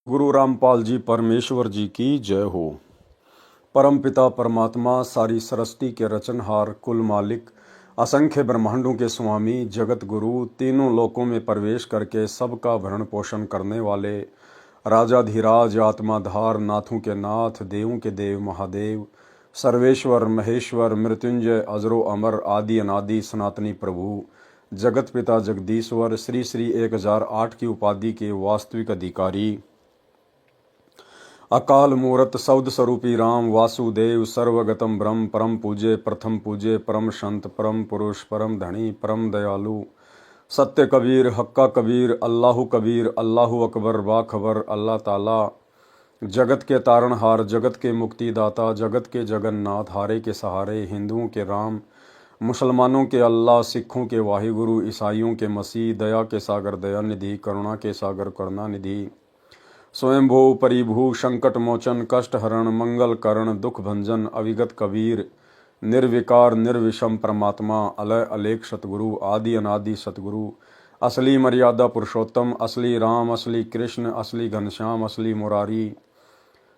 गुरु रामपाल जी परमेश्वर जी की जय हो। परम पिता परमात्मा सारी सृष्टि के रचनहार, कुल मालिक, असंख्य ब्रह्मांडों के स्वामी, जगत गुरु, तीनों लोकों में प्रवेश करके सबका भरण पोषण करने वाले राजाधिराज, आत्माधार, नाथों के नाथ, देवों के देव महादेव, सर्वेश्वर महेश्वर, मृत्युंजय, अजरो अमर, आदि अनादि सनातनी प्रभु, जगत पिता जगदीश्वर, श्री श्री 1008 की उपाधि के वास्तविक अधिकारी, अकाल मूरत शब्द स्वरूपी राम वासुदेव, सर्वगतम ब्रह्म, परम पूज्य, प्रथम पूज्य, परम संत, परम पुरुष, परम धनी, परम दयालु, सत्य कबीर, हक्का कबीर, अल्लाहु कबीर, अल्लाहु अकबर, बाखबर, अल्लाह ताला, जगत के तारणहार, जगत के मुक्तिदाता, जगत के जगन्नाथ, हारे के सहारे, हिंदुओं के राम, मुसलमानों के अल्लाह, सिखों के वाहिगुरु, ईसाइयों के मसीह, दया के सागर दया निधि, करुणा के सागर करुणा निधि, स्वयंभू परिभू, संकट मोचन, कष्ट हरण, मंगल करण, दुख भंजन, अविगत कबीर, निर्विकार निर्विषम परमात्मा, अलय अलेख सतगुरु, आदि अनादि सतगुरु, असली मर्यादा पुरुषोत्तम, असली राम, असली कृष्ण, असली घनश्याम, असली मुरारी,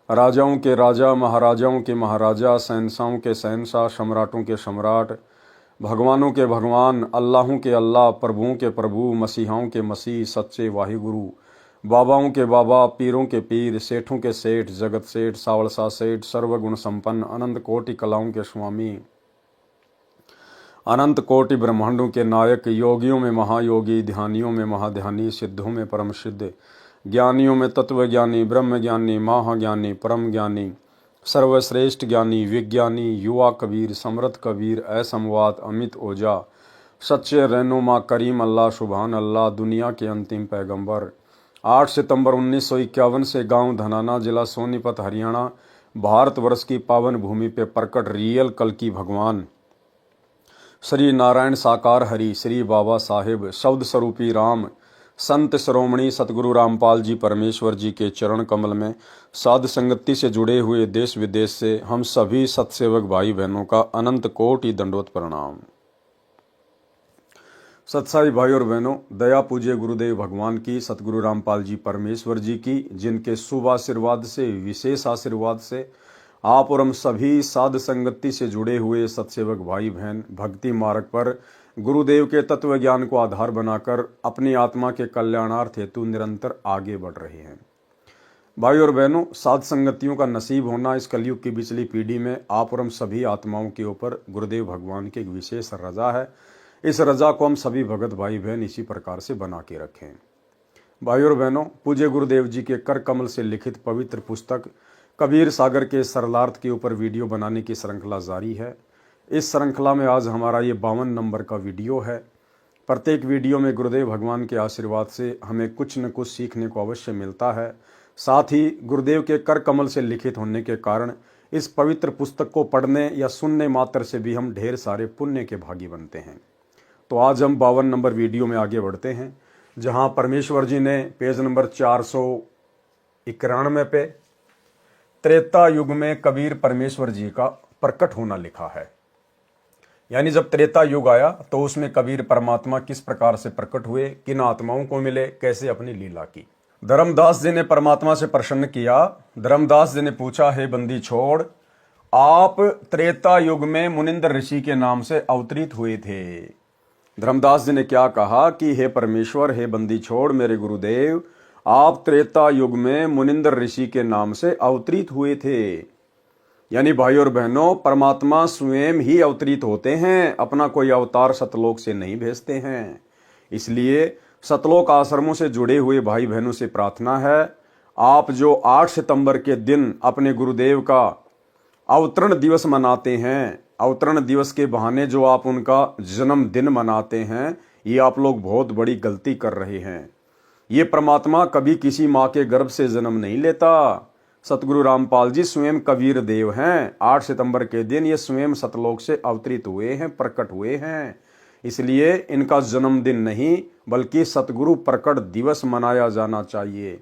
राजाओं के राजा, महाराजाओं के महाराजा, शहंशाहों के शहंशाह, सम्राटों के सम्राट, भगवानों के भगवान, अल्लाहों के अल्लाह, प्रभुओं के प्रभु, मसीहाओं के मसीह, सच्चे वाहिगुरु, बाबाओं के बाबा, पीरों के पीर, सेठों के सेठ, जगत सेठ, सावलसा सेठ, सर्वगुण संपन्न, अनंत कोटि कलाओं के स्वामी, अनंत कोटि ब्रह्मांडों के नायक, योगियों में महायोगी, ध्यानियों में महाध्यानी, सिद्धों में परम सिद्ध, ज्ञानियों में तत्वज्ञानी, ब्रह्म ज्ञानी, महाज्ञानी, परम ज्ञानी, सर्वश्रेष्ठ ज्ञानी, विज्ञानी, युवा कबीर, समर्थ कबीर, असमवात, अमित ओझा, सच्चे रहनुमा, करीम अल्लाह, सुभान अल्लाह, दुनिया के अंतिम पैगंबर, 8 सितंबर 1951 से गांव धनाना, जिला सोनीपत, हरियाणा, भारतवर्ष की पावन भूमि पे प्रकट रियल कल की भगवान श्री नारायण साकार हरि, श्री बाबा साहेब, शब्द स्वरूपी राम, संत श्रोमणी सतगुरु रामपाल जी परमेश्वर जी के चरण कमल में साध संगति से जुड़े हुए देश विदेश से हम सभी सतसेवक भाई बहनों का अनंत कोटि दंडवत प्रणाम। सत्साई भाई और बहनों, दया पूज्य गुरुदेव भगवान की, सतगुरु रामपाल जी परमेश्वर जी की, जिनके शुभ आशीर्वाद से, विशेष आशीर्वाद से आप और हम सभी साध संगति से जुड़े हुए सत्सेवक भाई बहन भक्ति मार्ग पर गुरुदेव के तत्व ज्ञान को आधार बनाकर अपनी आत्मा के कल्याणार्थ हेतु निरंतर आगे बढ़ रहे हैं। भाई और बहनों, साध संगतियों का नसीब होना इस कलयुग की पिछली पीढ़ी में आप और हम सभी आत्माओं के ऊपर गुरुदेव भगवान की एक विशेष रजा है। इस रजा को हम सभी भगत भाई बहन इसी प्रकार से बना के रखें। भाई और बहनों, पूज्य गुरुदेव जी के कर कमल से लिखित पवित्र पुस्तक कबीर सागर के सरलार्थ के ऊपर वीडियो बनाने की श्रृंखला जारी है। इस श्रृंखला में आज हमारा ये 52 नंबर का वीडियो है। प्रत्येक वीडियो में गुरुदेव भगवान के आशीर्वाद से हमें कुछ न कुछ सीखने को अवश्य मिलता है। साथ ही गुरुदेव के कर कमल से लिखित होने के कारण इस पवित्र पुस्तक को पढ़ने या सुनने मात्र से भी हम ढेर सारे पुण्य के भागी बनते हैं। तो आज हम 52 नंबर वीडियो में आगे बढ़ते हैं, जहां परमेश्वर जी ने पेज नंबर 491 पे त्रेता युग में कबीर परमेश्वर जी का प्रकट होना लिखा है। यानी जब त्रेता युग आया तो उसमें कबीर परमात्मा किस प्रकार से प्रकट हुए, किन आत्माओं को मिले, कैसे अपनी लीला की। धर्मदास जी ने परमात्मा से प्रसन्न किया। धर्मदास जी ने पूछा, हे बंदी छोड़, आप त्रेता युग में मुनिंद्र ऋषि के नाम से अवतरित हुए थे। धर्मदास जी ने क्या कहा कि हे परमेश्वर, हे बंदी छोड़, मेरे गुरुदेव, आप त्रेता युग में मुनिंद्र ऋषि के नाम से अवतरित हुए थे। यानी भाई और बहनों, परमात्मा स्वयं ही अवतरित होते हैं, अपना कोई अवतार सतलोक से नहीं भेजते हैं। इसलिए सतलोक आश्रमों से जुड़े हुए भाई बहनों से प्रार्थना है, आप जो 8 सितंबर के दिन अपने गुरुदेव का अवतरण दिवस मनाते हैं, अवतरण दिवस के बहाने जो आप उनका जन्मदिन मनाते हैं, ये आप लोग बहुत बड़ी गलती कर रहे हैं। ये परमात्मा कभी किसी माँ के गर्भ से जन्म नहीं लेता। सतगुरु रामपाल जी स्वयं कबीर देव हैं। 8 सितंबर के दिन ये स्वयं सतलोक से अवतरित हुए हैं, प्रकट हुए हैं। इसलिए इनका जन्मदिन नहीं बल्कि सतगुरु प्रकट दिवस मनाया जाना चाहिए।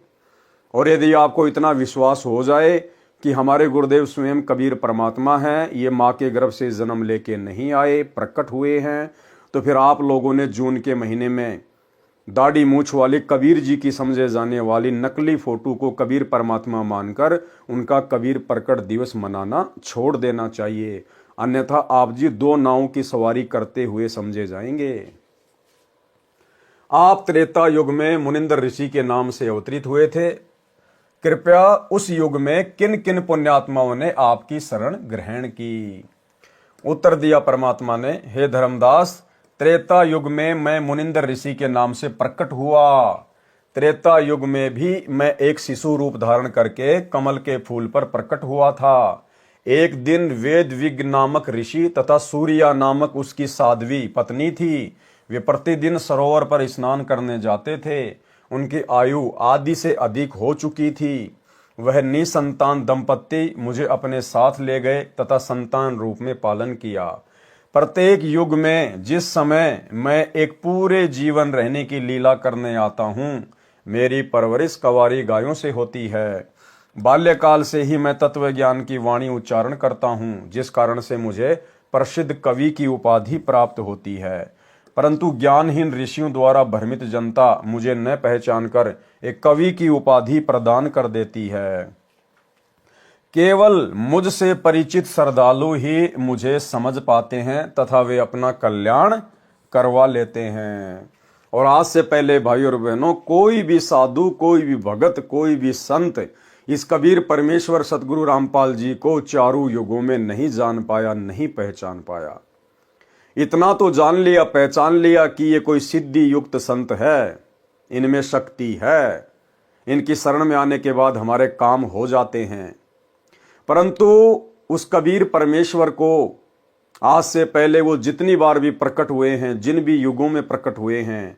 और यदि आपको इतना विश्वास हो जाए कि हमारे गुरुदेव स्वयं कबीर परमात्मा हैं, ये माँ के गर्भ से जन्म लेके नहीं आए, प्रकट हुए हैं, तो फिर आप लोगों ने जून के महीने में दाढ़ी मूछ वाले कबीर जी की समझे जाने वाली नकली फोटो को कबीर परमात्मा मानकर उनका कबीर प्रकट दिवस मनाना छोड़ देना चाहिए, अन्यथा आप जी दो नावों की सवारी करते हुए समझे जाएंगे। आप त्रेता युग में मुनिंदर ऋषि के नाम से अवतरित हुए थे। कृपया उस युग में किन किन पुण्यात्माओं ने आपकी शरण ग्रहण की? उत्तर दिया परमात्मा ने, हे धर्मदास, त्रेता युग में मैं मुनिंदर ऋषि के नाम से प्रकट हुआ। त्रेता युग में भी मैं एक शिशु रूप धारण करके कमल के फूल पर प्रकट हुआ था। एक दिन वेद विज्ञ नामक ऋषि तथा सूर्या नामक उसकी साध्वी पत्नी थी। वे प्रतिदिन सरोवर पर स्नान करने जाते थे। उनकी आयु आदि से अधिक हो चुकी थी। वह निसंतान दंपत्ति मुझे अपने साथ ले गए तथा संतान रूप में पालन किया। प्रत्येक युग में जिस समय मैं एक पूरे जीवन रहने की लीला करने आता हूँ, मेरी परवरिश कवारी गायों से होती है। बाल्यकाल से ही मैं तत्व ज्ञान की वाणी उच्चारण करता हूँ, जिस कारण से मुझे प्रसिद्ध कवि की उपाधि प्राप्त होती है। परंतु ज्ञानहीन ऋषियों द्वारा भ्रमित जनता मुझे न पहचान कर एक कवि की उपाधि प्रदान कर देती है। केवल मुझसे परिचित श्रद्धालु ही मुझे समझ पाते हैं तथा वे अपना कल्याण करवा लेते हैं। और आज से पहले भाई और बहनों, कोई भी साधु, कोई भी भगत, कोई भी संत इस कबीर परमेश्वर सतगुरु रामपाल जी को चारों युगों में नहीं जान पाया, नहीं पहचान पाया। इतना तो जान लिया, पहचान लिया कि ये कोई सिद्धि युक्त संत है, इनमें शक्ति है, इनकी शरण में आने के बाद हमारे काम हो जाते हैं। परंतु उस कबीर परमेश्वर को आज से पहले वो जितनी बार भी प्रकट हुए हैं, जिन भी युगों में प्रकट हुए हैं,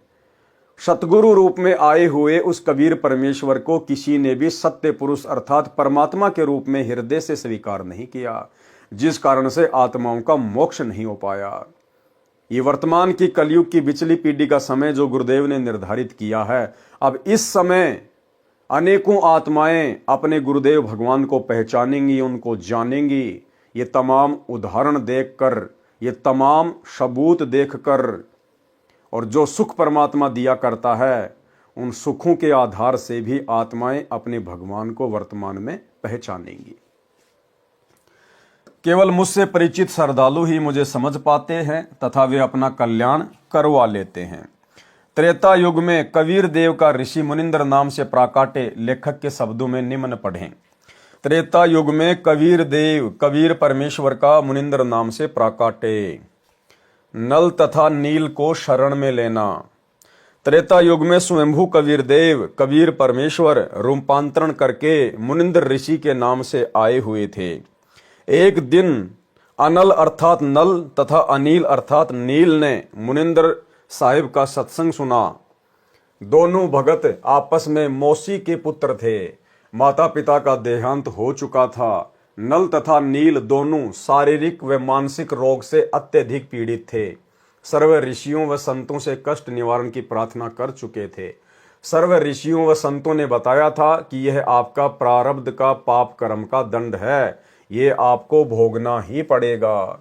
सतगुरु रूप में आए हुए उस कबीर परमेश्वर को किसी ने भी सत्य पुरुष अर्थात परमात्मा के रूप में हृदय से स्वीकार नहीं किया, जिस कारण से आत्माओं का मोक्ष नहीं हो पाया। ये वर्तमान की कलयुग की बिचली पीढ़ी का समय जो गुरुदेव ने निर्धारित किया है, अब इस समय अनेकों आत्माएं अपने गुरुदेव भगवान को पहचानेंगी, उनको जानेंगी। ये तमाम उदाहरण देखकर, ये तमाम सबूत देखकर, और जो सुख परमात्मा दिया करता है, उन सुखों के आधार से भी आत्माएं अपने भगवान को वर्तमान में पहचानेंगी। केवल मुझसे परिचित श्रद्धालु ही मुझे समझ पाते हैं तथा वे अपना कल्याण करवा लेते हैं। त्रेता युग में कबीर देव का ऋषि मुनिंदर नाम से प्राकाटे लेखक के शब्दों में निम्न पढ़ें। त्रेता युग में कबीर देव, कबीर परमेश्वर का मुनिंदर नाम से प्राकाटे। नल तथा नील को शरण में लेना। त्रेता युग में स्वयंभू कबीर देव, कबीर परमेश्वर रूपांतरण करके मुनिंदर ऋषि के नाम से आए हुए थे। एक दिन अनल अर्थात नल तथा अनिल अर्थात नील ने मुनिंदर साहिब का सत्संग सुना। दोनों भगत आपस में मौसी के पुत्र थे। माता पिता का देहांत हो चुका था। नल तथा नील दोनों शारीरिक व मानसिक रोग से अत्यधिक पीड़ित थे। सर्व ऋषियों व संतों से कष्ट निवारण की प्रार्थना कर चुके थे। सर्व ऋषियों व संतों ने बताया था कि यह आपका प्रारब्ध का पाप कर्म का दंड है, ये आपको भोगना ही पड़ेगा,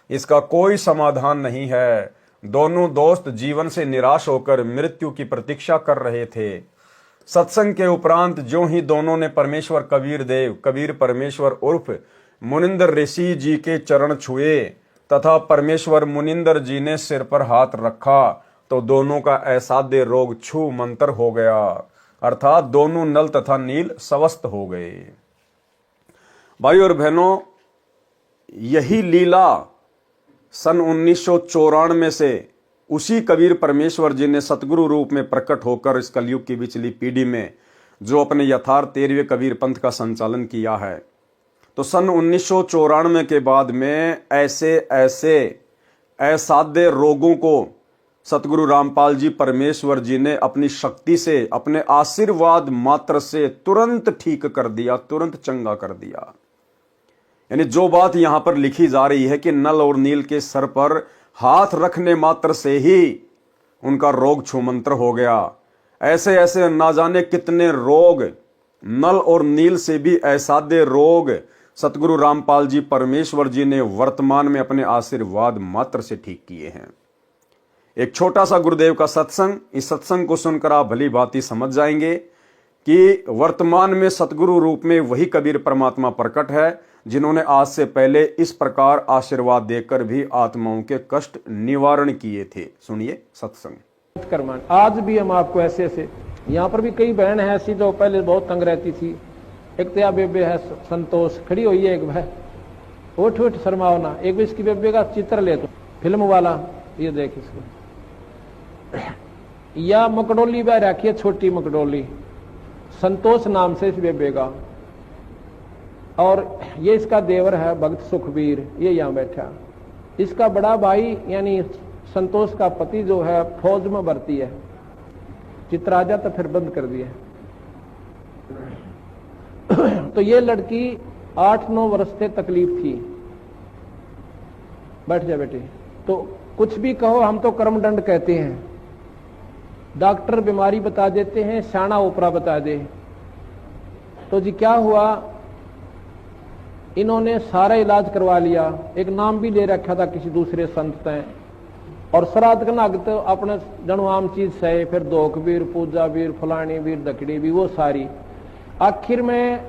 इसका कोई समाधान नहीं है। दोनों दोस्त जीवन से निराश होकर मृत्यु की प्रतीक्षा कर रहे थे। सत्संग के उपरांत जो ही दोनों ने परमेश्वर कबीर देव, कबीर परमेश्वर उर्फ मुनिंदर ऋषि जी के चरण छुए तथा परमेश्वर मुनिंदर जी ने सिर पर हाथ रखा तो दोनों का असाध्य रोग छू मंतर हो गया, अर्थात दोनों नल तथा नील स्वस्थ हो गए। भाई और बहनों, यही लीला सन 1994 से उसी कबीर परमेश्वर जी ने सतगुरु रूप में प्रकट होकर इस कलयुग की बिचली पीढ़ी में जो अपने यथार्थ 13वें कबीर पंथ का संचालन किया है। तो सन 1994 के बाद में ऐसे असाध्य रोगों को सतगुरु रामपाल जी परमेश्वर जी ने अपनी शक्ति से, अपने आशीर्वाद मात्र से तुरंत ठीक कर दिया, तुरंत चंगा कर दिया। यानी जो बात यहां पर लिखी जा रही है कि नल और नील के सर पर हाथ रखने मात्र से ही उनका रोग छूमंतर हो गया, ऐसे ऐसे ना जाने कितने रोग, नल और नील से भी असाध्य रोग सतगुरु रामपाल जी परमेश्वर जी ने वर्तमान में अपने आशीर्वाद मात्र से ठीक किए हैं। एक छोटा सा गुरुदेव का सत्संग, इस सत्संग को सुनकर आप भली भांति समझ जाएंगे कि वर्तमान में सतगुरु रूप में वही कबीर परमात्मा प्रकट है जिन्होंने आज से पहले इस प्रकार आशीर्वाद देकर भी आत्माओं के कष्ट निवारण किए थे। सुनिए सत्संग। आज भी हम आपको ऐसे ऐसे, यहाँ पर भी कई बहन है ऐसी जो पहले बहुत तंग रहती थी। एक तो बेबे है संतोष, खड़ी हुई है एक भाई, उठ उठ शर्माओ ना। एक भी इसकी बेबे का चित्र ले तो फिल्म वाला, ये देख इसको। या मकडोली बह रखी है, छोटी मकडोली, संतोष नाम से इस बेबे का। और ये इसका देवर है भक्त सुखबीर, ये यहाँ बैठा। इसका बड़ा भाई यानी संतोष का पति जो है फौज में भर्ती है। चित्र आ जाता फिर बंद कर दिया। तो ये लड़की 8-9 वर्ष से तकलीफ थी। बैठ जा बेटी। तो कुछ भी कहो, हम तो कर्मदंड कहते हैं। डॉक्टर बीमारी बता देते हैं, शाना ओपरा बता दे। तो जी क्या हुआ, इन्होंने सारा इलाज करवा लिया। एक नाम भी ले रखा था किसी दूसरे संत ने। और श्राद्ध का नाग तो अपने जनवाम चीज सहे, फिर दोख वीर, पूजा वीर, फलानी वीर, दकड़ी भी, वो सारी। आखिर में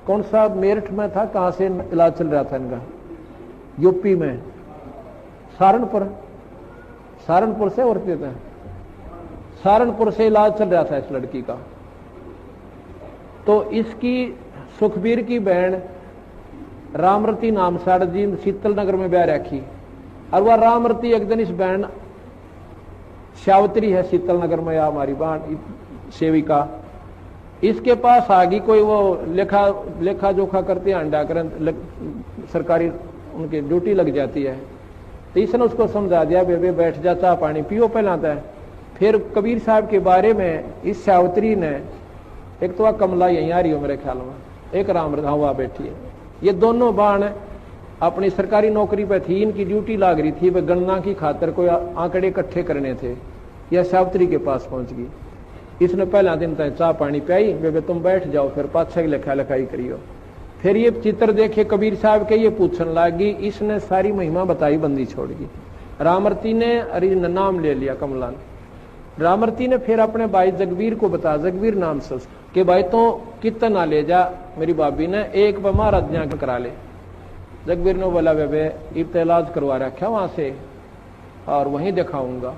कौन सा मेरठ में था, कहां से इलाज चल रहा था इनका, यूपी में सहारनपुर से और थे, सहारनपुर से इलाज चल रहा था इस लड़की का। तो इसकी सुखबीर की बहन रामरती नाम साड़ जी शीतल नगर में ब्याह रखी। और वह रामरती एक दिन इस बहन श्यावत्री है शीतल नगर में, या हमारी बहन सेविका, इसके पास आ गई। कोई वो लेखा जोखा करते हैं, अंडा कर सरकारी उनकी ड्यूटी लग जाती है। तो इसने उसको समझा दिया, बेबे बैठ जा, चाह पानी पियो पहलाता है। फिर कबीर साहब के बारे में इस श्यावत्री ने, एक तो कमला यहीं आ रही हो मेरे ख्याल में, एक रामरता हुआ बैठी है। ये दोनों बाण अपनी सरकारी नौकरी पे थी, इनकी ड्यूटी लाग रही थी, वे गणना की खातर कोई आंकड़े इकट्ठे करने थे। यह श्यावत्री के पास पहुंच गई। इसने पहला दिन तक चाह पानी पियाई, बेबे तुम बैठ जाओ, फिर पाछा की लिखा लिखाई करियो। फिर ये चित्र देखे कबीर साहब के, ये पूछने लगी। इसने सारी महिमा बताई, बंदी छोड़ दी। रामरती ने अरे नाम ले लिया कमला ने। रामरती ने फिर अपने भाई जगबीर को बता, जगबीर नाम से, कि भाई तो कितना ना ले जा, मेरी भाभी ने एक बार महाराज करा ले। जगबीर ने बोला, बेबे इब इलाज करवा रखा वहां से और वहीं दिखाऊंगा।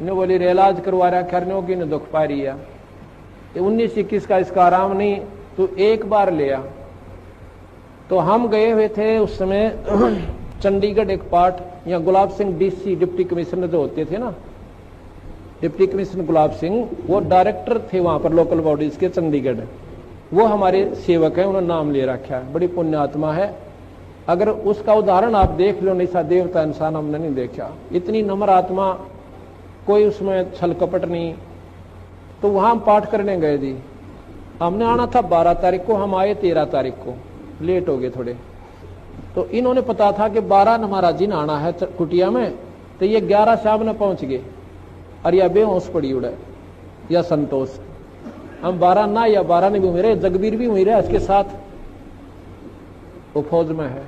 इन्हें बोली रे इलाज करवा रखा की ने दुख पा रही है, 19-21 का इसका आराम नहीं, तो एक बार ले आ। तो हम गए हुए थे उस समय चंडीगढ़ एक पार्ट, यहाँ Gulab Singh DC deputy commissioner जो होते थे ना, डिप्टी कमिश्नर गुलाब सिंह, वो डायरेक्टर थे वहां पर लोकल बॉडीज के चंडीगढ़। वो हमारे सेवक है, उन्होंने नाम ले रखा है, बड़ी पुण्यात्मा है। अगर उसका उदाहरण आप देख लो, नहीं सा देवता इंसान हमने नहीं देखा, इतनी नम्र आत्मा, कोई उसमें छल कपट नहीं। तो वहां हम पाठ करने गए जी। हमने आना था 12 तारीख को, हम आए 13 तारीख को, लेट हो गए थोड़े। तो इन्होंने पता था कि 12 महाराज जी ने आना है कुटिया में, तो ये 11 शाम ने पहुंच गए। और यह बेहोश पड़ी उड़े या संतोष। हम 12 ना या 12 ने भी हुई रहे, जगबीर भी हुई रहे इसके साथ, वो फौज में है।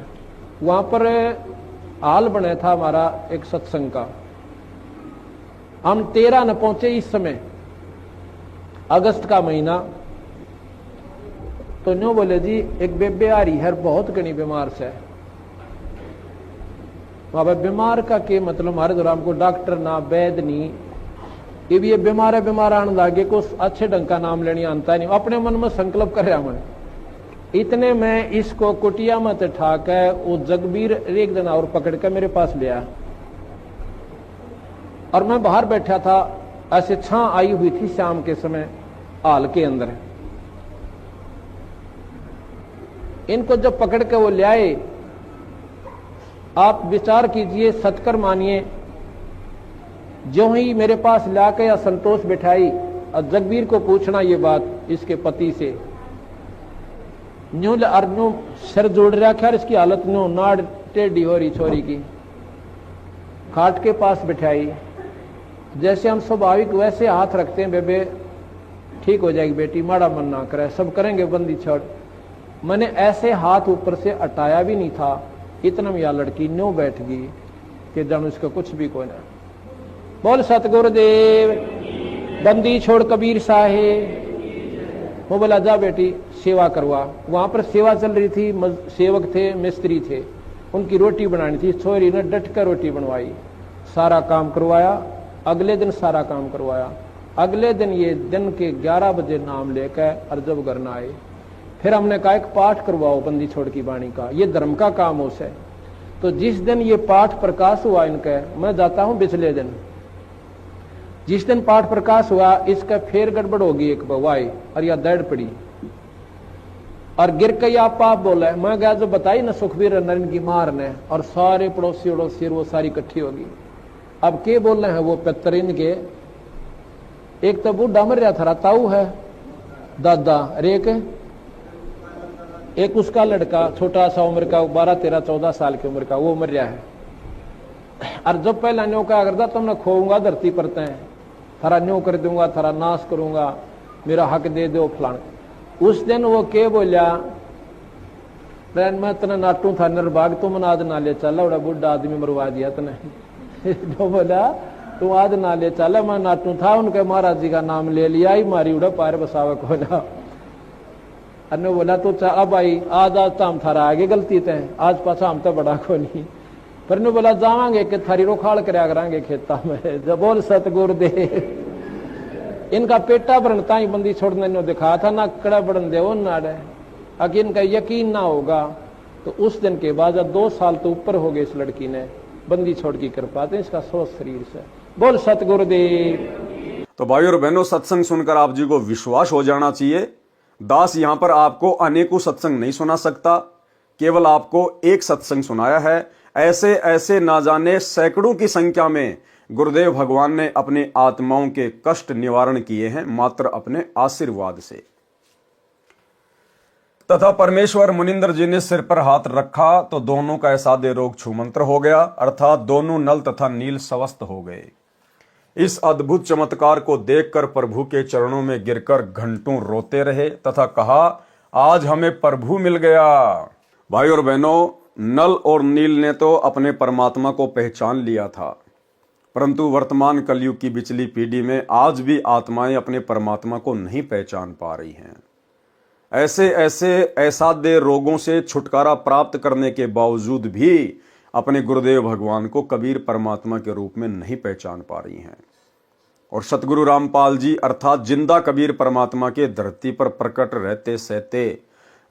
वहां पर हाल बने था हमारा एक सत्संग का। हम 13 न पहुंचे इस समय, अगस्त का महीना। तो न्यू बोले जी एक बेबे आ रही है, बहुत घनी बीमार से। बाबा बीमार का के मतलब हमारे दौरान हमको डॉक्टर ना वैद नहीं, ये बीमार है, बीमार आने लागे को अच्छे ढंग का नाम लेनी आता नहीं। अपने मन में संकल्प कर रहा मैं। इतने में इसको कुटिया में ठा के वो जगबीर एक दिन और पकड़ के मेरे पास ले आया। और मैं बाहर बैठा था, ऐसे छां आई हुई थी शाम के समय हाल के अंदर। इनको जब पकड़ के वो ले आए, आप विचार कीजिए, सत्कर मानिए, जो ही मेरे पास लाके या संतोष बिठाई और जगबीर को पूछना ये बात इसके पति से, न्यू अर्नु सिर जोड़ रखा, इसकी हालत न्यू नाड़ टेढ़ी हो रही छोरी की। खाट के पास बिठाई, जैसे हम स्वाभाविक वैसे हाथ रखते हैं, बेबे ठीक हो जाएगी बेटी, माड़ा मन ना करे, सब करेंगे, बंदी छोड़। मैंने ऐसे हाथ ऊपर से हटाया भी नहीं था, इतना में यह लड़की न्यू बैठ गई कि जानो इसका कुछ भी कोई ना। बोल सतगुरुदेव। बंदी छोड़ कबीर साहेब। वो बोला जा बेटी सेवा करवा। वहां पर सेवा चल रही थी, सेवक थे, मिस्त्री थे, उनकी रोटी बनानी थी। छोरी ने डट कर रोटी बनवाई, सारा काम करवाया। अगले दिन सारा काम करवाया। अगले दिन ये दिन के 11 बजे नाम लेकर और जब घर ना आए, फिर हमने कहा एक पाठ करवाओ बंदी छोड़ की वाणी का, ये धर्म का काम हो से। तो जिस दिन ये पाठ प्रकाश हुआ इनका, मैं जाता हूं पिछले दिन, जिस दिन पाठ प्रकाश हुआ इसका फिर गड़बड़ होगी एक बवाई और या दर्द पड़ी और गिर के आप पाप बोला। मैं गया जो बताई ना सुखबीर नरेंद्र की मार ने, और सारे पड़ोसी उड़ोसी वो सारी इकट्ठी होगी। अब के बोल रहे हैं वो पितरिन के, एक तो बूढ़ा मर रहा था, ताऊ है दादा, रेक एक उसका लड़का छोटा सा उम्र का 12, 13, 14 साल की उम्र का, वो मर रहा है। और जब पहला न्यो क्या करता, तुमने खोऊंगा धरती पर तय, थारा न्यो कर दूंगा, थारा नाश करूंगा, मेरा हक दे दो फलान। उस दिन वो के बोलिया, मैं तना नाटू था निर्भाग, तुम नाद ना ले चला, बड़ा बुढ़ा आदमी मरवा दिया तने। जो बोला तू आज ना ले चला, मैं नाटू था, उनके महाराज जी का नाम ले लिया ही, मारी उड़ा पार बसावा को ना। अन्य बोला तो अब आई आज तो हम थारा आगे गलती तय, आज पाछा हम तो बड़ा को नहीं। पर ने बोला जावांगे कि थारी रोखाड़ करया करांगे खेता में। जब बोल सतगुरुदेव। इनका पेटा भरनता ही बंदी छोड़ने ने दिखा था ना, कड़ा बढ़न दे वो नाड़े, अगर इनका यकीन ना होगा तो उस दिन के बाद 2 साल तो ऊपर हो गए इस लड़की ने बंदी छोड़ की कृपा थे इसका स्वस्थ शरीर से। बोल सतगुरुदेव। तो भाई और बहनों, सत्संग सुनकर आप जी को विश्वास हो जाना चाहिए, दास यहां पर आपको अनेकों सत्संग नहीं सुना सकता, केवल आपको एक सत्संग सुनाया है। ऐसे ऐसे ना जाने सैकड़ों की संख्या में गुरुदेव भगवान ने अपनी आत्माओं के कष्ट निवारण किए हैं मात्र अपने आशीर्वाद से। तथा परमेश्वर मुनिंदर जी ने सिर पर हाथ रखा तो दोनों का ऐसादे रोग छूमंत्र हो गया, अर्थात दोनों नल तथा नील स्वस्थ हो गए। इस अद्भुत चमत्कार को देखकर प्रभु के चरणों में गिरकर घंटों रोते रहे तथा कहा, आज हमें प्रभु मिल गया। भाई और बहनों, नल और नील ने तो अपने परमात्मा को पहचान लिया था, परंतु वर्तमान कलयुग की बिचली पीढ़ी में आज भी आत्माएं अपने परमात्मा को नहीं पहचान पा रही हैं। ऐसे ऐसे असाध्य रोगों से छुटकारा प्राप्त करने के बावजूद भी अपने गुरुदेव भगवान को कबीर परमात्मा के रूप में नहीं पहचान पा रही हैं। और सतगुरु रामपाल जी अर्थात जिंदा कबीर परमात्मा के धरती पर प्रकट रहते सहते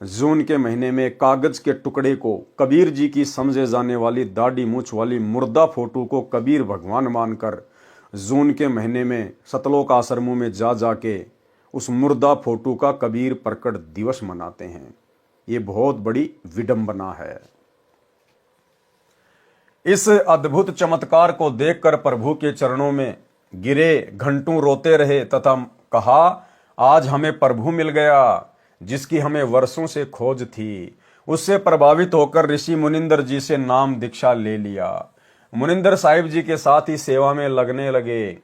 जून के महीने में कागज के टुकड़े को कबीर जी की समझे जाने वाली दाढ़ी मूछ वाली मुर्दा फोटो को कबीर भगवान मानकर जून के महीने में सतलोक आश्रमों में जा जाके उस मुर्दा फोटो का कबीर प्रकट दिवस मनाते हैं। ये बहुत बड़ी विडंबना है। इस अद्भुत चमत्कार को देखकर प्रभु के चरणों में गिरे, घंटों रोते रहे तथा कहा, आज हमें प्रभु मिल गया जिसकी हमें वर्षों से खोज थी। उससे प्रभावित होकर ऋषि मुनिंदर जी से नाम दीक्षा ले लिया। मुनिंदर साहिब जी के साथ ही सेवा में लगने लगे।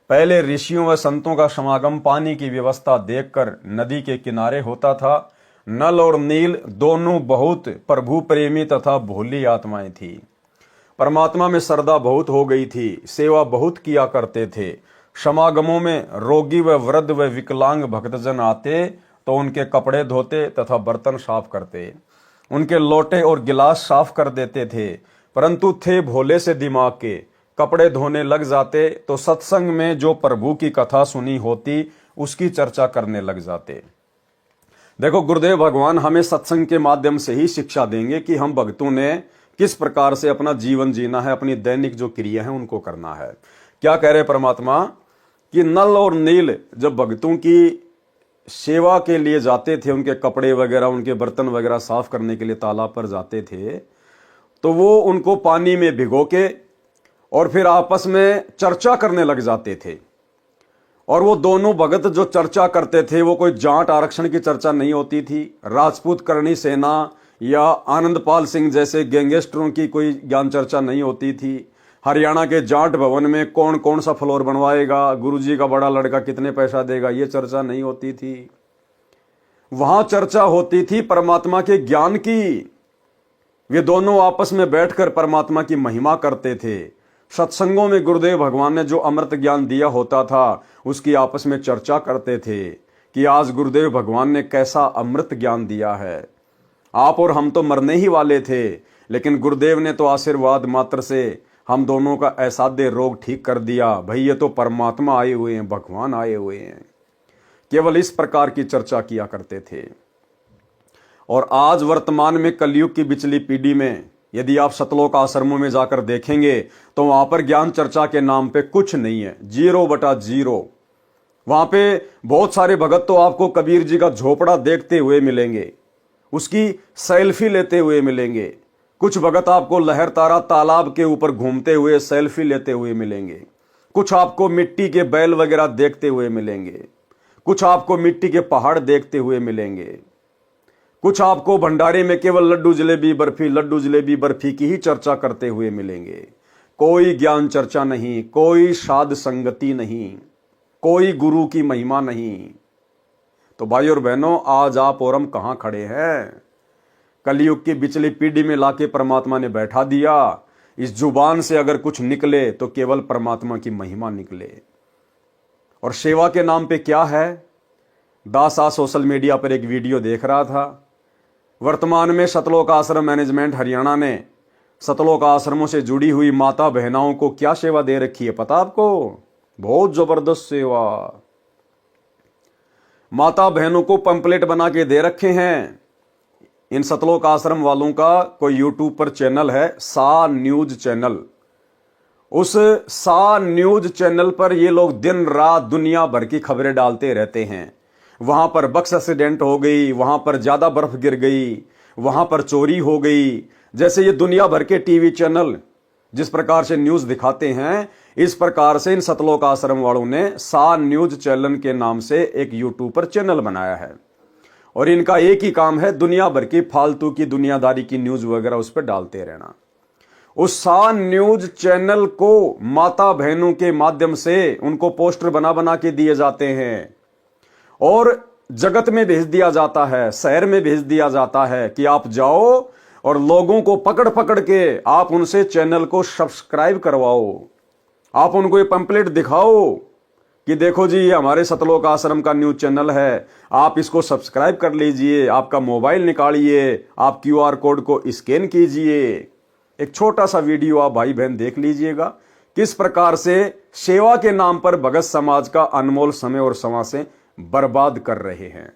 पहले ऋषियों व संतों का समागम पानी की व्यवस्था देखकर नदी के किनारे होता था। नल और नील दोनों बहुत प्रभु प्रेमी तथा भोली आत्माएं थी। परमात्मा में श्रद्धा बहुत हो गई थी, सेवा बहुत किया करते थे। समागमों में रोगी व वृद्ध व विकलांग भक्तजन आते तो उनके कपड़े धोते तथा बर्तन साफ करते, उनके लोटे और गिलास साफ कर देते थे। परंतु थे भोले से दिमाग के, कपड़े धोने लग जाते तो सत्संग में जो प्रभु की कथा सुनी होती उसकी चर्चा करने लग जाते। देखो, गुरुदेव भगवान हमें सत्संग के माध्यम से ही शिक्षा देंगे कि हम भक्तों ने किस प्रकार से अपना जीवन जीना है, अपनी दैनिक जो क्रिया है उनको करना है। क्या कह रहे परमात्मा कि नल और नील जब भक्तों की सेवा के लिए जाते थे, उनके कपड़े वगैरह उनके बर्तन वगैरह साफ करने के लिए तालाब पर जाते थे, तो वो उनको पानी में भिगो के और फिर आपस में चर्चा करने लग जाते थे। और वो दोनों भगत जो चर्चा करते थे वो कोई जाट आरक्षण की चर्चा नहीं होती थी, राजपूत करणी सेना या आनंदपाल सिंह जैसे गैंगस्टरों की कोई ज्ञान चर्चा नहीं होती थी। हरियाणा के जाट भवन में कौन कौन सा फ्लोर बनवाएगा, गुरुजी का बड़ा लड़का कितने पैसा देगा, ये चर्चा नहीं होती थी। वहां चर्चा होती थी परमात्मा के ज्ञान की। वे दोनों आपस में बैठकर परमात्मा की महिमा करते थे। सत्संगों में गुरुदेव भगवान ने जो अमृत ज्ञान दिया होता था उसकी आपस में चर्चा करते थे कि आज गुरुदेव भगवान ने कैसा अमृत ज्ञान दिया है। आप और हम तो मरने ही वाले थे, लेकिन गुरुदेव ने तो आशीर्वाद मात्र से हम दोनों का असाध्य रोग ठीक कर दिया। भाई ये तो परमात्मा आए हुए हैं, भगवान आए हुए हैं। केवल इस प्रकार की चर्चा किया करते थे। और आज वर्तमान में कलयुग की बिचली पीढ़ी में यदि आप सतलोक आश्रमों में जाकर देखेंगे तो वहां पर ज्ञान चर्चा के नाम पे कुछ नहीं है, 0/0। वहां पे बहुत सारे भगत तो आपको कबीर जी का झोपड़ा देखते हुए मिलेंगे, उसकी सेल्फी लेते हुए मिलेंगे। कुछ भगत आपको लहर तारा तालाब के ऊपर घूमते हुए सेल्फी लेते हुए मिलेंगे। कुछ आपको मिट्टी के बैल वगैरह देखते हुए मिलेंगे। कुछ आपको मिट्टी के पहाड़ देखते हुए मिलेंगे। कुछ आपको भंडारे में केवल लड्डू जलेबी बर्फी की ही चर्चा करते हुए मिलेंगे। कोई ज्ञान चर्चा नहीं, कोई साध संगति नहीं, कोई गुरु की महिमा नहीं। तो भाई और बहनों, आज आप और हम कहां खड़े हैं? कलयुग की बिचली पीढ़ी में लाके परमात्मा ने बैठा दिया। इस जुबान से अगर कुछ निकले तो केवल परमात्मा की महिमा निकले। और सेवा के नाम पे क्या है? दास आज सोशल मीडिया पर एक वीडियो देख रहा था। वर्तमान में सतलोक आश्रम मैनेजमेंट हरियाणा ने सतलोक आश्रमों से जुड़ी हुई माता बहनाओं को क्या सेवा दे रखी है पता आपको? बहुत जबरदस्त सेवा। माता बहनों को पंपलेट बना के दे रखे हैं। इन सतलोक आश्रम वालों का कोई यूट्यूब पर चैनल है, सा न्यूज चैनल। उस सा न्यूज चैनल पर ये लोग दिन रात दुनिया भर की खबरें डालते रहते हैं। वहां पर बस एक्सीडेंट हो गई, वहां पर ज्यादा बर्फ गिर गई, वहां पर चोरी हो गई। जैसे ये दुनिया भर के टीवी चैनल जिस प्रकार से न्यूज दिखाते हैं, इस प्रकार से इन सतलोक आश्रम वालों ने सा न्यूज चैनल के नाम से एक यूट्यूब पर चैनल बनाया है। और इनका एक ही काम है, दुनिया भर की फालतू की दुनियादारी की न्यूज वगैरह उस पर डालते रहना। उस सा न्यूज चैनल को माता बहनों के माध्यम से उनको पोस्टर बना बना के दिए जाते हैं और जगत में भेज दिया जाता है, शहर में भेज दिया जाता है कि आप जाओ और लोगों को पकड़ पकड़ के आप उनसे चैनल को सब्सक्राइब करवाओ। आप उनको ये पंपलेट दिखाओ कि देखो जी, ये हमारे सतलोक आश्रम का न्यूज चैनल है, आप इसको सब्सक्राइब कर लीजिए। आपका मोबाइल निकालिए, आप QR कोड को स्कैन कीजिए। एक छोटा सा वीडियो आप भाई बहन देख लीजिएगा, किस प्रकार से सेवा के नाम पर भगत समाज का अनमोल समय और समय से बर्बाद कर रहे हैं।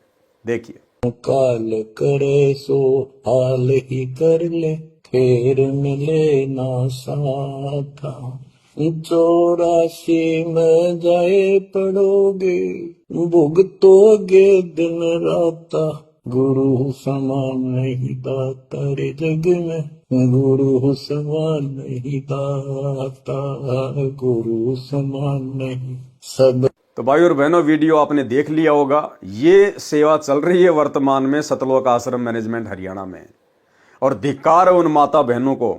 देखिए। काल करे सो हाल ही कर ले, फिर मिले ना साथा। 84 में जाए पड़ोगे, भुगतोगे दिन राता। गुरु समान नहीं दाता रे जग में, गुरु समान नहीं दाता, गुरु समान नहीं सब। तो भाई और बहनों, वीडियो आपने देख लिया होगा। ये सेवा चल रही है वर्तमान में सतलोक आश्रम मैनेजमेंट हरियाणा में। और धिक्कार है उन माता बहनों को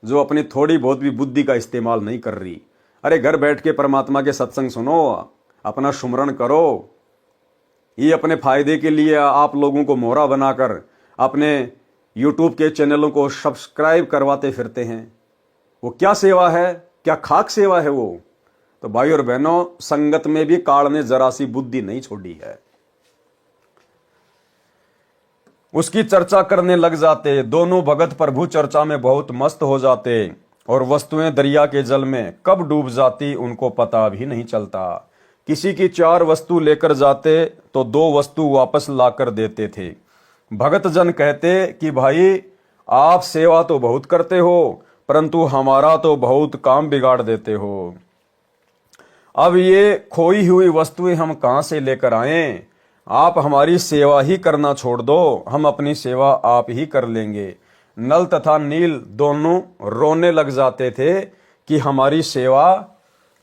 जो अपनी थोड़ी बहुत भी बुद्धि का इस्तेमाल नहीं कर रही। अरे घर बैठ के परमात्मा के सत्संग सुनो, अपना सुमरण करो। ये अपने फायदे के लिए आप लोगों को मोहरा बनाकर अपने यूट्यूब के चैनलों को सब्सक्राइब करवाते फिरते हैं। वो क्या सेवा है? क्या खाक सेवा है वो? तो भाई और बहनों, संगत में भी काल ने जरा सी बुद्धि नहीं छोड़ी है। उसकी चर्चा करने लग जाते, दोनों भगत प्रभु चर्चा में बहुत मस्त हो जाते और वस्तुएं दरिया के जल में कब डूब जाती उनको पता भी नहीं चलता। किसी की 4 वस्तु लेकर जाते तो 2 वस्तु वापस लाकर देते थे। भगत जन कहते कि भाई आप सेवा तो बहुत करते हो, परंतु हमारा तो बहुत काम बिगाड़ देते हो। अब ये खोई हुई वस्तुएं हम कहां से लेकर आएं? आप हमारी सेवा ही करना छोड़ दो, हम अपनी सेवा आप ही कर लेंगे। नल तथा नील दोनों रोने लग जाते थे कि हमारी सेवा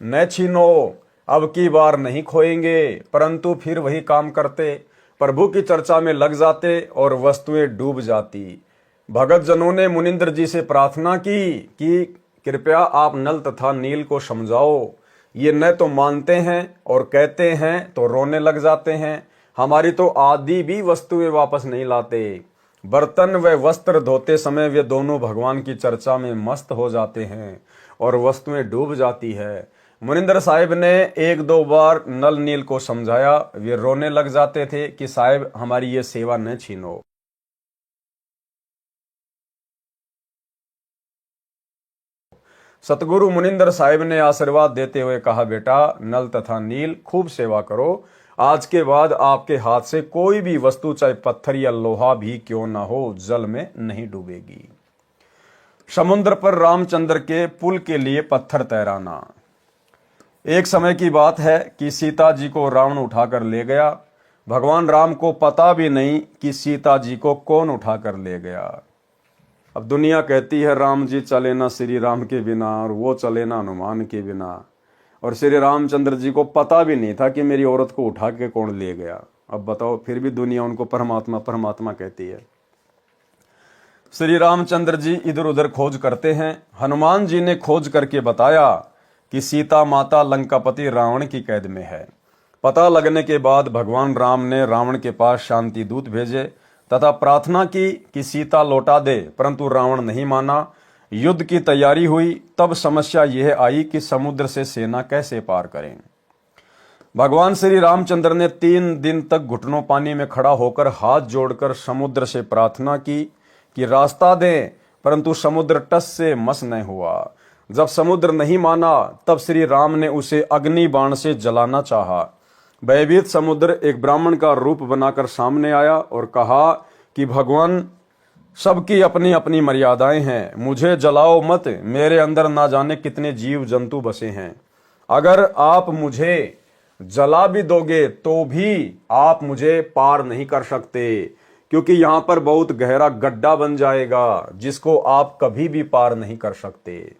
न छीनो, अब की बार नहीं खोएंगे। परंतु फिर वही काम करते, प्रभु की चर्चा में लग जाते और वस्तुएं डूब जाती। भगत जनों ने मुनिंद्र जी से प्रार्थना की कि कृपया आप नल तथा नील को समझाओ। ये न तो मानते हैं और कहते हैं तो रोने लग जाते हैं। हमारी तो आदि भी वस्तुएं वापस नहीं लाते। बर्तन व वस्त्र धोते समय वे दोनों भगवान की चर्चा में मस्त हो जाते हैं और वस्तुएं डूब जाती है। मुनिंदर साहिब ने एक दो बार नल नील को समझाया, वे रोने लग जाते थे कि साहिब हमारी ये सेवा न छीनो। सतगुरु मुनिंदर साहिब ने आशीर्वाद देते हुए कहा, बेटा नल तथा नील खूब सेवा करो, आज के बाद आपके हाथ से कोई भी वस्तु चाहे पत्थर या लोहा भी क्यों ना हो जल में नहीं डूबेगी। समुद्र पर रामचंद्र के पुल के लिए पत्थर तैराना। एक समय की बात है कि सीता जी को रावण उठाकर ले गया। भगवान राम को पता भी नहीं कि सीता जी को कौन उठाकर ले गया। अब दुनिया कहती है राम जी चले ना श्री राम के बिना, और वो चले ना हनुमान के बिना, और श्री रामचंद्र जी को पता भी नहीं था कि मेरी औरत को उठा के कौन ले गया। अब बताओ, फिर भी दुनिया उनको परमात्मा परमात्मा कहती है। श्री रामचंद्र जी इधर उधर खोज करते हैं। हनुमान जी ने खोज करके बताया कि सीता माता लंकापति रावण की कैद में है। पता लगने के बाद भगवान राम ने रावण के पास शांति दूत भेजे तथा प्रार्थना की कि सीता लौटा दे, परंतु रावण नहीं माना। युद्ध की तैयारी हुई, तब समस्या यह आई कि समुद्र से सेना कैसे पार करें। भगवान श्री रामचंद्र ने 3 दिन तक घुटनों पानी में खड़ा होकर हाथ जोड़कर समुद्र से प्रार्थना की कि रास्ता दें, परंतु समुद्र टस से मस न हुआ। जब समुद्र नहीं माना, तब श्री राम ने उसे अग्नि बाण से जलाना चाहा। भयभीत समुद्र एक ब्राह्मण का रूप बनाकर सामने आया और कहा कि भगवान, सबकी अपनी अपनी मर्यादाएं हैं, मुझे जलाओ मत, मेरे अंदर ना जाने कितने जीव जंतु बसे हैं। अगर आप मुझे जला भी दोगे तो भी आप मुझे पार नहीं कर सकते, क्योंकि यहां पर बहुत गहरा गड्ढा बन जाएगा जिसको आप कभी भी पार नहीं कर सकते।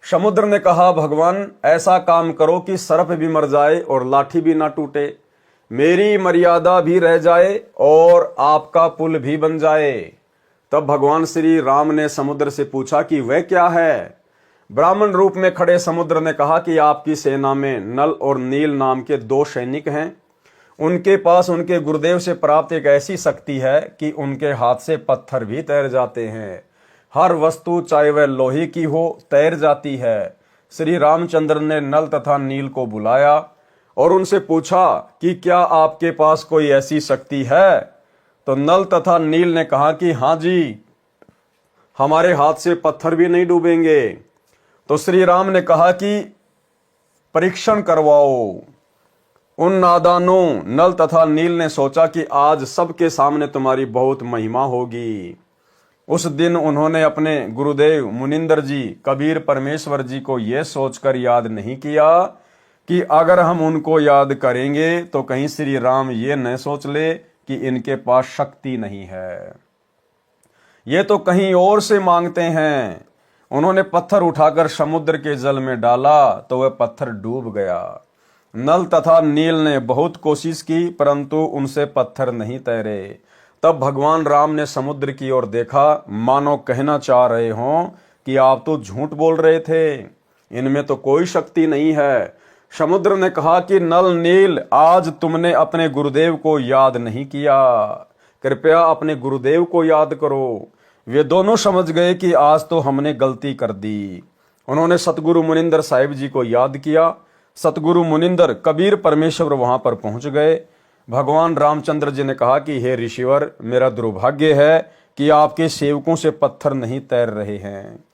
समुद्र ने कहा, भगवान ऐसा काम करो कि सर्प भी मर जाए और लाठी भी ना टूटे, मेरी मर्यादा भी रह जाए और आपका पुल भी बन जाए। तब भगवान श्री राम ने समुद्र से पूछा कि वह क्या है। ब्राह्मण रूप में खड़े समुद्र ने कहा कि आपकी सेना में नल और नील नाम के 2 सैनिक हैं। उनके पास उनके गुरुदेव से प्राप्त एक ऐसी शक्ति है कि उनके हाथ से पत्थर भी तैर जाते हैं। हर वस्तु चाहे वह लोहे की हो तैर जाती है। श्री रामचंद्र ने नल तथा नील को बुलाया और उनसे पूछा कि क्या आपके पास कोई ऐसी शक्ति है। तो नल तथा नील ने कहा कि हाँ जी, हमारे हाथ से पत्थर भी नहीं डूबेंगे। तो श्री राम ने कहा कि परीक्षण करवाओ। उन नादानों नल तथा नील ने सोचा कि आज सबके सामने तुम्हारी बहुत महिमा होगी। उस दिन उन्होंने अपने गुरुदेव मुनिंदर जी कबीर परमेश्वर जी को यह सोचकर याद नहीं किया कि अगर हम उनको याद करेंगे तो कहीं श्री राम ये न सोच ले कि इनके पास शक्ति नहीं है, ये तो कहीं और से मांगते हैं। उन्होंने पत्थर उठाकर समुद्र के जल में डाला तो वह पत्थर डूब गया। नल तथा नील ने बहुत कोशिश की, परंतु उनसे पत्थर नहीं तैरे। तब भगवान राम ने समुद्र की ओर देखा, मानो कहना चाह रहे हों कि आप तो झूठ बोल रहे थे, इनमें तो कोई शक्ति नहीं है। समुद्र ने कहा कि नल नील, आज तुमने अपने गुरुदेव को याद नहीं किया, कृपया अपने गुरुदेव को याद करो। वे दोनों समझ गए कि आज तो हमने गलती कर दी। उन्होंने सतगुरु मुनिंदर साहिब जी को याद किया। सतगुरु मुनिंदर कबीर परमेश्वर वहां पर पहुंच गए। भगवान रामचंद्र जी ने कहा कि हे ऋषिवर, मेरा दुर्भाग्य है कि आपके सेवकों से पत्थर नहीं तैर रहे हैं।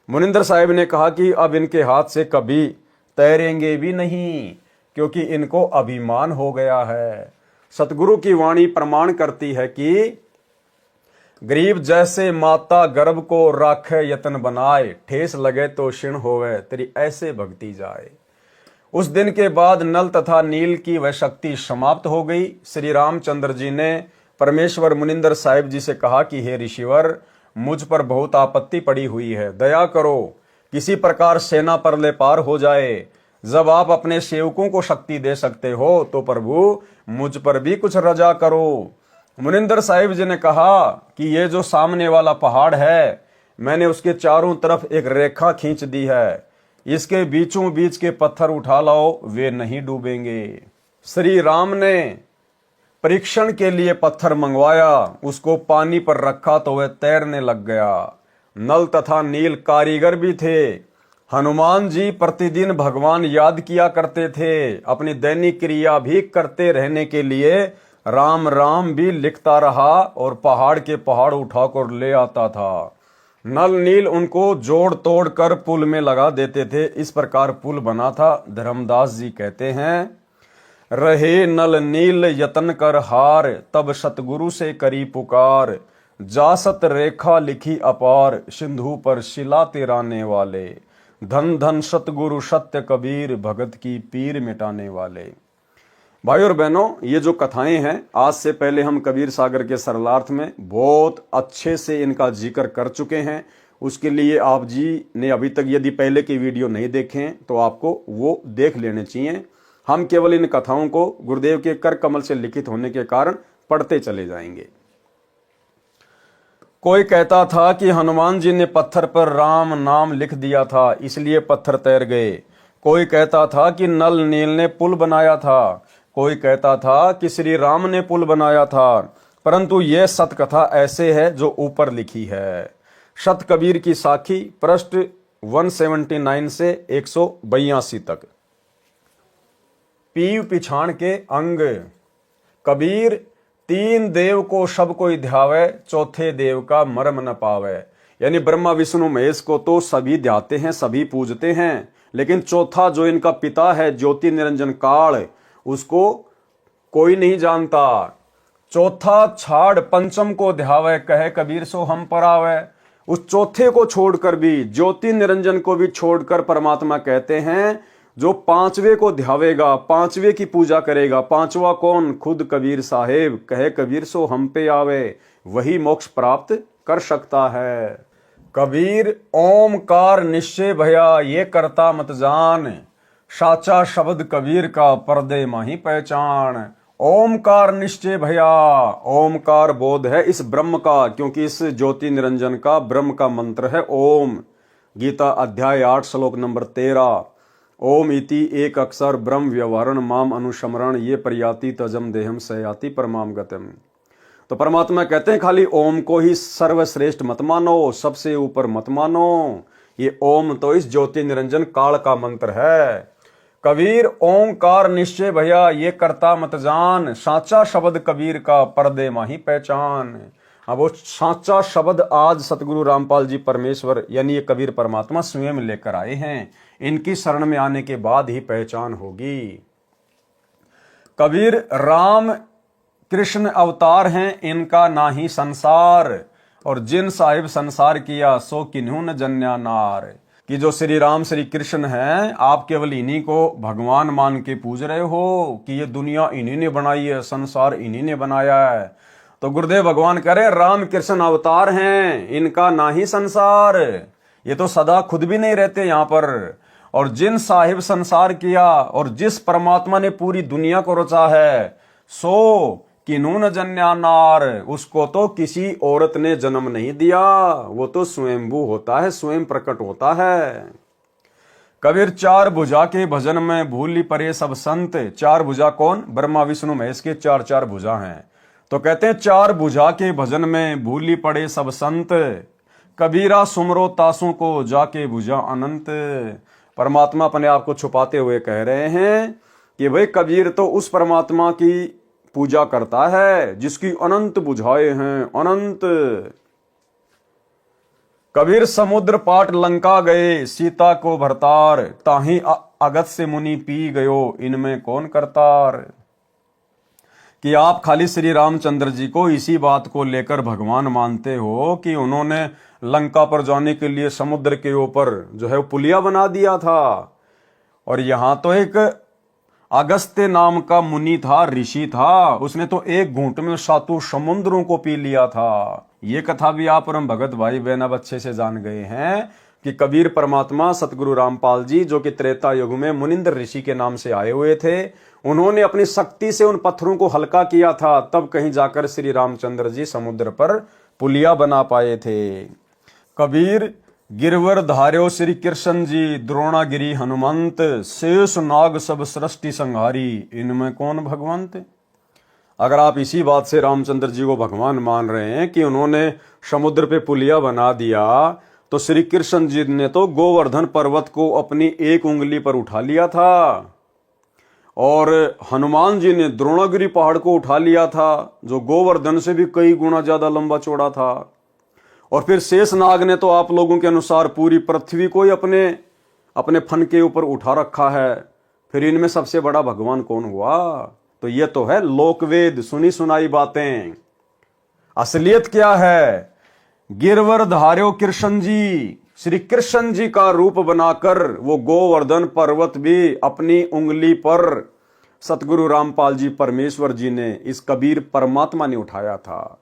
मुनिंदर साहिब ने कहा कि अब इनके हाथ से कभी तैरेंगे भी नहीं, क्योंकि इनको अभिमान हो गया है। सतगुरु की वाणी प्रमाण करती है कि गरीब जैसे माता गर्भ को राखे यतन बनाए, ठेस लगे तो क्षीण होवे, तेरी ऐसे भक्ति जाए। उस दिन के बाद नल तथा नील की वह शक्ति समाप्त हो गई। श्री रामचंद्र जी ने परमेश्वर मुनिंदर साहिब जी से कहा कि हे ऋषिवर, मुझ पर बहुत आपत्ति पड़ी हुई है, दया करो, किसी प्रकार सेना पर ले पार हो जाए। जब आप अपने सेवकों को शक्ति दे सकते हो तो प्रभु मुझ पर भी कुछ रजा करो। मुनिंदर साहिब जी ने कहा कि ये जो सामने वाला पहाड़ है, मैंने उसके चारों तरफ एक रेखा खींच दी है, इसके बीचों बीच के पत्थर उठा लाओ, वे नहीं डूबेंगे। श्री राम ने परीक्षण के लिए पत्थर मंगवाया, उसको पानी पर रखा तो वह तैरने लग गया। नल तथा नील कारीगर भी थे। हनुमान जी प्रतिदिन भगवान याद किया करते थे। अपनी दैनिक क्रिया भी करते रहने के लिए राम राम भी लिखता रहा और पहाड़ के पहाड़ उठाकर ले आता था। नल नील उनको जोड़ तोड़ कर पुल में लगा देते थे। इस प्रकार पुल बना था। धर्मदास जी कहते हैं, रहे नल नील यतन कर हार, तब सतगुरु से करी पुकार, जासत रेखा लिखी अपार, सिंधु पर शिला तिराने वाले, धन धन सतगुरु सत्य कबीर, भगत की पीर मिटाने वाले। भाई और बहनों, ये जो कथाएं हैं, आज से पहले हम कबीर सागर के सरलार्थ में बहुत अच्छे से इनका जिक्र कर चुके हैं। उसके लिए आप जी ने अभी तक यदि पहले की वीडियो नहीं देखे हैं तो आपको वो देख लेने चाहिए। हम केवल इन कथाओं को गुरुदेव के कर कमल से लिखित होने के कारण पढ़ते चले जाएंगे। कोई कहता था कि हनुमान जी ने पत्थर पर राम नाम लिख दिया था, इसलिए पत्थर तैर गए। कोई कहता था कि नल नील ने पुल बनाया था। कोई कहता था कि श्री राम ने पुल बनाया था। परंतु यह सत कथा ऐसे है जो ऊपर लिखी है। सत कबीर की साखी, पृष्ठ 179 से 182 तक। पीव पिछाण के अंग। कबीर, तीन देव को सब कोई ध्यावे, चौथे देव का मर्म न पावे। यानी ब्रह्मा विष्णु महेश को तो सभी ध्याते हैं, सभी पूजते हैं, लेकिन चौथा जो इनका पिता है ज्योति निरंजन काल, उसको कोई नहीं जानता। चौथा छाड़ पंचम को ध्यावे, कहे कबीर सो हम पर आवे। उस चौथे को छोड़कर भी, ज्योति निरंजन को भी छोड़कर परमात्मा कहते हैं जो पांचवे को ध्यावेगा, पांचवे की पूजा करेगा। पांचवा कौन? खुद कबीर साहेब, कहे कबीर सो हम पे आवे, वही मोक्ष प्राप्त कर सकता है। कबीर, ओमकार निश्चय भया, ये करता मत जान, साचा शब्द कबीर का पर्दे माही पहचान। ओमकार निश्चय भया, ओमकार बोध है इस ब्रह्म का, क्योंकि इस ज्योति निरंजन का ब्रह्म का मंत्र है ओम। गीता अध्याय 8 श्लोक नंबर 13। ओम इति एक अक्षर ब्रह्म व्यवहारण माम अनुशमरण, ये प्रयाति तजम देहम सयाति परमाम गतम। तो परमात्मा कहते हैं खाली ओम को ही सर्वश्रेष्ठ मत मानो, सबसे ऊपर मत मानो। ये ओम तो इस ज्योति निरंजन काल का मंत्र है। कबीर, ओंकार निश्चय भया, ये करता मत जान, साचा शब्द कबीर का पर्दे माही पहचान। अब वो साचा शब्द आज सतगुरु रामपाल जी परमेश्वर यानी ये कबीर परमात्मा स्वयं लेकर आए हैं। इनकी शरण में आने के बाद ही पहचान होगी। कबीर, राम कृष्ण अवतार हैं, इनका ना ही संसार, और जिन साहिब संसार किया सो किन्हू न जन्या नार। कि जो श्री राम श्री कृष्ण हैं, आप केवल इन्हीं को भगवान मान के पूज रहे हो कि ये दुनिया इन्हीं ने बनाई है, संसार इन्हीं ने बनाया है। तो गुरुदेव भगवान कह रहे राम कृष्ण अवतार हैं, इनका ना ही संसार। ये तो सदा खुद भी नहीं रहते यहाँ पर। और जिन साहिब संसार किया, और जिस परमात्मा ने पूरी दुनिया को रचा है, सो किन्हू न जन्या नार, उसको तो किसी औरत ने जन्म नहीं दिया, वो तो स्वयंभू होता है, स्वयं प्रकट होता है। कबीर, चार भुजा के भजन में भूली परे सब संत। चार भुजा कौन? ब्रह्मा विष्णु महेश के चार चार भुजा हैं। तो कहते हैं चार भुजा के भजन में भूली पड़े सब संत, कबीरा सुमरो तासों को जाके भुजा अनंत। परमात्मा अपने आप को छुपाते हुए कह रहे हैं कि भाई कबीर तो उस परमात्मा की पूजा करता है जिसकी अनंत बुझाए हैं, अनंत। कबीर, समुद्र पाट लंका गए, सीता को भरतार, ताही अगत से मुनि पी गयो, इनमें कौन करतार। कि आप खाली श्री रामचंद्र जी को इसी बात को लेकर भगवान मानते हो कि उन्होंने लंका पर जाने के लिए समुद्र के ऊपर जो है वो पुलिया बना दिया था। और यहां तो एक अगस्त्य नाम का मुनि था, ऋषि था, उसने तो एक घूंट में 7 समुद्रों को पी लिया था। ये कथा भी आप परम भगत भाई बहन अब अच्छे से जान गए हैं कि कबीर परमात्मा सतगुरु रामपाल जी जो कि त्रेता युग में मुनिंद्र ऋषि के नाम से आए हुए थे, उन्होंने अपनी शक्ति से उन पत्थरों को हल्का किया था, तब कहीं जाकर श्री रामचंद्र जी समुद्र पर पुलिया बना पाए थे। कबीर, गिरवर धार्यो श्री कृष्ण जी, द्रोणागिरी हनुमंत, शेष नाग सब सृष्टि संहारी, इनमें कौन भगवंत। अगर आप इसी बात से रामचंद्र जी को भगवान मान रहे हैं कि उन्होंने समुद्र पे पुलिया बना दिया, तो श्री कृष्ण जी ने तो गोवर्धन पर्वत को अपनी एक उंगली पर उठा लिया था, और हनुमान जी ने द्रोणागिरी पहाड़ को उठा लिया था, जो गोवर्धन से भी कई गुना ज्यादा लंबा चौड़ा था। और फिर शेषनाग ने तो आप लोगों के अनुसार पूरी पृथ्वी को ही अपने अपने फन के ऊपर उठा रखा है। फिर इनमें सबसे बड़ा भगवान कौन हुआ? तो ये तो है लोकवेद, सुनी सुनाई बातें। असलियत क्या है? गिरवर धार्यो कृष्ण जी, श्री कृष्ण जी का रूप बनाकर वो गोवर्धन पर्वत भी अपनी उंगली पर सतगुरु रामपाल जी परमेश्वर जी ने, इस कबीर परमात्मा ने उठाया था।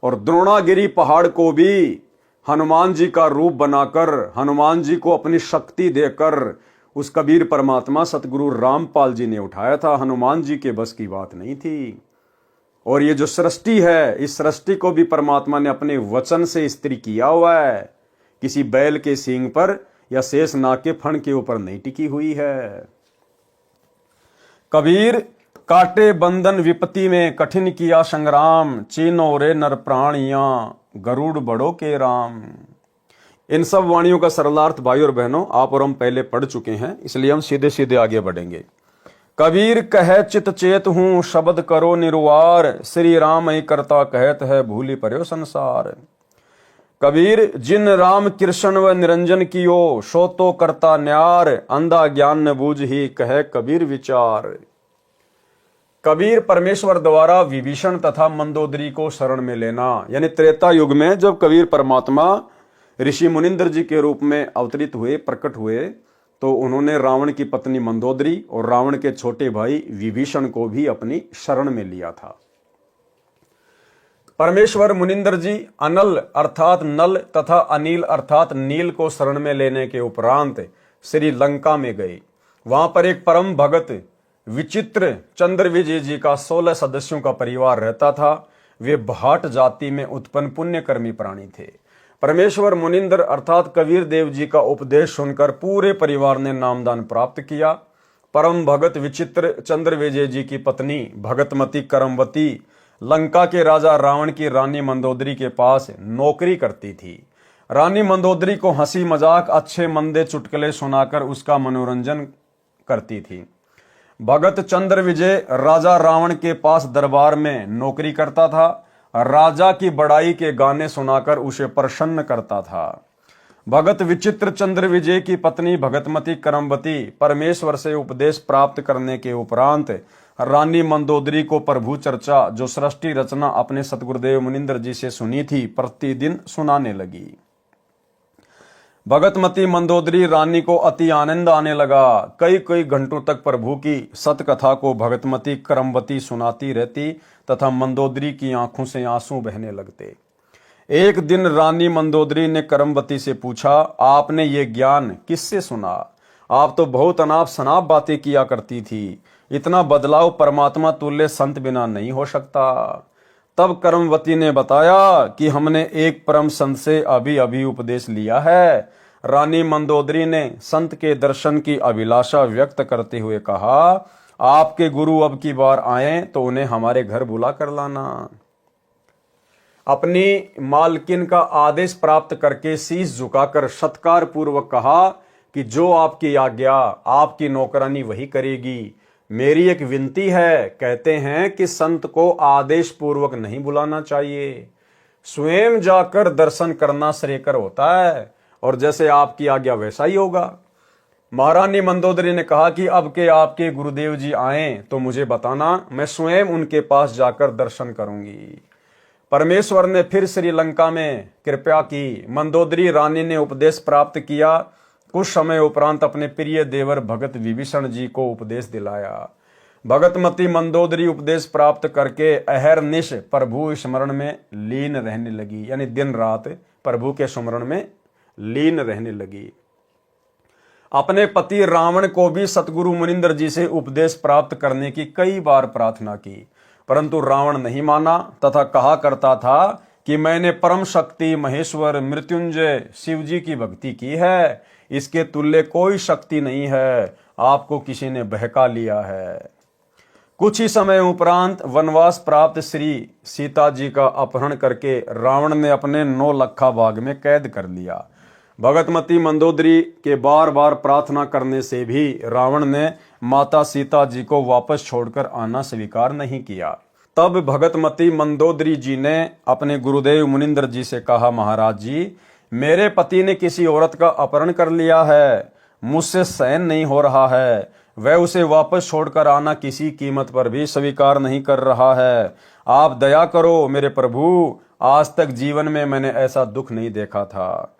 और द्रोणागिरी पहाड़ को भी हनुमान जी का रूप बनाकर, हनुमान जी को अपनी शक्ति देकर उस कबीर परमात्मा सतगुरु रामपाल जी ने उठाया था। हनुमान जी के बस की बात नहीं थी। और ये जो सृष्टि है, इस सृष्टि को भी परमात्मा ने अपने वचन से स्त्री किया हुआ है, किसी बैल के सींग पर या शेष नाग के फण के ऊपर नहीं टिकी हुई है। कबीर काटे बंधन विपत्ति में कठिन किया संग्राम, चीनो रे नर प्राणियां गरुड़ बड़ो के राम। इन सब वाणियों का सरलार्थ भाई और बहनों आप और हम पहले पढ़ चुके हैं, इसलिए हम सीधे सीधे आगे बढ़ेंगे। कबीर कहे चित चेत हूं शब्द करो निर्वार, श्री राम ही करता कहत है भूली पर्यो संसार। कबीर जिन राम कृष्ण व निरंजन कियो, सो तो करता न्यार, अंधा ज्ञान न बूझ ही कहे कबीर विचार। कबीर परमेश्वर द्वारा विभीषण तथा मंदोदरी को शरण में लेना, यानी त्रेता युग में जब कबीर परमात्मा ऋषि मुनिंदर जी के रूप में अवतरित हुए, प्रकट हुए, तो उन्होंने रावण की पत्नी मंदोदरी और रावण के छोटे भाई विभीषण को भी अपनी शरण में लिया था। परमेश्वर मुनिंदर जी अनल अर्थात नल तथा अनिल अर्थात नील को शरण में लेने के उपरांत श्री लंका में गए। वहां पर एक परम भगत विचित्र चंद्र विजय जी का 16 सदस्यों का परिवार रहता था। वे भाट जाति में उत्पन्न पुण्यकर्मी प्राणी थे। परमेश्वर मुनिंदर अर्थात कबीर देव जी का उपदेश सुनकर पूरे परिवार ने नामदान प्राप्त किया। परम भगत विचित्र चंद्र विजय जी की पत्नी भगतमती करमवती लंका के राजा रावण की रानी मंदोदरी के पास नौकरी करती थी। रानी मंदोदरी को हंसी मजाक अच्छे मंदे चुटकुले सुनाकर उसका मनोरंजन करती थी। भगत चंद्र विजय राजा रावण के पास दरबार में नौकरी करता था। राजा की बड़ाई के गाने सुनाकर उसे प्रसन्न करता था। भगत विचित्र चंद्र विजय की पत्नी भगतमती करमवती परमेश्वर से उपदेश प्राप्त करने के उपरांत रानी मंदोदरी को प्रभु चर्चा जो सृष्टि रचना अपने सतगुरुदेव मुनिंदर जी से सुनी थी प्रतिदिन सुनाने लगी। भगतमती मंदोदरी रानी को अति आनंद आने लगा। कई कई घंटों तक प्रभु की सतकथा को भगतमती करमवती सुनाती रहती तथा मंदोदरी की आंखों से आंसू बहने लगते। एक दिन रानी मंदोदरी ने करमवती से पूछा, आपने ये ज्ञान किससे सुना? आप तो बहुत अनाप शनाप बातें किया करती थी। इतना बदलाव परमात्मा तुल्य संत बिना नहीं हो सकता। तब करमवती ने बताया कि हमने एक परम संत से अभी अभी उपदेश लिया है। रानी मंदोदरी ने संत के दर्शन की अभिलाषा व्यक्त करते हुए कहा, आपके गुरु अब की बार आए तो उन्हें हमारे घर बुला कर लाना। अपनी मालकिन का आदेश प्राप्त करके शीश झुकाकर सत्कार पूर्वक कहा कि जो आपकी आज्ञा आपकी नौकरानी वही करेगी। मेरी एक विनती है, कहते हैं कि संत को आदेश पूर्वक नहीं बुलाना चाहिए, स्वयं जाकर दर्शन करना श्रेयकर होता है, और जैसे आपकी आज्ञा वैसा ही होगा। महारानी मंदोदरी ने कहा कि अब के आपके गुरुदेव जी आए तो मुझे बताना, मैं स्वयं उनके पास जाकर दर्शन करूंगी। परमेश्वर ने फिर श्रीलंका में कृपा की। मंदोदरी रानी ने उपदेश प्राप्त किया। कुछ समय उपरांत अपने प्रिय देवर भगत विभीषण जी को उपदेश दिलाया। भगतमती मंदोदरी उपदेश प्राप्त करके अहरनिश प्रभु स्मरण में लीन रहने लगी, यानी दिन रात प्रभु के स्मरण में लीन रहने लगी। अपने पति रावण को भी सतगुरु मुनिंदर जी से उपदेश प्राप्त करने की कई बार प्रार्थना की, परंतु रावण नहीं माना तथा कहा करता था कि मैंने परम शक्ति महेश्वर मृत्युंजय शिव जी की भक्ति की है, इसके तुल्य कोई शक्ति नहीं है, आपको किसी ने बहका लिया है। कुछ ही समय उपरांत वनवास प्राप्त श्री सीता जी का अपहरण करके रावण ने अपने 9 लखा बाग में कैद कर लिया। भगतमती मंदोदरी के बार बार प्रार्थना करने से भी रावण ने माता सीता जी को वापस छोड़कर आना स्वीकार नहीं किया। तब भगतमती मंदोदरी जी ने अपने गुरुदेव मुनिंद्र जी से कहा, महाराज जी, मेरे पति ने किसी औरत का अपहरण कर लिया है, मुझसे सहन नहीं हो रहा है, वह उसे वापस छोड़कर आना किसी कीमत पर भी स्वीकार नहीं कर रहा है। आप दया करो मेरे प्रभु, आज तक जीवन में मैंने ऐसा दुख नहीं देखा था।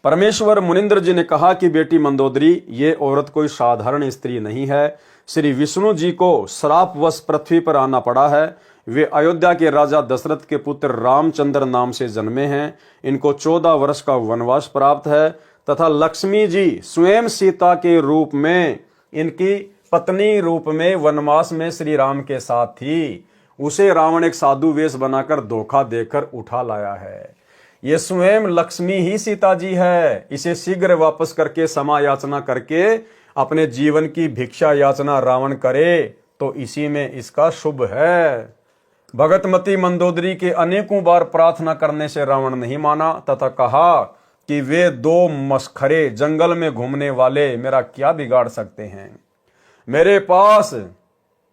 परमेश्वर मुनिंद्र जी ने कहा कि बेटी मंदोदरी, ये औरत कोई साधारण स्त्री नहीं है। श्री विष्णु जी को श्रापवश पृथ्वी पर आना पड़ा है। वे अयोध्या के राजा दशरथ के पुत्र रामचंद्र नाम से जन्मे हैं। इनको 14 वर्ष का वनवास प्राप्त है तथा लक्ष्मी जी स्वयं सीता के रूप में, इनकी पत्नी रूप में वनवास में श्री राम के साथ थी। उसे रावण एक साधु वेश बनाकर धोखा देकर उठा लाया है। ये स्वयं लक्ष्मी ही सीता जी है। इसे शीघ्र वापस करके क्षमा याचना करके अपने जीवन की भिक्षा याचना रावण करे तो इसी में इसका शुभ है। भगतमती मंदोदरी के अनेकों बार प्रार्थना करने से रावण नहीं माना तथा कहा कि वे 2 मस्खरे जंगल में घूमने वाले मेरा क्या बिगाड़ सकते हैं। मेरे पास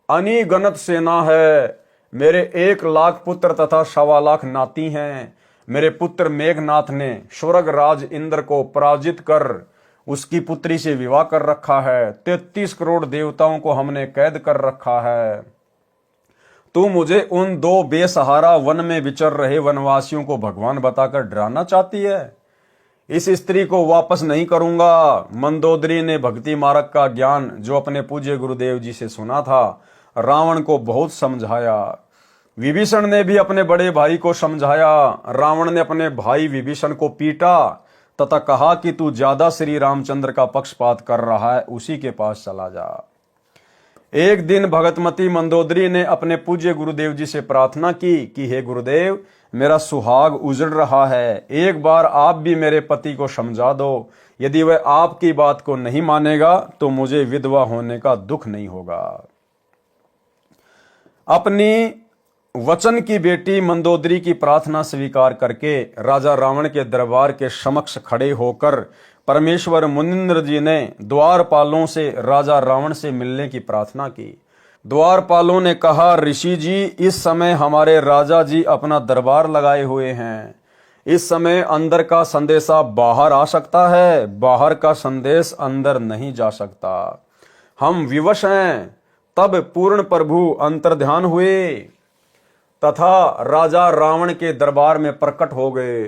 अनिगणत सेना है। मेरे 1 लाख पुत्र तथा 1.25 लाख नाती हैं। मेरे पुत्र मेघनाथ ने स्वर्ग राज इंद्र को पराजित कर उसकी पुत्री से विवाह कर रखा है। 33 करोड़ देवताओं को हमने कैद कर रखा है। तू मुझे उन 2 बेसहारा वन में विचर रहे वनवासियों को भगवान बताकर डराना चाहती है। इस स्त्री को वापस नहीं करूंगा। मंदोदरी ने भक्ति मार्ग का ज्ञान जो अपने पूज्य गुरुदेव जी से सुना था, रावण को बहुत समझाया। विभीषण ने भी अपने बड़े भाई को समझाया। रावण ने अपने भाई विभीषण को पीटा तथा कहा कि तू ज्यादा श्री रामचंद्र का पक्षपात कर रहा है, उसी के पास चला जा। एक दिन भगतमती मंदोदरी ने अपने पूज्य गुरुदेव जी से प्रार्थना की कि हे गुरुदेव, मेरा सुहाग उजड़ रहा है, एक बार आप भी मेरे पति को समझा दो। यदि वह आपकी बात को नहीं मानेगा तो मुझे विधवा होने का दुख नहीं होगा। अपनी वचन की बेटी मंदोदरी की प्रार्थना स्वीकार करके राजा रावण के दरबार के समक्ष खड़े होकर परमेश्वर मुनिंद्र जी ने द्वारपालों से राजा रावण से मिलने की प्रार्थना की। द्वारपालों ने कहा, ऋषि जी, इस समय हमारे राजा जी अपना दरबार लगाए हुए हैं। इस समय अंदर का संदेशा बाहर आ सकता है, बाहर का संदेश अंदर नहीं जा सकता। हम विवश हैं। तब पूर्ण प्रभु अंतर्ध्यान हुए तथा राजा रावण के दरबार में प्रकट हो गए।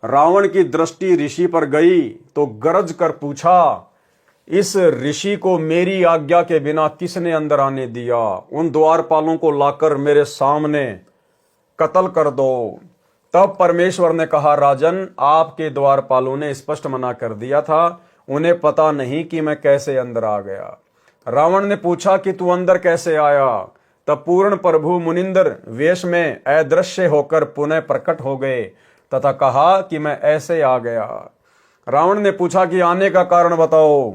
रावण की दृष्टि ऋषि पर गई तो गरज कर पूछा, इस ऋषि को मेरी आज्ञा के बिना किसने अंदर आने दिया? उन द्वारपालों को लाकर मेरे सामने कत्ल कर दो। तब परमेश्वर ने कहा, राजन, आपके द्वारपालों ने स्पष्ट मना कर दिया था, उन्हें पता नहीं कि मैं कैसे अंदर आ गया। रावण ने पूछा कि तू अंदर कैसे आया? तब पूर्ण प्रभु मुनिंदर वेश में अदृश्य होकर पुनः प्रकट हो गए तथा कहा कि मैं ऐसे आ गया। रावण ने पूछा कि आने का कारण बताओ।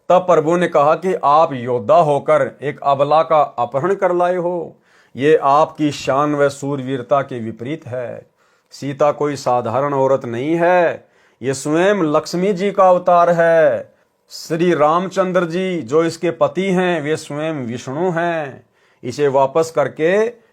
तब प्रभु ने कहा कि आप योद्धा होकर एक अबला का अपहरण कर लाए हो। ये आपकी शान व सूरवीरता के विपरीत है। सीता कोई साधारण औरत नहीं है, ये स्वयं लक्ष्मी जी का अवतार है। श्री रामचंद्र जी जो इसके पति हैं वे स्वयं विष्णु हैं। इसे वापस करके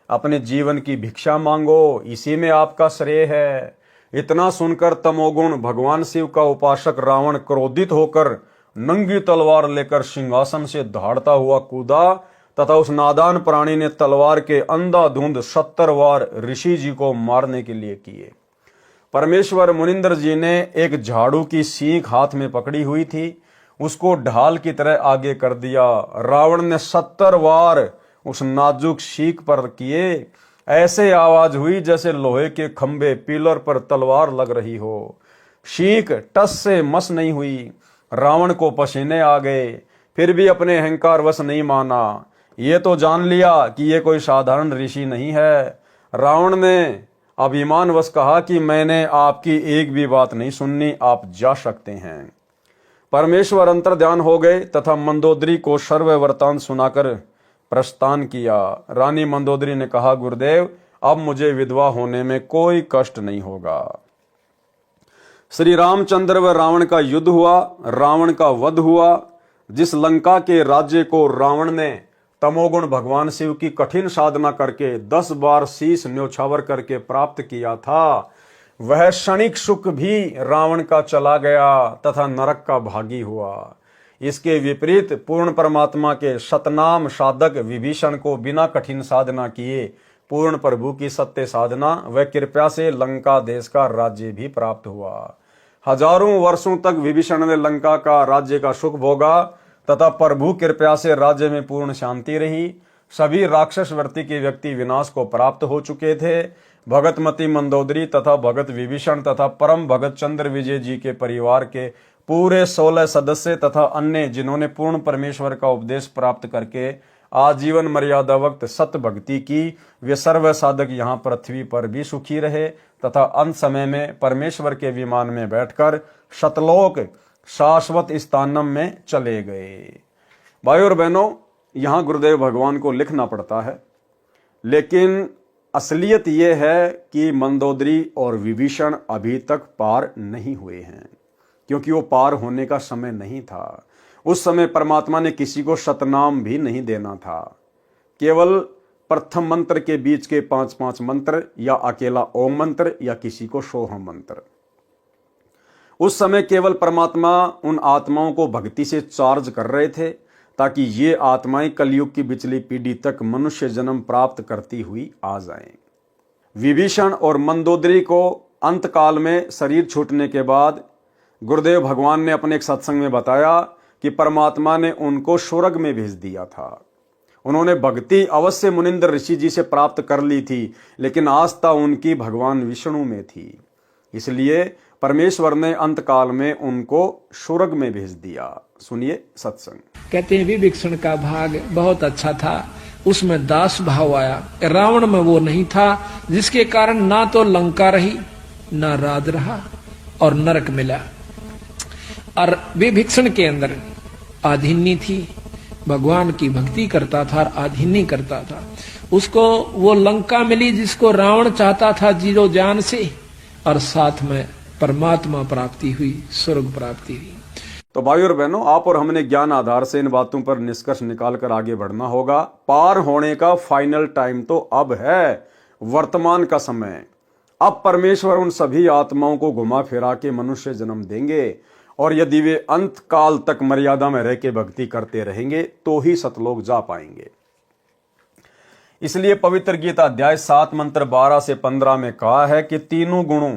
अपने जीवन की भिक्षा मांगो, इसी में आपका श्रेय है। इतना सुनकर तमोगुण भगवान शिव का उपासक रावण क्रोधित होकर नंगी तलवार लेकर सिंहासन से दहाड़ता हुआ कूदा तथा उस नादान प्राणी ने तलवार के अंधाधुंध 70 वार ऋषि जी को मारने के लिए किए। परमेश्वर मुनिंद्र जी ने एक झाड़ू की सीख हाथ में पकड़ी हुई थी, उसको ढाल की तरह आगे कर दिया। रावण ने 70 वार उस नाजुक सीख पर किए। ऐसे आवाज हुई जैसे लोहे के खंभे पिलर पर तलवार लग रही हो। सीख टस से मस नहीं हुई। रावण को पसीने आ गए, फिर भी अपने अहंकार वश नहीं माना। ये तो जान लिया कि ये कोई साधारण ऋषि नहीं है। रावण ने अभिमान वश कहा कि मैंने आपकी एक भी बात नहीं सुननी, आप जा सकते हैं। परमेश्वर अंतर्ध्यान हो गए तथा मंदोदरी को सर्व वृतांत सुनाकर प्रस्थान किया। रानी मंदोदरी ने कहा, गुरुदेव, अब मुझे विधवा होने में कोई कष्ट नहीं होगा। श्री रामचंद्र व रावण का युद्ध हुआ, रावण का वध हुआ। जिस लंका के राज्य को रावण ने तमोगुण भगवान शिव की कठिन साधना करके 10 बार शीश न्योछावर करके प्राप्त किया था, वह क्षणिक सुख भी रावण का चला गया तथा नरक का भागी हुआ। इसके विपरीत पूर्ण परमात्मा के सतनाम साधक विभीषण को बिना कठिन साधना किए पूर्ण प्रभु की सत्य साधना व कृपया से लंका देश का राज्य भी प्राप्त हुआ। हजारों वर्षों तक विभीषण ने लंका का राज्य का सुख भोगा तथा प्रभु कृपया से राज्य में पूर्ण शांति रही। सभी राक्षस वर्ती के व्यक्ति विनाश को प्राप्त हो चुके थे। भगतमती मंदोदरी तथा भगत विभीषण तथा परम भगत चंद्र विजय जी के परिवार के पूरे 16 सदस्य तथा अन्य जिन्होंने पूर्ण परमेश्वर का उपदेश प्राप्त करके आजीवन मर्यादा वक्त सत्य भक्ति की, वे सर्व साधक यहाँ पृथ्वी पर भी सुखी रहे तथा अंत समय में परमेश्वर के विमान में बैठकर शतलोक शाश्वत स्थानम में चले गए। भाई और बहनों, यहाँ गुरुदेव भगवान को लिखना पड़ता है, लेकिन असलियत यह है कि मंदोदरी और विभीषण अभी तक पार नहीं हुए हैं, क्योंकि वो पार होने का समय नहीं था। उस समय परमात्मा ने किसी को शतनाम भी नहीं देना था। केवल प्रथम मंत्र के बीच के 5-5 मंत्र या अकेला ओम मंत्र या किसी को सोहम मंत्र। उस समय केवल परमात्मा उन आत्माओं को भक्ति से चार्ज कर रहे थे ताकि ये आत्माएं कलयुग की पिछली पीढ़ी तक मनुष्य जन्म प्राप्त करती हुई आ जाएं। विभीषण और मंदोदरी को अंतकाल में शरीर छूटने के बाद गुरुदेव भगवान ने अपने एक सत्संग में बताया कि परमात्मा ने उनको स्वर्ग में भेज दिया था। उन्होंने भक्ति अवश्य मुनिंद्र ऋषि जी से प्राप्त कर ली थी, लेकिन आस्था उनकी भगवान विष्णु में थी। इसलिए परमेश्वर ने अंतकाल में उनको स्वर्ग में भेज दिया। सुनिए सत्संग। कहते हैं विभीषण का भाग बहुत अच्छा था, उसमें दास भाव आया। रावण में वो नहीं था, जिसके कारण ना तो लंका रही, ना राज रहा और नरक मिला। और विभीषण के अंदर आधीनी थी, भगवान की भक्ति करता था और आधीनी करता था। उसको वो लंका मिली जिसको रावण चाहता था जीरो जान से, और साथ में परमात्मा प्राप्ति हुई, स्वर्ग प्राप्ति हुई। तो भाई और बहनों, आप और हमने ज्ञान आधार से इन बातों पर निष्कर्ष निकाल कर आगे बढ़ना होगा। पार होने का फाइनल टाइम तो अब है, वर्तमान का समय। अब परमेश्वर उन सभी आत्माओं को घुमा फिरा के मनुष्य जन्म देंगे, और यदि वे अंत काल तक मर्यादा में रह के भक्ति करते रहेंगे तो ही सतलोक जा पाएंगे। इसलिए पवित्र गीता अध्याय 7 मंत्र 12 से 15 में कहा है कि तीनों गुणों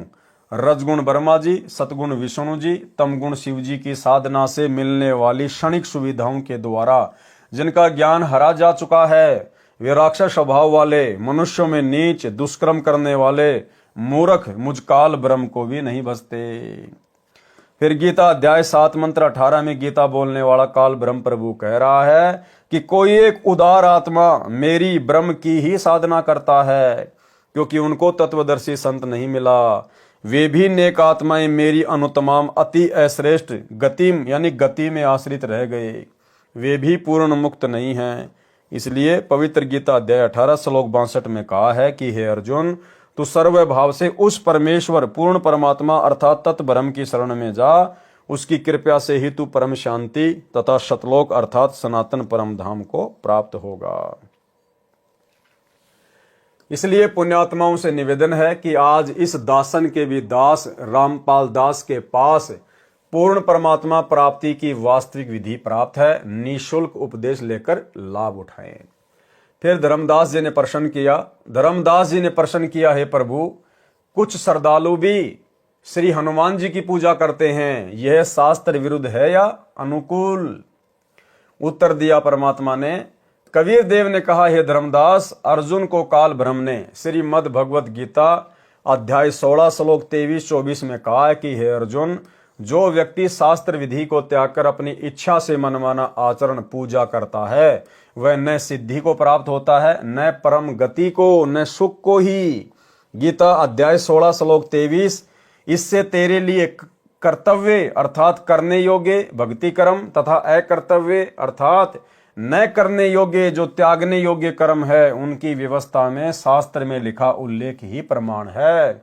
रजगुण ब्रह्मा जी, सतगुण विष्णु जी, तमगुण शिव जी की साधना से मिलने वाली क्षणिक सुविधाओं के द्वारा जिनका ज्ञान हरा जा चुका है, वे राक्षस स्वभाव वाले, मनुष्यों में नीच दुष्कर्म करने वाले मूर्ख मुझकाल ब्रह्म को भी नहीं बचते। फिर गीता अध्याय 7 मंत्र 18 में गीता बोलने वाला काल ब्रह्म प्रभु कह रहा है कि कोई एक उदार आत्मा मेरी ब्रह्म की ही साधना करता है, क्योंकि उनको तत्वदर्शी संत नहीं मिला। वे भी नेक आत्माएं मेरी अनुतमाम अति अश्रेष्ठ गतिम यानी गति में आश्रित रह गए, वे भी पूर्ण मुक्त नहीं हैं। इसलिए पवित्र गीता अध्याय 18 श्लोक 62 में कहा है कि हे अर्जुन, तू सर्व भाव से उस परमेश्वर पूर्ण परमात्मा अर्थात तत् ब्रह्म की शरण में जा। उसकी कृपया से ही तू परम शांति तथा शतलोक अर्थात सनातन परम धाम को प्राप्त होगा। इसलिए पुण्यात्माओं से निवेदन है कि आज इस दासन के भी दास रामपाल दास के पास पूर्ण परमात्मा प्राप्ति की वास्तविक विधि प्राप्त है। निःशुल्क उपदेश लेकर लाभ उठाएं। फिर धर्मदास जी ने प्रश्न किया, धर्मदास जी ने प्रश्न किया, हे प्रभु, कुछ श्रद्धालु भी श्री हनुमान जी की पूजा करते हैं, यह शास्त्र विरुद्ध है या अनुकूल? उत्तर दिया परमात्मा ने, कबीर देव ने कहा, हे धर्मदास, अर्जुन को काल ब्रह्म ने श्रीमद् भगवत गीता अध्याय 16 श्लोक 23-24 में कहा है कि हे अर्जुन, जो व्यक्ति शास्त्र विधि को त्याग कर अपनी इच्छा से मनमाना आचरण पूजा करता है, वह न सिद्धि को प्राप्त होता है, न परम गति को, न सुख को ही। गीता अध्याय 16 श्लोक 23, इससे तेरे लिए कर्तव्य अर्थात करने योग्य भक्ति कर्म तथा अकर्तव्य अर्थात न करने योग्य जो त्यागने योग्य कर्म है, उनकी व्यवस्था में शास्त्र में लिखा उल्लेख ही प्रमाण है।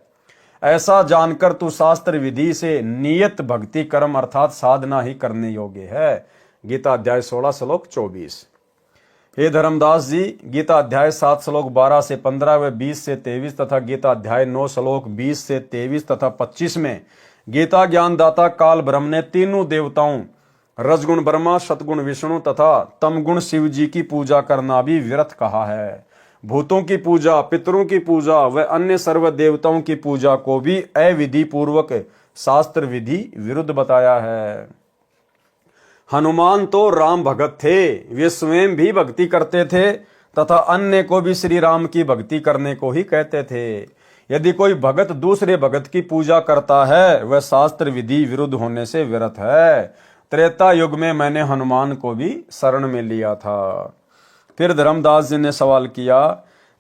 ऐसा जानकर तू शास्त्र विधि से नियत भक्ति कर्म अर्थात साधना ही करने योग्य है। गीता अध्याय 16 श्लोक 24। हे धर्मदास जी, गीता अध्याय 7 श्लोक 12 से 15 व 20 से 23 तथा गीता अध्याय 9 श्लोक 20 से 23 तथा 25 में गीता ज्ञानदाता काल ब्रह्म ने तीनों देवताओं रजगुण ब्रह्मा, सतगुण विष्णु तथा तमगुण शिव जी की पूजा करना भी व्यर्थ कहा है। भूतों की पूजा, पितरों की पूजा व अन्य सर्व देवताओं की पूजा को भी अविधि पूर्वक शास्त्र विधि विरुद्ध बताया है। हनुमान तो राम भगत थे, वे स्वयं भी भक्ति करते थे तथा अन्य को भी श्री राम की भक्ति करने को ही कहते थे। यदि कोई भगत दूसरे भगत की पूजा करता है वह शास्त्र विधि विरुद्ध होने से व्यर्थ है। त्रेता युग में मैंने हनुमान को भी शरण में लिया था। फिर धर्मदास जी ने सवाल किया।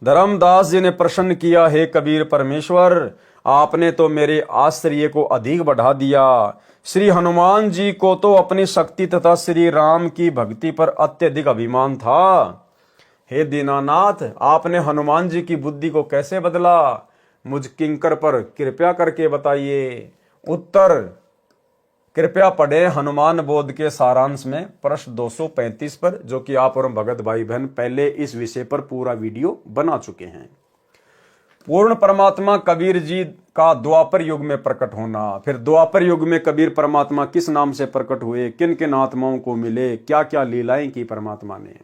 धर्मदास जी ने प्रश्न किया, हे कबीर परमेश्वर, आपने तो मेरे आश्चर्य को अधिक बढ़ा दिया। श्री हनुमान जी को तो अपनी शक्ति तथा श्री राम की भक्ति पर अत्यधिक अभिमान था। हे दीनानाथ, आपने हनुमान जी की बुद्धि को कैसे बदला? मुझ किंकर पर कृपया करके बताइए। उत्तर कृपया पढ़े हनुमान बोध के सारांश में प्रश्न 235 पर, जो कि आप और भगत भाई बहन पहले इस विषय पर पूरा वीडियो बना चुके हैं। पूर्ण परमात्मा कबीर जी का द्वापर युग में प्रकट होना। फिर द्वापर युग में कबीर परमात्मा किस नाम से प्रकट हुए, किन किन आत्माओं को मिले, क्या क्या लीलाएं की परमात्मा ने।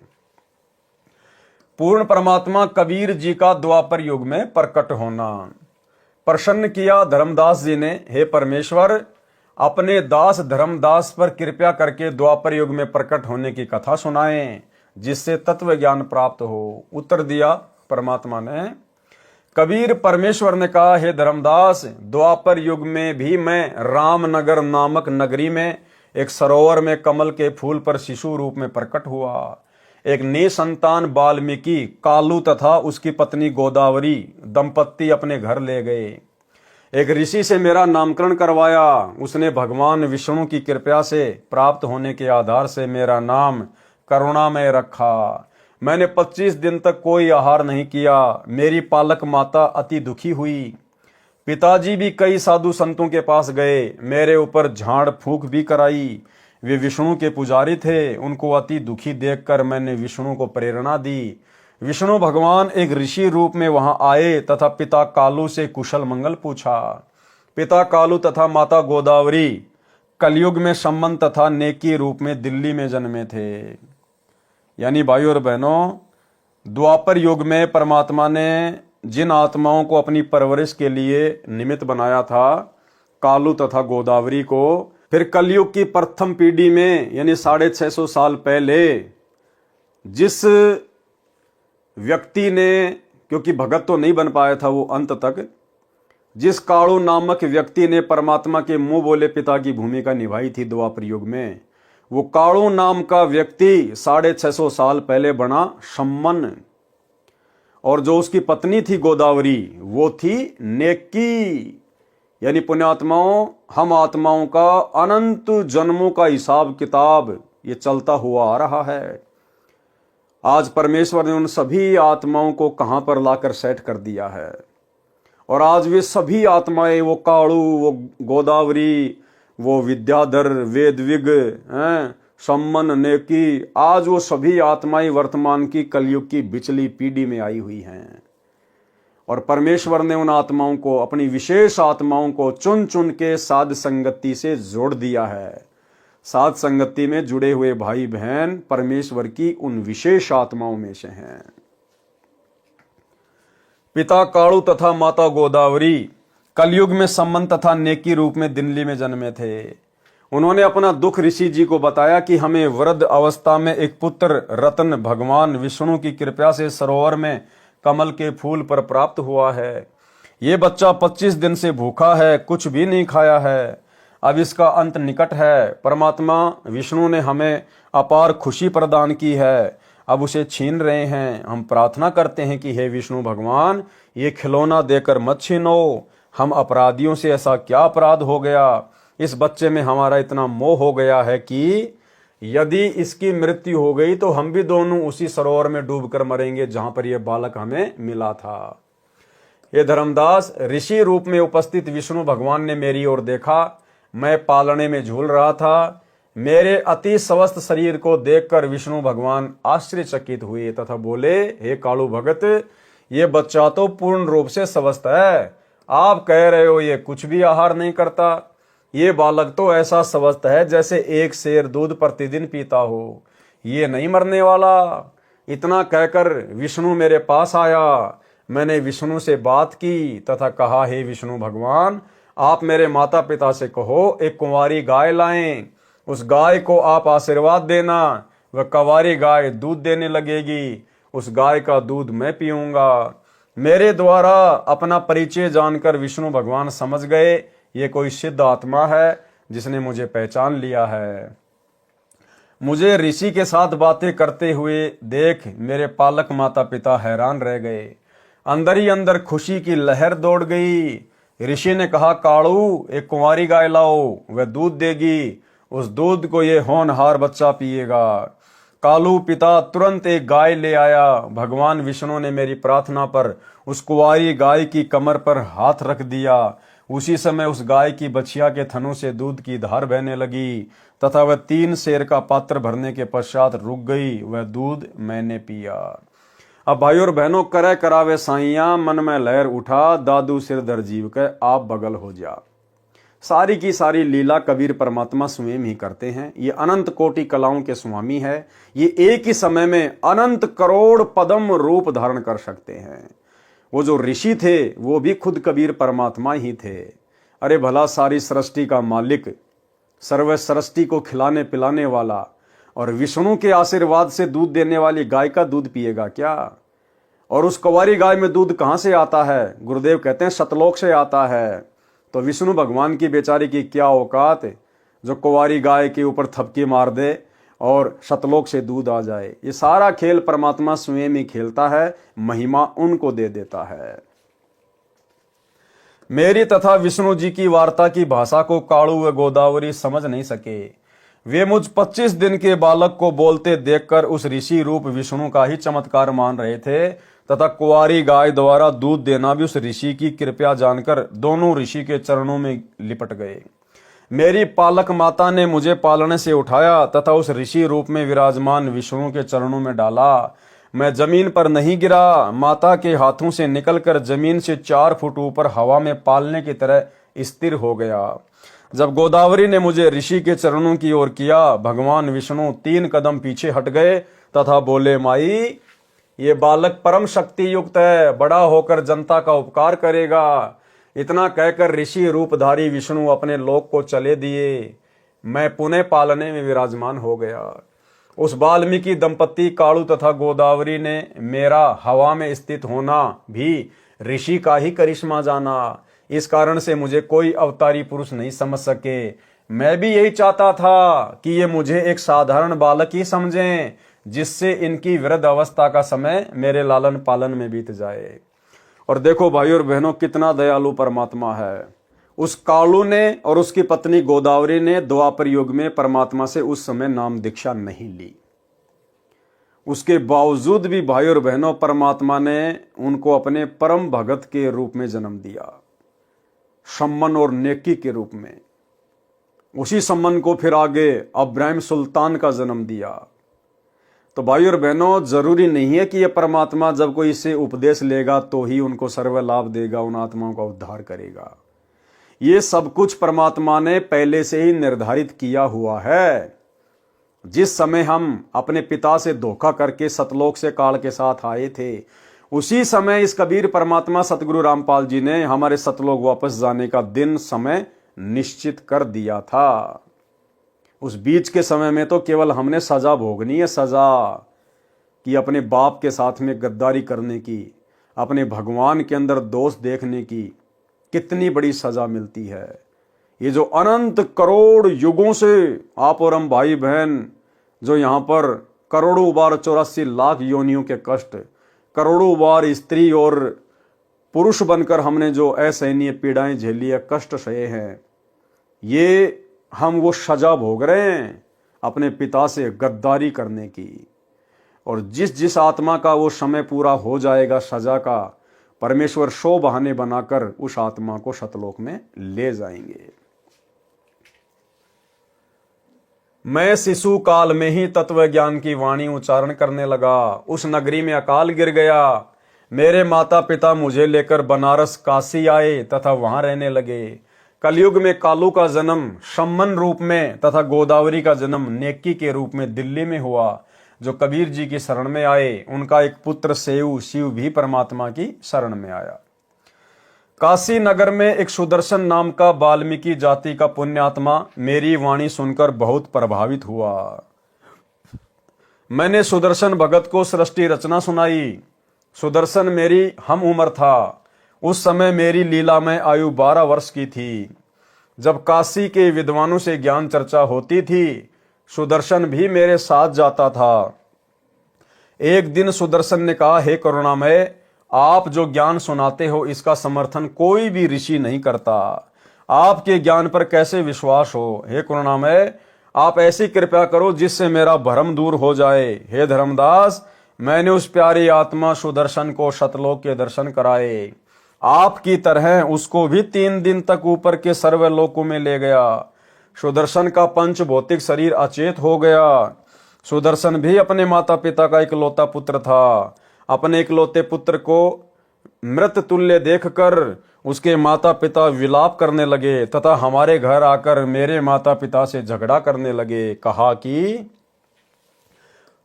पूर्ण परमात्मा कबीर जी का द्वापर युग में प्रकट होना। प्रसन्न किया धर्मदास जी ने, हे परमेश्वर, अपने दास धर्मदास पर कृपया करके द्वापर युग में प्रकट होने की कथा सुनाएं, जिससे तत्व ज्ञान प्राप्त हो। उत्तर दिया परमात्मा ने। कबीर परमेश्वर ने कहा, हे धर्मदास, द्वापर युग में भी मैं रामनगर नामक नगरी में एक सरोवर में कमल के फूल पर शिशु रूप में प्रकट हुआ। एक निसंतान वाल्मीकि कालू तथा उसकी पत्नी गोदावरी दंपत्ति अपने घर ले गए। एक ऋषि से मेरा नामकरण करवाया। उसने भगवान विष्णु की कृपा से प्राप्त होने के आधार से मेरा नाम करुणामय रखा। मैंने 25 दिन तक कोई आहार नहीं किया। मेरी पालक माता अति दुखी हुई। पिताजी भी कई साधु संतों के पास गए, मेरे ऊपर झाड़ फूंक भी कराई। वे विष्णु के पुजारी थे। उनको अति दुखी देखकर मैंने विष्णु को प्रेरणा दी। विष्णु भगवान एक ऋषि रूप में वहां आए तथा पिता कालू से कुशल मंगल पूछा। पिता कालू तथा माता गोदावरी कलयुग में सम्मन तथा नेकी रूप में दिल्ली में जन्मे थे। यानी भाइयों और बहनों, द्वापर युग में परमात्मा ने जिन आत्माओं को अपनी परवरिश के लिए निमित्त बनाया था, कालू तथा गोदावरी को, फिर कलयुग की प्रथम पीढ़ी में यानी 650 साल पहले जिस व्यक्ति ने, क्योंकि भगत तो नहीं बन पाया था वो अंत तक, जिस कालू नामक व्यक्ति ने परमात्मा के मुंह बोले पिता की भूमिका निभाई थी द्वापर युग में, वो कालू नाम का व्यक्ति 650 साल पहले बना सम्मन। और जो उसकी पत्नी थी गोदावरी, वो थी नेकी। यानी पुण्यात्माओं, हम आत्माओं का अनंत जन्मों का हिसाब किताब ये चलता हुआ आ रहा है। आज परमेश्वर ने उन सभी आत्माओं को कहां पर लाकर सेट कर दिया है। और आज वे सभी आत्माएं, वो कालू, वो गोदावरी, वो विद्याधर, वेदविग, सम्मन, नेकी, आज वो सभी आत्माएं वर्तमान की कलयुग की बिचली पीढ़ी में आई हुई हैं। और परमेश्वर ने उन आत्माओं को, अपनी विशेष आत्माओं को चुन चुन के साध संगति से जोड़ दिया है। साध संगति में जुड़े हुए भाई बहन परमेश्वर की उन विशेष आत्माओं में से हैं। पिता कालू तथा माता गोदावरी कलयुग में सम्मन तथा नेकी रूप में दिल्ली में जन्मे थे। उन्होंने अपना दुख ऋषि जी को बताया कि हमें वृद्ध अवस्था में एक पुत्र रत्न भगवान विष्णु की कृपा से सरोवर में कमल के फूल पर प्राप्त हुआ है। ये बच्चा 25 दिन से भूखा है, कुछ भी नहीं खाया है। अब इसका अंत निकट है। परमात्मा विष्णु ने हमें अपार खुशी प्रदान की है, अब उसे छीन रहे हैं। हम प्रार्थना करते हैं कि हे विष्णु भगवान, ये खिलौना देकर मत छीनो। हम अपराधियों से ऐसा क्या अपराध हो गया, इस बच्चे में हमारा इतना मोह हो गया है कि यदि इसकी मृत्यु हो गई तो हम भी दोनों उसी सरोवर में डूबकर मरेंगे जहां पर यह बालक हमें मिला था। हे धर्मदास, ऋषि रूप में उपस्थित विष्णु भगवान ने मेरी ओर देखा। मैं पालने में झूल रहा था। मेरे अति स्वस्थ शरीर को देखकर विष्णु भगवान आश्चर्यचकित हुए तथा बोले, हे कालू भगत, ये बच्चा तो पूर्ण रूप से स्वस्थ है। आप कह रहे हो ये कुछ भी आहार नहीं करता। ये बालक तो ऐसा स्वस्थ है जैसे एक शेर दूध प्रतिदिन पीता हो। ये नहीं मरने वाला। इतना कहकर विष्णु मेरे पास आया। मैंने विष्णु से बात की तथा कहा, हे विष्णु भगवान, आप मेरे माता पिता से कहो एक कुंवारी गाय लाएं। उस गाय को आप आशीर्वाद देना। वह कुंवारी गाय दूध देने लगेगी। उस गाय का दूध मैं पीऊंगा। मेरे द्वारा अपना परिचय जानकर विष्णु भगवान समझ गए ये कोई सिद्ध आत्मा है जिसने मुझे पहचान लिया है। मुझे ऋषि के साथ बातें करते हुए देख मेरे पालक माता पिता हैरान रह गए। अंदर ही अंदर खुशी की लहर दौड़ गई। ऋषि ने कहा, कालू, एक कुंवारी गाय लाओ, वह दूध देगी। उस दूध को ये होनहार बच्चा पिएगा। कालू पिता तुरंत एक गाय ले आया। भगवान विष्णु ने मेरी प्रार्थना पर उस कुंवारी गाय की कमर पर हाथ रख दिया। उसी समय उस गाय की बछिया के थनों से दूध की धार बहने लगी तथा वह 3 शेर का पात्र भरने के पश्चात रुक गई। वह दूध मैंने पिया। अब भाई और बहनों, करे करावे साइया, मन में लहर उठा, दादू सिर दर जीव के आप बगल हो जा। सारी की सारी लीला कबीर परमात्मा स्वयं ही करते हैं। ये अनंत कोटि कलाओं के स्वामी है। ये एक ही समय में अनंत करोड़ पदम रूप धारण कर सकते हैं। वो जो ऋषि थे वो भी खुद कबीर परमात्मा ही थे। अरे भला, सारी सृष्टि का मालिक, सर्व सृष्टि को खिलाने पिलाने वाला और विष्णु के आशीर्वाद से दूध देने वाली गाय का दूध पिएगा क्या? और उस कुंवारी गाय में दूध कहां से आता है? गुरुदेव कहते हैं सतलोक से आता है। तो विष्णु भगवान की बेचारी की क्या औकात जो कुंवारी गाय के ऊपर थपकी मार दे और सतलोक से दूध आ जाए। ये सारा खेल परमात्मा स्वयं ही खेलता है, महिमा उनको दे देता है। मेरी तथा विष्णु जी की वार्ता की भाषा को कालू व गोदावरी समझ नहीं सके। वे मुझ 25 दिन के बालक को बोलते देखकर उस ऋषि रूप विष्णु का ही चमत्कार मान रहे थे तथा कुंवारी गाय द्वारा दूध देना भी उस ऋषि की कृपया जानकर दोनों ऋषि के चरणों में लिपट गए। मेरी पालक माता ने मुझे पालने से उठाया तथा उस ऋषि रूप में विराजमान विष्णु के चरणों में डाला। मैं जमीन पर नहीं गिरा। माता के हाथों से निकलकर जमीन से 4 फुट ऊपर हवा में पालने की तरह स्थिर हो गया। जब गोदावरी ने मुझे ऋषि के चरणों की ओर किया, भगवान विष्णु 3 कदम पीछे हट गए तथा बोले, माई, ये बालक परम शक्ति युक्त है, बड़ा होकर जनता का उपकार करेगा। इतना कहकर ऋषि रूपधारी विष्णु अपने लोक को चले दिए। मैं पुनः पालने में विराजमान हो गया। उस वाल्मीकि दंपति कालू तथा गोदावरी ने मेरा हवा में स्थित होना भी ऋषि का ही करिश्मा जाना। इस कारण से मुझे कोई अवतारी पुरुष नहीं समझ सके। मैं भी यही चाहता था कि ये मुझे एक साधारण बालक ही समझें, जिससे इनकी वृद्ध अवस्था का समय मेरे लालन पालन में बीत जाए। और देखो भाई और बहनों, कितना दयालु परमात्मा है। उस कालू ने और उसकी पत्नी गोदावरी ने द्वापर युग में परमात्मा से उस समय नाम दीक्षा नहीं ली। उसके बावजूद भी भाई और बहनों, परमात्मा ने उनको अपने परम भगत के रूप में जन्म दिया, सम्मन और नेकी के रूप में। उसी सम्मन को फिर आगे अब्राहिम सुल्तान का जन्म दिया। तो भाई और बहनों, जरूरी नहीं है कि यह परमात्मा जब कोई इससे उपदेश लेगा तो ही उनको सर्व लाभ देगा, उन आत्माओं का उद्धार करेगा। ये सब कुछ परमात्मा ने पहले से ही निर्धारित किया हुआ है। जिस समय हम अपने पिता से धोखा करके सतलोक से काल के साथ आए थे, उसी समय इस कबीर परमात्मा सतगुरु रामपाल जी ने हमारे सतलोक वापस जाने का दिन समय निश्चित कर दिया था। उस बीच के समय में तो केवल हमने सजा भोगनी है, सजा कि अपने बाप के साथ में गद्दारी करने की, अपने भगवान के अंदर दोष देखने की कितनी बड़ी सजा मिलती है। ये जो अनंत करोड़ युगों से आप और हम भाई बहन जो यहाँ पर करोड़ों बार 84 लाख योनियों के कष्ट, करोड़ों बार स्त्री और पुरुष बनकर हमने जो असहनीय पीड़ाएं झेली है, कष्ट सहे हैं, ये हम वो सजा भोग रहे हैं अपने पिता से गद्दारी करने की। और जिस जिस आत्मा का वो समय पूरा हो जाएगा सजा का, परमेश्वर 100 बहाने बनाकर उस आत्मा को सतलोक में ले जाएंगे। मैं शिशु काल में ही तत्व ज्ञान की वाणी उच्चारण करने लगा। उस नगरी में अकाल गिर गया। मेरे माता पिता मुझे लेकर बनारस काशी आए तथा वहां रहने लगे। कलयुग में कालू का जन्म सम्मन रूप में तथा गोदावरी का जन्म नेकी के रूप में दिल्ली में हुआ। जो कबीर जी की शरण में आए उनका एक पुत्र शिव भी परमात्मा की शरण में आया। काशी नगर में एक सुदर्शन नाम का वाल्मीकि जाति का पुण्यात्मा मेरी वाणी सुनकर बहुत प्रभावित हुआ। मैंने सुदर्शन भगत को सृष्टि रचना सुनाई। सुदर्शन मेरी हम उम्र था। उस समय मेरी लीला में आयु 12 वर्ष की थी। जब काशी के विद्वानों से ज्ञान चर्चा होती थी, सुदर्शन भी मेरे साथ जाता था। एक दिन सुदर्शन ने कहा, हे करुणामय, आप जो ज्ञान सुनाते हो इसका समर्थन कोई भी ऋषि नहीं करता। आपके ज्ञान पर कैसे विश्वास हो? हे करुणामय, आप ऐसी कृपया करो जिससे मेरा भ्रम दूर हो जाए। हे धर्मदास, मैंने उस प्यारी आत्मा सुदर्शन को सतलोक के दर्शन कराए। आपकी तरह उसको भी 3 दिन तक ऊपर के सर्वलोकों में ले गया। सुदर्शन का पंच भौतिक शरीर अचेत हो गया। सुदर्शन भी अपने माता पिता का इकलौता पुत्र था। अपने इकलौते पुत्र को मृत तुल्य देखकर उसके माता पिता विलाप करने लगे तथा हमारे घर आकर मेरे माता पिता से झगड़ा करने लगे। कहा कि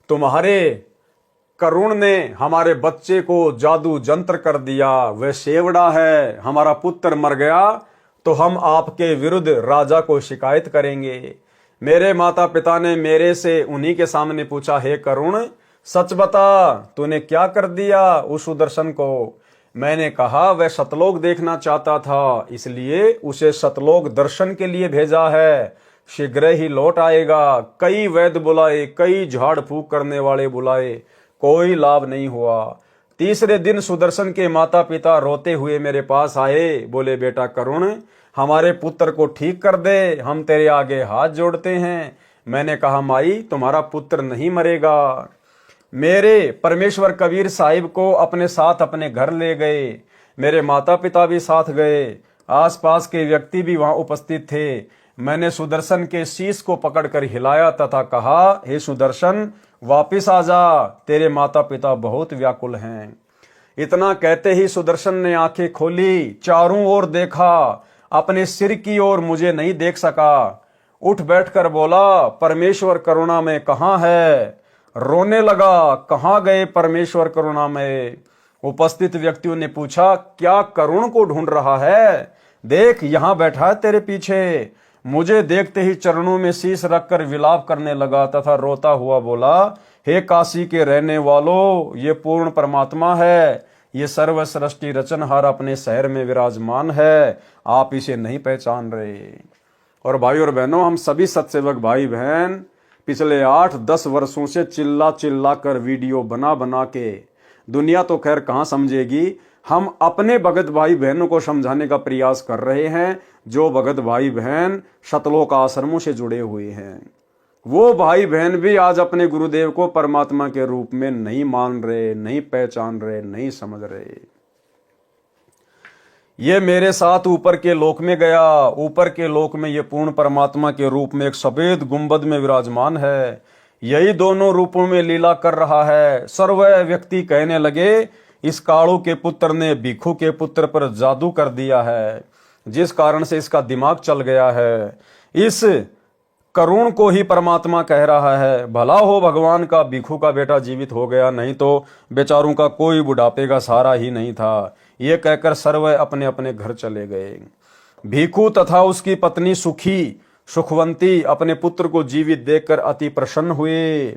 तुम्हारे करुण ने हमारे बच्चे को जादू जंत्र कर दिया, वह सेवड़ा है, हमारा पुत्र मर गया तो हम आपके विरुद्ध राजा को शिकायत करेंगे। मेरे माता पिता ने मेरे से उन्हीं के सामने पूछा, हे करुण, सच बता, तूने क्या कर दिया उस सुदर्शन को? मैंने कहा, वह सतलोक देखना चाहता था, इसलिए उसे सतलोक दर्शन के लिए भेजा है। शीघ्र ही लौट आएगा। कई वैद्य बुलाए, कई झाड़ फूक करने वाले बुलाए, कोई लाभ नहीं हुआ। तीसरे दिन सुदर्शन के माता पिता रोते हुए मेरे पास आए। बोले, बेटा करुण, हमारे पुत्र को ठीक कर दे, हम तेरे आगे हाथ जोड़ते हैं। मैंने कहा, माई, तुम्हारा पुत्र नहीं मरेगा। मेरे परमेश्वर कबीर साहिब को अपने साथ अपने घर ले गए। मेरे माता पिता भी साथ गए। आसपास के व्यक्ति भी वहां उपस्थित थे। मैंने सुदर्शन के शीश को पकड़कर हिलाया तथा कहा, हे सुदर्शन, वापिस आ जा, तेरे माता पिता बहुत व्याकुल हैं। इतना कहते ही सुदर्शन ने आंखें खोली, चारों ओर देखा, अपने सिर की ओर मुझे नहीं देख सका। उठ बैठकर बोला, परमेश्वर करुणा में कहाँ है? रोने लगा, कहाँ गए परमेश्वर करुणा में? उपस्थित व्यक्तियों ने पूछा, क्या करुण को ढूंढ रहा है? देख, यहां बैठा है तेरे पीछे। मुझे देखते ही चरणों में शीश रखकर विलाप करने लगा तथा रोता हुआ बोला, हे काशी के रहने वालों, ये पूर्ण परमात्मा है। ये सर्व सृष्टि रचनहार अपने शहर में विराजमान है। आप इसे नहीं पहचान रहे। और भाई और बहनों, हम सभी सत्सेवक भाई बहन पिछले 8-10 वर्षों से चिल्ला चिल्ला कर वीडियो बना बना के, दुनिया तो खैर कहाँ समझेगी, हम अपने भगत भाई बहनों को समझाने का प्रयास कर रहे हैं। जो भगत भाई बहन सतलोक आश्रमों से जुड़े हुए हैं, वो भाई बहन भी आज अपने गुरुदेव को परमात्मा के रूप में नहीं मान रहे, नहीं पहचान रहे, नहीं समझ रहे। ये मेरे साथ ऊपर के लोक में गया। ऊपर के लोक में ये पूर्ण परमात्मा के रूप में एक सफेद गुंबद में विराजमान है। यही दोनों रूपों में लीला कर रहा है। सर्व व्यक्ति कहने लगे, इस कालू के पुत्र ने भिखू के पुत्र पर जादू कर दिया है, जिस कारण से इसका दिमाग चल गया है। इस करुण को ही परमात्मा कह रहा है। भला हो भगवान का भिखू का बेटा जीवित हो गया, नहीं तो बेचारों का कोई बुढ़ापे का सहारा ही नहीं था। ये कहकर सर्व अपने अपने घर चले गए। भिखू तथा उसकी पत्नी सुखवंती अपने पुत्र को जीवित देखकर अति प्रसन्न हुए।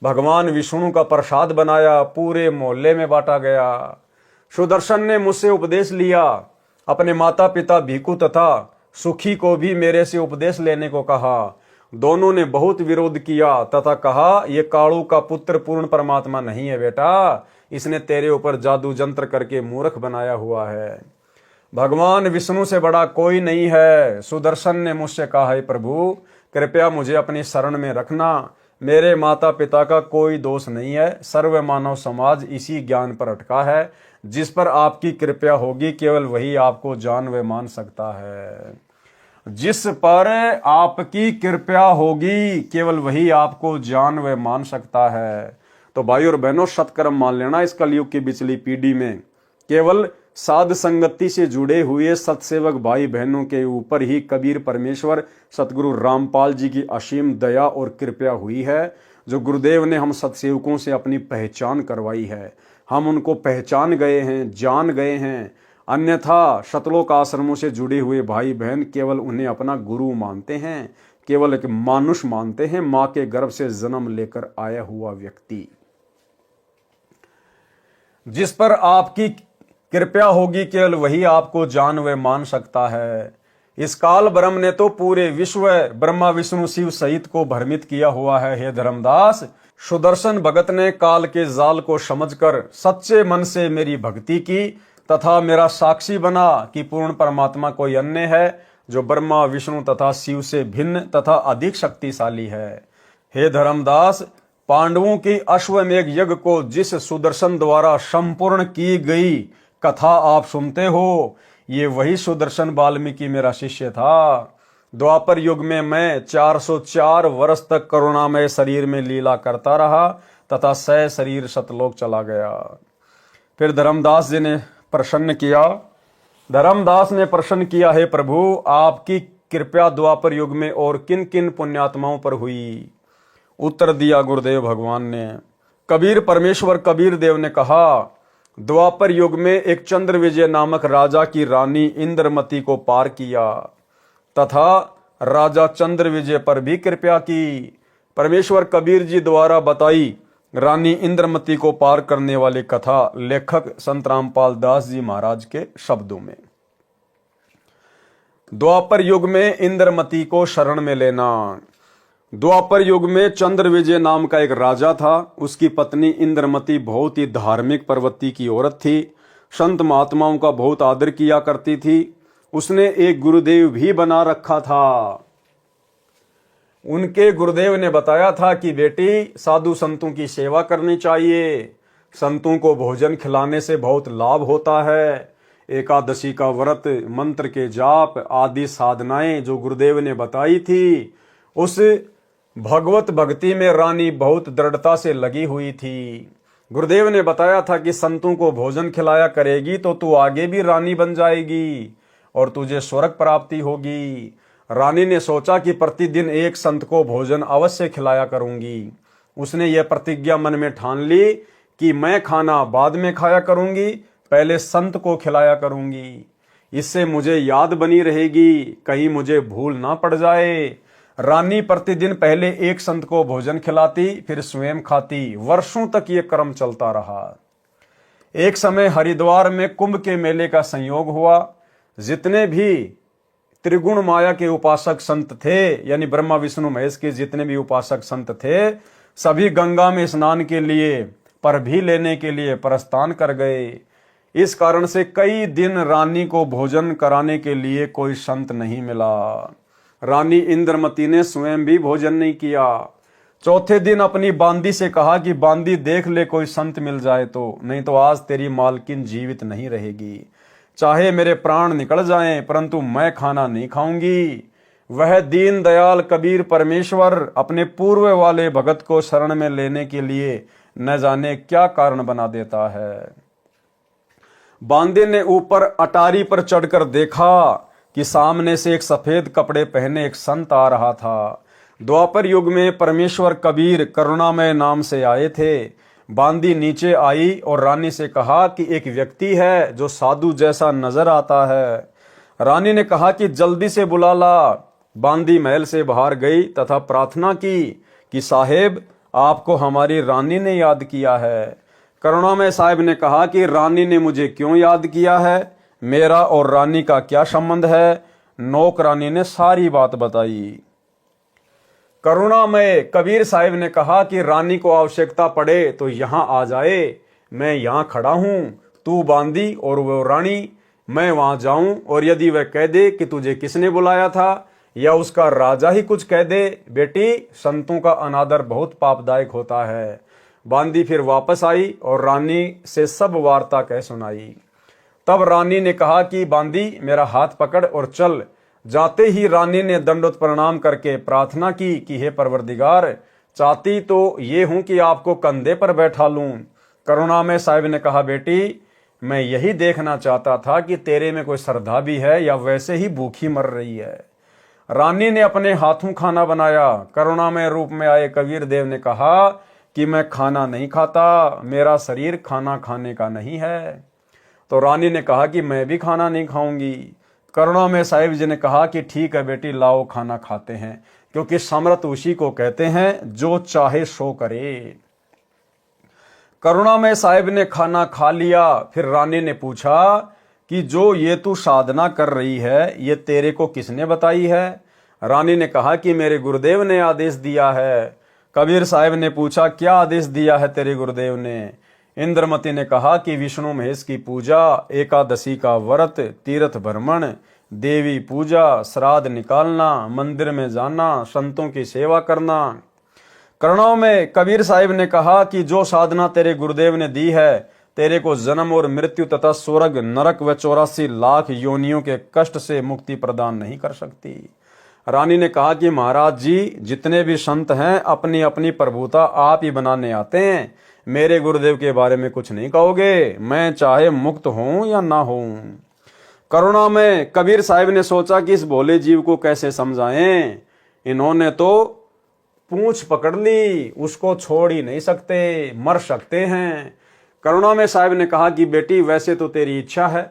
भगवान विष्णु का प्रसाद बनाया, पूरे मोहल्ले में बांटा गया। सुदर्शन ने मुझसे उपदेश लिया। अपने माता पिता भिखू तथा सुखी को भी मेरे से उपदेश लेने को कहा। दोनों ने बहुत विरोध किया तथा कहा, ये कालू का पुत्र पूर्ण परमात्मा नहीं है बेटा, इसने तेरे ऊपर जादू जंत्र करके मूर्ख बनाया हुआ है। भगवान विष्णु से बड़ा कोई नहीं है। सुदर्शन ने मुझसे कहा, है प्रभु, कृपया मुझे अपनी शरण में रखना। मेरे माता पिता का कोई दोष नहीं है। सर्व मानव समाज इसी ज्ञान पर अटका है। जिस पर आपकी कृपया होगी केवल वही आपको जान व मान सकता है। जिस पर आपकी कृपया होगी केवल वही आपको जान व मान सकता है। तो भाई और बहनों, सत्कर्म मान लेना इस कलयुग की बिचली पीढ़ी में केवल साध संगति से जुड़े हुए सत्सेवक भाई बहनों के ऊपर ही कबीर परमेश्वर सतगुरु रामपाल जी की असीम दया और कृपया हुई है, जो गुरुदेव ने हम सत्सेवकों से अपनी पहचान करवाई है। हम उनको पहचान गए हैं, जान गए हैं। अन्यथा शतलोक आश्रमों से जुड़े हुए भाई बहन केवल उन्हें अपना गुरु मानते हैं, केवल एक मानुष मानते हैं, मां के गर्भ से जन्म लेकर आया हुआ व्यक्ति। जिस पर आपकी कृपया होगी केवल वही आपको जान व मान सकता है। इस काल ब्रह्म ने तो पूरे विश्व ब्रह्मा विष्णु शिव सहित को भ्रमित किया हुआ है। हे धर्मदास, सुदर्शन भगत ने काल के जाल को समझकर सच्चे मन से मेरी भक्ति की तथा मेरा साक्षी बना कि पूर्ण परमात्मा कोई अन्य है जो ब्रह्मा विष्णु तथा शिव से भिन्न तथा अधिक शक्तिशाली है। हे धर्मदास, पांडवों की अश्वमेध यज्ञ को जिस सुदर्शन द्वारा संपूर्ण की गई कथा आप सुनते हो, ये वही सुदर्शन वाल्मीकि मेरा शिष्य था। द्वापर युग में मैं 404 वर्ष तक करुणामय शरीर में लीला करता रहा तथा 100 शरीर सतलोक चला गया। फिर धर्मदास जी ने प्रसन्न किया। धर्मदास ने प्रश्न किया, हे प्रभु, आपकी कृपया द्वापर युग में और किन किन पुण्यात्माओं पर हुई? उत्तर दिया गुरुदेव भगवान ने। कबीर परमेश्वर कबीर देव ने कहा, द्वापर युग में एक चंद्र विजय नामक राजा की रानी इंद्रमती को पार किया तथा राजा चंद्र विजय पर भी कृपया की। परमेश्वर कबीर जी द्वारा बताई रानी इंद्रमती को पार करने वाली कथा लेखक संत रामपाल दास जी महाराज के शब्दों में। द्वापर युग में इंद्रमती को शरण में लेना। द्वापर युग में चंद्र विजय नाम का एक राजा था। उसकी पत्नी इंद्रमती बहुत ही धार्मिक प्रवृत्ति की औरत थी। संत महात्माओं का बहुत आदर किया करती थी। उसने एक गुरुदेव भी बना रखा था। उनके गुरुदेव ने बताया था कि बेटी, साधु संतों की सेवा करनी चाहिए। संतों को भोजन खिलाने से बहुत लाभ होता है। एकादशी का व्रत, मंत्र के जाप आदि साधनाएं जो गुरुदेव ने बताई थी, उस भगवत भक्ति में रानी बहुत दृढ़ता से लगी हुई थी। गुरुदेव ने बताया था कि संतों को भोजन खिलाया करेगी तो तू आगे भी रानी बन जाएगी और तुझे स्वर्ग प्राप्ति होगी। रानी ने सोचा कि प्रतिदिन एक संत को भोजन अवश्य खिलाया करूंगी। उसने यह प्रतिज्ञा मन में ठान ली कि मैं खाना बाद में खाया करूंगी, पहले संत को खिलाया करूंगी। इससे मुझे याद बनी रहेगी, कहीं मुझे भूल ना पड़ जाए। रानी प्रतिदिन पहले एक संत को भोजन खिलाती, फिर स्वयं खाती। वर्षों तक ये क्रम चलता रहा। एक समय हरिद्वार में कुंभ के मेले का संयोग हुआ। जितने भी त्रिगुण माया के उपासक संत थे, यानी ब्रह्मा विष्णु महेश के जितने भी उपासक संत थे, सभी गंगा में स्नान के लिए, पर भी लेने के लिए प्रस्थान कर गए। इस कारण से कई दिन रानी को भोजन कराने के लिए कोई संत नहीं मिला। रानी इंद्रमती ने स्वयं भी भोजन नहीं किया। चौथे दिन अपनी बांदी से कहा कि बांदी, देख ले कोई संत मिल जाए तो, नहीं तो आज तेरी मालकिन जीवित नहीं रहेगी। चाहे मेरे प्राण निकल जाएं, परंतु मैं खाना नहीं खाऊंगी। वह दीन दयाल कबीर परमेश्वर अपने पूर्व वाले भगत को शरण में लेने के लिए न जाने क्या कारण बना देता है। बांदे ने ऊपर अटारी पर चढ़कर देखा कि सामने से एक सफेद कपड़े पहने एक संत आ रहा था। द्वापर युग में परमेश्वर कबीर करुणामय नाम से आए थे। बांदी नीचे आई और रानी से कहा कि एक व्यक्ति है जो साधु जैसा नजर आता है। रानी ने कहा कि जल्दी से बुला ला। बांदी महल से बाहर गई तथा प्रार्थना की कि साहेब, आपको हमारी रानी ने याद किया है। करुणामय साहब ने कहा कि रानी ने मुझे क्यों याद किया है, मेरा और रानी का क्या संबंध है। नौकरानी ने सारी बात बताई। करुणामय कबीर साहिब ने कहा कि रानी को आवश्यकता पड़े तो यहाँ आ जाए, मैं यहाँ खड़ा हूँ। तू बांदी और वो रानी, मैं वहां जाऊं और यदि वह कह दे कि तुझे किसने बुलाया था, या उसका राजा ही कुछ कह दे, बेटी संतों का अनादर बहुत पापदायक होता है। बांदी फिर वापस आई और रानी से सब वार्ता कह सुनाई। तब रानी ने कहा कि बांदी मेरा हाथ पकड़ और चल। जाते ही रानी ने दंडोत प्रणाम करके प्रार्थना की कि हे परवरदिगार, चाहती तो ये हूं कि आपको कंधे पर बैठा लूं। करुणामय साहिब ने कहा, बेटी मैं यही देखना चाहता था कि तेरे में कोई श्रद्धा भी है या वैसे ही भूखी मर रही है। रानी ने अपने हाथों खाना बनाया। करुणामय रूप में आए कबीर देव ने कहा कि मैं खाना नहीं खाता, मेरा शरीर खाना खाने का नहीं है। तो रानी ने कहा कि मैं भी खाना नहीं खाऊंगी। करुणामय साहिब जी ने कहा कि ठीक है बेटी, लाओ खाना खाते हैं, क्योंकि समर्थ उसी को कहते हैं जो चाहे सो करे। करुणामय साहिब ने खाना खा लिया। फिर रानी ने पूछा कि जो ये तू साधना कर रही है ये तेरे को किसने बताई है? रानी ने कहा कि मेरे गुरुदेव ने आदेश दिया है। कबीर साहिब ने पूछा, क्या आदेश दिया है तेरे गुरुदेव ने? इंद्रमती ने कहा कि विष्णु महेश की पूजा, एकादशी का व्रत, तीर्थ भ्रमण, देवी पूजा, श्राद्ध निकालना, मंदिर में जाना, संतों की सेवा करना। करुणाओं में कबीर साहिब ने कहा कि जो साधना तेरे गुरुदेव ने दी है तेरे को जन्म और मृत्यु तथा स्वर्ग, नरक व 84 लाख योनियों के कष्ट से मुक्ति प्रदान नहीं कर सकती। रानी ने कहा कि महाराज जी, जितने भी संत हैं अपनी अपनी प्रभुता आप ही बनाने आते हैं, मेरे गुरुदेव के बारे में कुछ नहीं कहोगे, मैं चाहे मुक्त हूं या ना हूं। करुणा में कबीर साहिब ने सोचा कि इस भोले जीव को कैसे समझाएं। इन्होंने तो पूंछ पकड़ ली, उसको छोड़ ही नहीं सकते, मर सकते हैं। करुणा में साहिब ने कहा कि बेटी वैसे तो तेरी इच्छा है,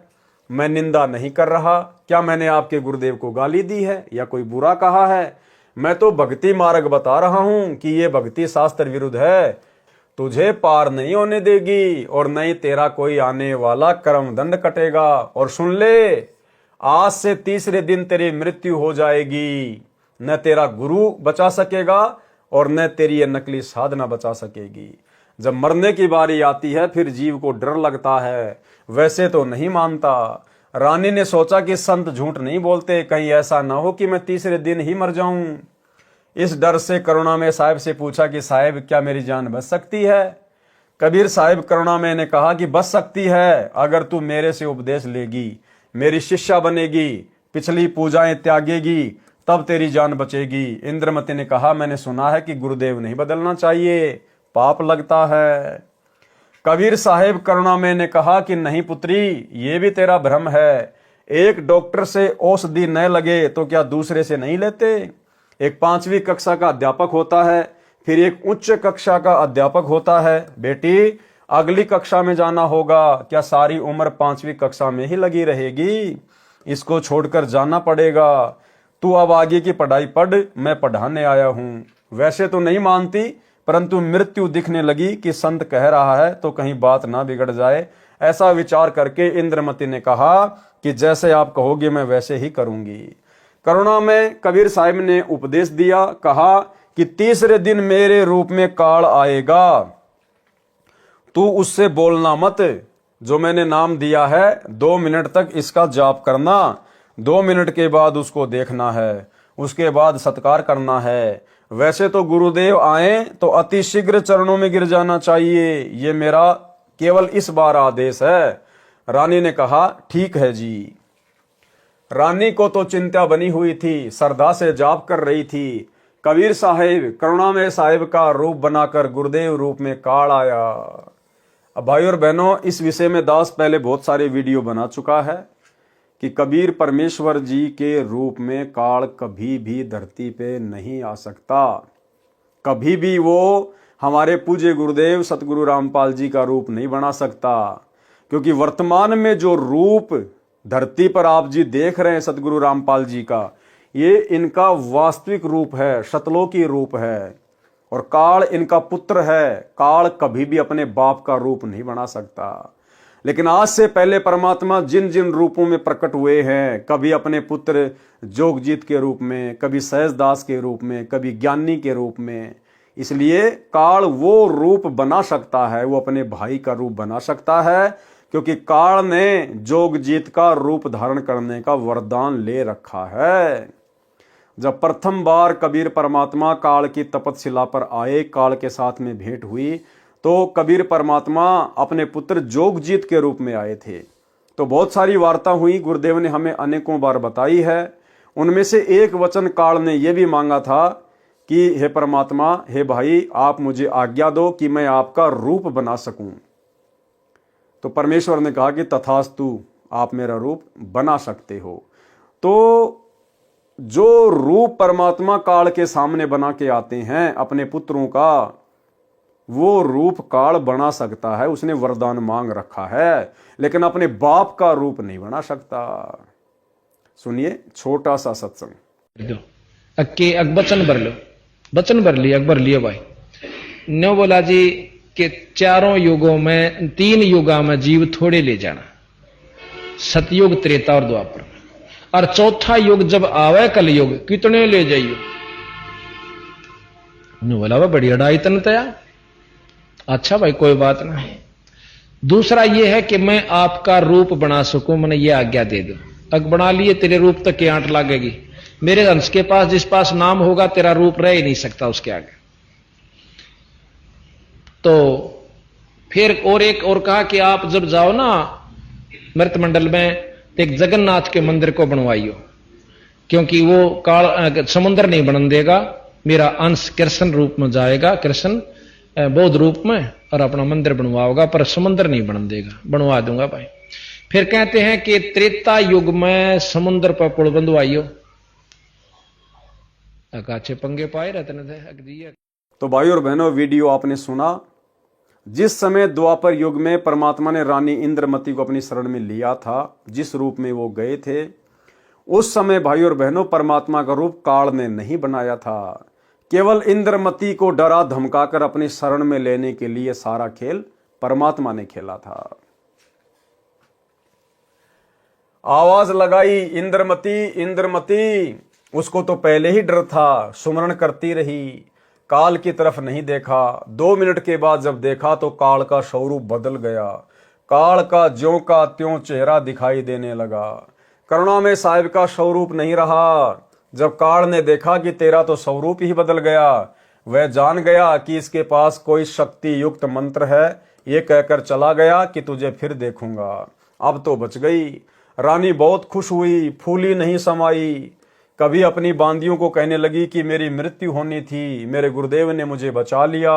मैं निंदा नहीं कर रहा। क्या मैंने आपके गुरुदेव को गाली दी है या कोई बुरा कहा है? मैं तो भक्ति मार्ग बता रहा हूं कि ये भक्ति शास्त्र विरुद्ध है, तुझे पार नहीं होने देगी और नहीं तेरा कोई आने वाला कर्म दंड कटेगा। और सुन ले, आज से तीसरे दिन तेरी मृत्यु हो जाएगी। न तेरा गुरु बचा सकेगा और न तेरी ये नकली साधना बचा सकेगी। जब मरने की बारी आती है फिर जीव को डर लगता है, वैसे तो नहीं मानता। रानी ने सोचा कि संत झूठ नहीं बोलते, कहीं ऐसा ना हो कि मैं तीसरे दिन ही मर जाऊं। इस डर से करुणामय साहिब से पूछा कि साहिब क्या मेरी जान बच सकती है? कबीर साहिब करुणामय ने कहा कि बच सकती है, अगर तू मेरे से उपदेश लेगी, मेरी शिष्या बनेगी, पिछली पूजाएं त्यागेगी, तब तेरी जान बचेगी। इंद्रमती ने कहा, मैंने सुना है कि गुरुदेव नहीं बदलना चाहिए, पाप लगता है। कबीर साहिब करुणामय ने कहा कि नहीं पुत्री, ये भी तेरा भ्रम है। एक डॉक्टर से औषधि न लगे तो क्या दूसरे से नहीं लेते? एक 5वीं कक्षा का अध्यापक होता है, फिर एक उच्च कक्षा का अध्यापक होता है। बेटी अगली कक्षा में जाना होगा, क्या सारी उम्र 5वीं कक्षा में ही लगी रहेगी? इसको छोड़कर जाना पड़ेगा। तू अब आगे की पढ़ाई पढ़, मैं पढ़ाने आया हूं। वैसे तो नहीं मानती, परंतु मृत्यु दिखने लगी कि संत कह रहा है तो कहीं बात ना बिगड़ जाए। ऐसा विचार करके इंद्रमती ने कहा कि जैसे आप कहोगे मैं वैसे ही करूंगी। करुणा में कबीर साहिब ने उपदेश दिया, कहा कि तीसरे दिन मेरे रूप में काल आएगा, तू उससे बोलना मत। जो मैंने नाम दिया है 2 मिनट तक इसका जाप करना, 2 मिनट के बाद उसको देखना है, उसके बाद सत्कार करना है। वैसे तो गुरुदेव आए तो अति शीघ्र चरणों में गिर जाना चाहिए, ये मेरा केवल इस बार आदेश है। रानी ने कहा ठीक है जी। रानी को तो चिंता बनी हुई थी, श्रद्धा से जाप कर रही थी। कबीर साहिब करुणामय साहिब का रूप बनाकर गुरुदेव रूप में काल आया। अब भाई और बहनों, इस विषय में दास पहले बहुत सारे वीडियो बना चुका है कि कबीर परमेश्वर जी के रूप में काल कभी भी धरती पे नहीं आ सकता। कभी भी वो हमारे पूज्य गुरुदेव सतगुरु रामपाल जी का रूप नहीं बना सकता, क्योंकि वर्तमान में जो रूप धरती पर आप जी देख रहे हैं सतगुरु रामपाल जी का, ये इनका वास्तविक रूप है, शतलोकी रूप है, और काल इनका पुत्र है। काल कभी भी अपने बाप का रूप नहीं बना सकता। लेकिन आज से पहले परमात्मा जिन जिन रूपों में प्रकट हुए हैं, कभी अपने पुत्र जोगजीत के रूप में, कभी सहजदास के रूप में, कभी ज्ञानी के रूप में, इसलिए काल वो रूप बना सकता है, वो अपने भाई का रूप बना सकता है, क्योंकि काल ने जोगजीत का रूप धारण करने का वरदान ले रखा है। जब प्रथम बार कबीर परमात्मा काल की तपतशिला पर आए, काल के साथ में भेंट हुई, तो कबीर परमात्मा अपने पुत्र जोगजीत के रूप में आए थे। तो बहुत सारी वार्ता हुई, गुरुदेव ने हमें अनेकों बार बताई है। उनमें से एक वचन काल ने यह भी मांगा था कि हे परमात्मा, हे भाई, आप मुझे आज्ञा दो कि मैं आपका रूप बना सकूं। तो परमेश्वर ने कहा कि तथास्तु, आप मेरा रूप बना सकते हो। तो जो रूप परमात्मा काल के सामने बना के आते हैं अपने पुत्रों का, वो रूप काल बना सकता है, उसने वरदान मांग रखा है, लेकिन अपने बाप का रूप नहीं बना सकता। सुनिए छोटा सा सत्संग। दो अक्के अक बचन भर लो, बचन भर लिया, अकबर लिया भाई। न्यो बोला जी कि चारों युगों में, 3 युगा में जीव थोड़े ले जाना, सतयुग, त्रेता और द्वापर, और चौथा युग जब आवे कलयुग, कितने ले जाइयो। न्यो बोला वह बड़ी अड़ाई तन तया। अच्छा भाई कोई बात नहीं। दूसरा यह है कि मैं आपका रूप बना सकूं, मैंने ये आज्ञा दे दो। अग बना लिए, तेरे रूप तक की आंट लागेगी। मेरे अंश के पास जिस पास नाम होगा, तेरा रूप रह ही नहीं सकता उसके आगे। तो फिर और एक और कहा कि आप जब जाओ ना मृत मंडल में, तो एक जगन्नाथ के मंदिर को बनवाइयो, क्योंकि वो काल समुद्र नहीं बन देगा, मेरा अंश कृष्ण रूप में जाएगा, कृष्ण बौद्ध रूप में, और अपना मंदिर बनवाओगा, पर समुद्र नहीं बन देगा। बनवा दूंगा भाई। फिर कहते हैं कि त्रेता युग में समुद्र पर पुल बंधवाइयो। अकाचे पंगे पाए रहते थे। तो भाई और बहनों, वीडियो आपने सुना। जिस समय द्वापर युग में परमात्मा ने रानी इंद्रमती को अपनी शरण में लिया था, जिस रूप में वो गए थे, उस समय भाई और बहनों परमात्मा का रूप काल ने नहीं बनाया था। केवल इंद्रमती को डरा धमकाकर अपनी शरण में लेने के लिए सारा खेल परमात्मा ने खेला था। आवाज लगाई इंद्रमती, इंद्रमती। उसको तो पहले ही डर था, सुमरण करती रही, काल की तरफ नहीं देखा। 2 मिनट के बाद जब देखा तो काल का स्वरूप बदल गया। काल का ज्यों का त्यों चेहरा दिखाई देने लगा। करुणा में साहिब का स्वरूप नहीं रहा। जब काल ने देखा कि तेरा तो स्वरूप ही बदल गया, वह जान गया कि इसके पास कोई शक्ति युक्त मंत्र है। ये कहकर चला गया कि तुझे फिर देखूंगा। अब तो बच गई। रानी बहुत खुश हुई, फूली नहीं समाई। कभी अपनी बांदियों को कहने लगी कि मेरी मृत्यु होनी थी, मेरे गुरुदेव ने मुझे बचा लिया।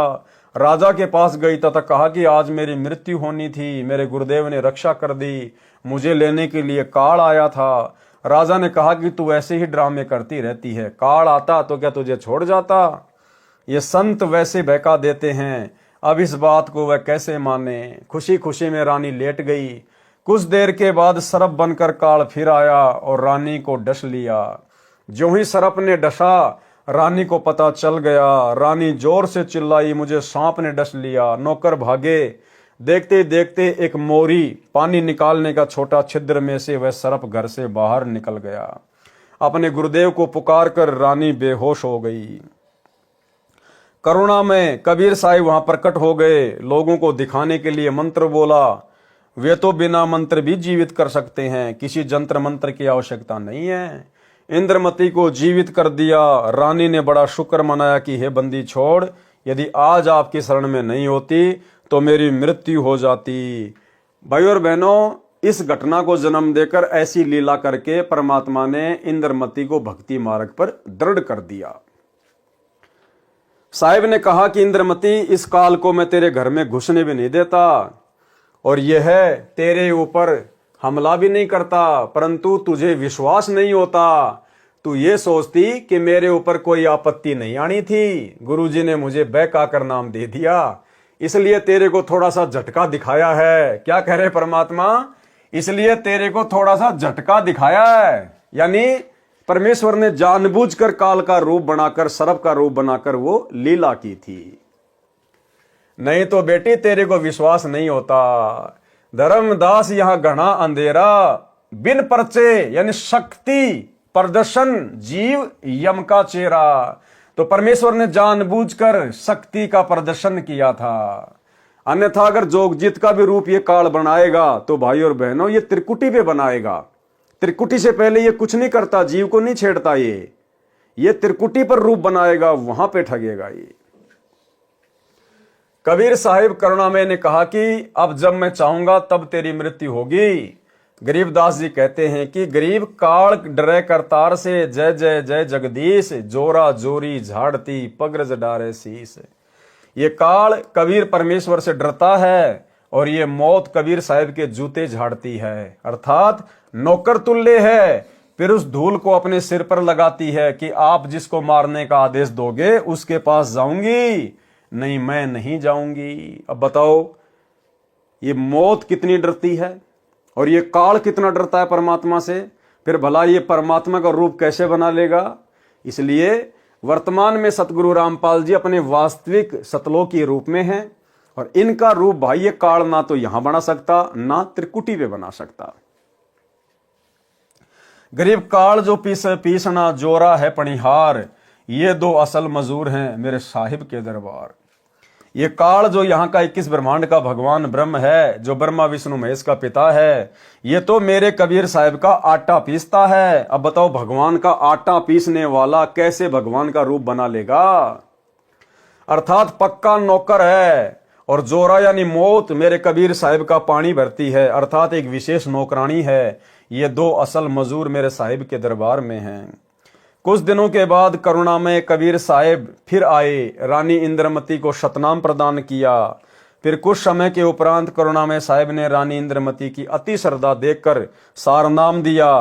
राजा के पास गई तथा कहा कि आज मेरी मृत्यु होनी थी, मेरे गुरुदेव ने रक्षा कर दी, मुझे लेने के लिए काल आया था। राजा ने कहा कि तू ऐसे ही ड्रामे करती रहती है, काल आता तो क्या तुझे छोड़ जाता? ये संत वैसे बहका देते हैं, अब इस बात को वह कैसे माने। खुशी खुशी में रानी लेट गई। कुछ देर के बाद सर्प बनकर काल फिर आया और रानी को डस लिया। जो ही सर्प ने डसा, रानी को पता चल गया। रानी जोर से चिल्लाई, मुझे सांप ने डस लिया। नौकर भागे। देखते देखते एक मोरी पानी निकालने का छोटा छिद्र में से वह सर्प घर से बाहर निकल गया। अपने गुरुदेव को पुकार कर रानी बेहोश हो गई। करुणा में कबीर साहिब वहां प्रकट हो गए। लोगों को दिखाने के लिए मंत्र बोला। वे तो बिना मंत्र भी जीवित कर सकते हैं, किसी जंत्र मंत्र की आवश्यकता नहीं है। इंद्रमती को जीवित कर दिया। रानी ने बड़ा शुक्र मनाया कि हे बंदी छोड़, यदि आज आपकी शरण में नहीं होती तो मेरी मृत्यु हो जाती। भाई और बहनों, इस घटना को जन्म देकर ऐसी लीला करके परमात्मा ने इंद्रमती को भक्ति मार्ग पर दृढ़ कर दिया। साहिब ने कहा कि इंद्रमती, इस काल को मैं तेरे घर में घुसने भी नहीं देता और यह तेरे ऊपर हमला भी नहीं करता, परंतु तुझे विश्वास नहीं होता। तू ये सोचती कि मेरे ऊपर कोई आपत्ति नहीं आनी थी। गुरुजी ने मुझे बहकाकर नाम दे दिया, इसलिए तेरे को थोड़ा सा झटका दिखाया है। क्या कह रहे परमात्मा? इसलिए तेरे को थोड़ा सा झटका दिखाया है। यानी परमेश्वर ने जानबूझकर काल का रूप बनाकर, सर्प का रूप बनाकर वो लीला की थी। नहीं तो बेटी तेरे को विश्वास नहीं होता। धर्मदास यहां घना अंधेरा, बिन परचे यानी शक्ति प्रदर्शन, जीव यम का चेहरा। तो परमेश्वर ने जानबूझकर शक्ति का प्रदर्शन किया था। अन्यथा अगर जोगजीत का भी रूप ये काल बनाएगा तो भाई और बहनों ये त्रिकुटी पे बनाएगा। त्रिकुटी से पहले ये कुछ नहीं करता, जीव को नहीं छेड़ता। ये त्रिकुटी पर रूप बनाएगा, वहां पे ठगेगा। ये कबीर साहिब करुणामय ने कहा कि अब जब मैं चाहूंगा तब तेरी मृत्यु होगी। गरीबदास जी कहते हैं कि गरीब काल डरे करतार से, जय जय जय जगदीश, जोरा जोरी झाड़ती पगरज डारे शीस। ये काल कबीर परमेश्वर से डरता है और ये मौत कबीर साहिब के जूते झाड़ती है, अर्थात नौकर तुल्य है। फिर उस धूल को अपने सिर पर लगाती है कि आप जिसको मारने का आदेश दोगे उसके पास जाऊंगी, नहीं मैं नहीं जाऊंगी। अब बताओ ये मौत कितनी डरती है और ये काल कितना डरता है परमात्मा से, फिर भला ये परमात्मा का रूप कैसे बना लेगा। इसलिए वर्तमान में सतगुरु रामपाल जी अपने वास्तविक सतलोकी रूप में हैं और इनका रूप भाई ये काल ना तो यहां बना सकता ना त्रिकुटी पे बना सकता। गरीब काल जो पीसना जोरा है पणिहार, ये दो असल मजूर हैं मेरे साहिब के दरबार। ये काल जो यहाँ का 21 ब्रह्मांड का भगवान ब्रह्म है, जो ब्रह्मा विष्णु महेश का पिता है, ये तो मेरे कबीर साहिब का आटा पीसता है। अब बताओ भगवान का आटा पीसने वाला कैसे भगवान का रूप बना लेगा। अर्थात पक्का नौकर है और जोरा यानी मौत मेरे कबीर साहिब का पानी भरती है, अर्थात एक विशेष नौकरानी है। ये दो असल मजूर मेरे साहिब के दरबार में हैं। कुछ दिनों के बाद करुणामय कबीर साहिब फिर आए, रानी इंद्रमती को शतनाम प्रदान किया। फिर कुछ समय के उपरांत करुणामय साहिब ने रानी इंद्रमती की अति श्रद्धा देखकर सारनाम दिया,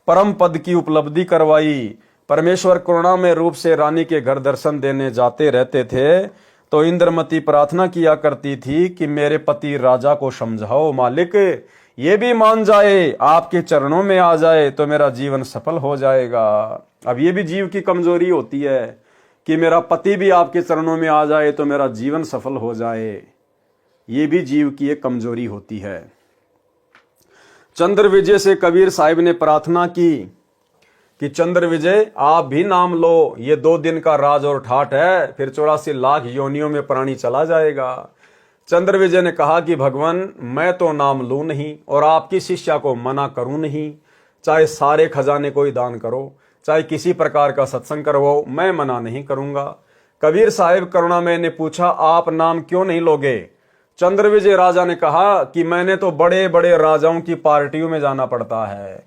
परम पद की उपलब्धि करवाई। परमेश्वर करुणामय रूप से रानी के घर दर्शन देने जाते रहते थे तो इंद्रमती प्रार्थना किया करती थी कि मेरे पति राजा को समझाओ मालिक, ये भी मान जाए आपके चरणों में आ जाए तो मेरा जीवन सफल हो जाएगा। अब ये भी जीव की कमजोरी होती है कि मेरा पति भी आपके चरणों में आ जाए तो मेरा जीवन सफल हो जाए, ये भी जीव की एक कमजोरी होती है। चंद्र विजय से कबीर साहिब ने प्रार्थना की कि चंद्र विजय आप भी नाम लो, ये 2 दिन का राज और ठाठ है, फिर 84 लाख योनियों में प्राणी चला जाएगा। चंद्र विजय ने कहा कि भगवान मैं तो नाम लूं नहीं और आपकी शिष्या को मना करूं नहीं, चाहे सारे खजाने को ही दान करो, चाहे किसी प्रकार का सत्संग करवाओ, मैं मना नहीं करूंगा। कबीर साहिब करुणामय ने पूछा आप नाम क्यों नहीं लोगे। चंद्र विजय राजा ने कहा कि मैंने तो बड़े बड़े राजाओं की पार्टियों में जाना पड़ता है।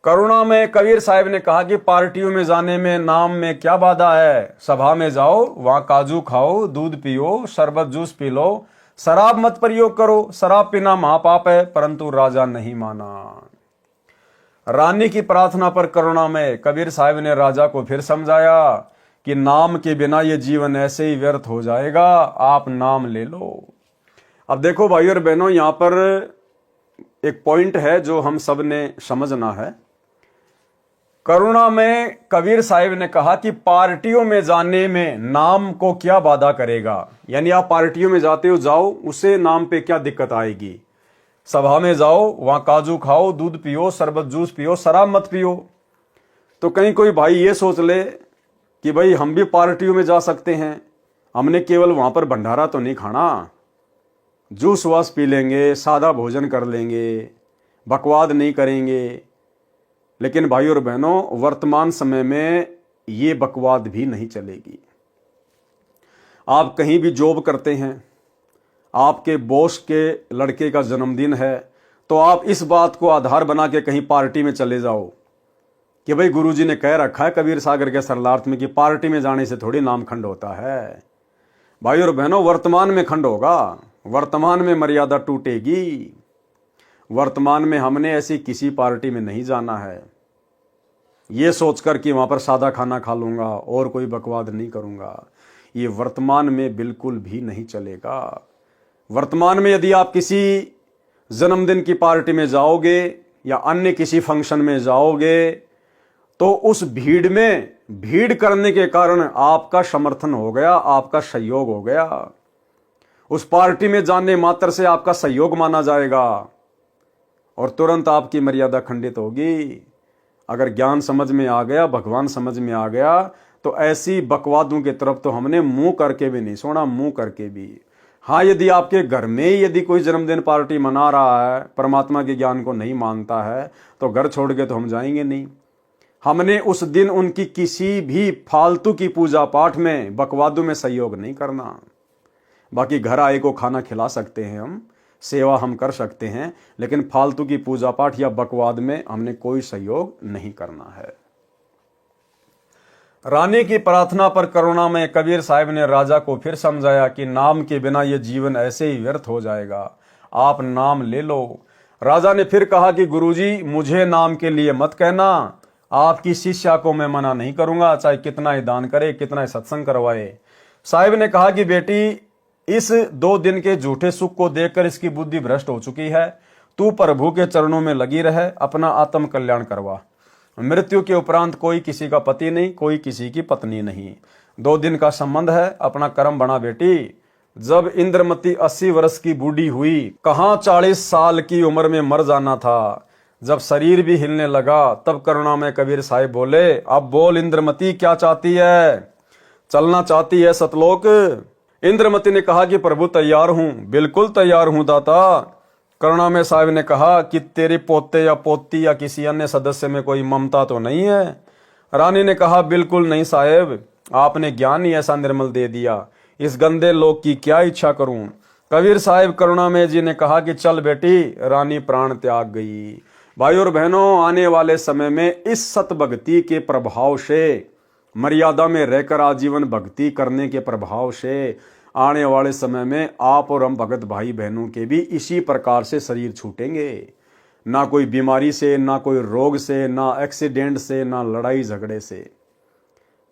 करुणामय कबीर साहिब ने कहा कि पार्टियों में जाने में नाम में क्या बाधा है, सभा में जाओ, वहां काजू खाओ, दूध पियो, शरबत जूस पी लो, शराब मत प्रयोग करो, शराब पीना महापाप है। परंतु राजा नहीं माना। रानी की प्रार्थना पर करुणामय कबीर साहिब ने राजा को फिर समझाया कि नाम के बिना ये जीवन ऐसे ही व्यर्थ हो जाएगा, आप नाम ले लो। अब देखो भाई और बहनों, यहां पर एक पॉइंट है जो हम सब ने समझना है। करुणामय कबीर साहिब ने कहा कि पार्टियों में जाने में नाम को क्या बाधा करेगा, यानी आप पार्टियों में जाते हो जाओ, उसे नाम पे क्या दिक्कत आएगी। सभा में जाओ, वहां काजू खाओ, दूध पियो, शरबत जूस पियो, शराब मत पियो। तो कहीं कोई भाई ये सोच ले कि भाई हम भी पार्टियों में जा सकते हैं, हमने केवल वहां पर भंडारा तो नहीं खाना, जूस वास पी लेंगे, सादा भोजन कर लेंगे, बकवाद नहीं करेंगे। लेकिन भाई और बहनों, वर्तमान समय में ये बकवाद भी नहीं चलेगी। आप कहीं भी जॉब करते हैं, आपके बॉस के लड़के का जन्मदिन है, तो आप इस बात को आधार बना के कहीं पार्टी में चले जाओ कि भाई गुरुजी ने कह रखा है कबीर सागर के सरलार्थ में कि पार्टी में जाने से थोड़ी नाम खंड होता है। भाई और बहनों, वर्तमान में खंड होगा, वर्तमान में मर्यादा टूटेगी। वर्तमान में हमने ऐसी किसी पार्टी में नहीं जाना है ये सोचकर कि वहां पर सादा खाना खा लूंगा और कोई बकवाद नहीं करूंगा। ये वर्तमान में बिल्कुल भी नहीं चलेगा। वर्तमान में यदि आप किसी जन्मदिन की पार्टी में जाओगे या अन्य किसी फंक्शन में जाओगे तो उस भीड़ में भीड़ करने के कारण आपका समर्थन हो गया, आपका सहयोग हो गया। उस पार्टी में जाने मात्र से आपका सहयोग माना जाएगा और तुरंत आपकी मर्यादा खंडित होगी। अगर ज्ञान समझ में आ गया, भगवान समझ में आ गया, तो ऐसी बकवादों की तरफ तो हमने मुंह करके भी नहीं सोना, मुंह करके भी। हाँ, यदि आपके घर में ही यदि कोई जन्मदिन पार्टी मना रहा है, परमात्मा के ज्ञान को नहीं मानता है, तो घर छोड़ के तो हम जाएंगे नहीं। हमने उस दिन उनकी किसी भी फालतू की पूजा पाठ में, बकवादों में सहयोग नहीं करना। बाकी घर आए को खाना खिला सकते हैं, हम सेवा हम कर सकते हैं, लेकिन फालतू की पूजा पाठ या बकवाद में हमने कोई सहयोग नहीं करना है। रानी की प्रार्थना पर करुणा में कबीर साहब ने राजा को फिर समझाया कि नाम के बिना यह जीवन ऐसे ही व्यर्थ हो जाएगा, आप नाम ले लो। राजा ने फिर कहा कि गुरुजी, मुझे नाम के लिए मत कहना, आपकी शिष्या को मैं मना नहीं करूंगा, चाहे कितना ही दान करे, कितना ही सत्संग करवाए। साहिब ने कहा कि बेटी, इस 2 दिन के झूठे सुख को देखकर इसकी बुद्धि भ्रष्ट हो चुकी है, तू प्रभु के चरणों में लगी रहे, अपना आत्म कल्याण करवा। मृत्यु के उपरांत कोई किसी का पति नहीं, कोई किसी की पत्नी नहीं, 2 दिन का संबंध है, अपना कर्म बना बेटी। जब इंद्रमती 80 वर्ष की बूढ़ी हुई, कहां 40 साल की उम्र में मर जाना था। जब शरीर भी हिलने लगा, तब करुणा में कबीर साहिब बोले, अब बोल इंद्रमती, क्या चाहती है? चलना चाहती है सतलोक? इंद्रमती ने कहा कि प्रभु तैयार हूं, बिल्कुल तैयार हूं दाता। करुणा में साहिब ने कहा कि तेरे पोते या पोती या किसी अन्य सदस्य में कोई ममता तो नहीं है? रानी ने कहा, बिल्कुल नहीं साहेब, आपने ज्ञान ही ऐसा निर्मल दे दिया, इस गंदे लोक की क्या इच्छा करूं। कबीर साहिब करुणा में जी ने कहा कि चल बेटी। रानी प्राण त्याग गई। भाई और बहनों, आने वाले समय में इस सत भक्ति के प्रभाव से, मर्यादा में रहकर आजीवन भक्ति करने के प्रभाव से, आने वाले समय में आप और हम भगत भाई बहनों के भी इसी प्रकार से शरीर छूटेंगे। ना कोई बीमारी से, ना कोई रोग से, ना एक्सीडेंट से, ना लड़ाई झगड़े से।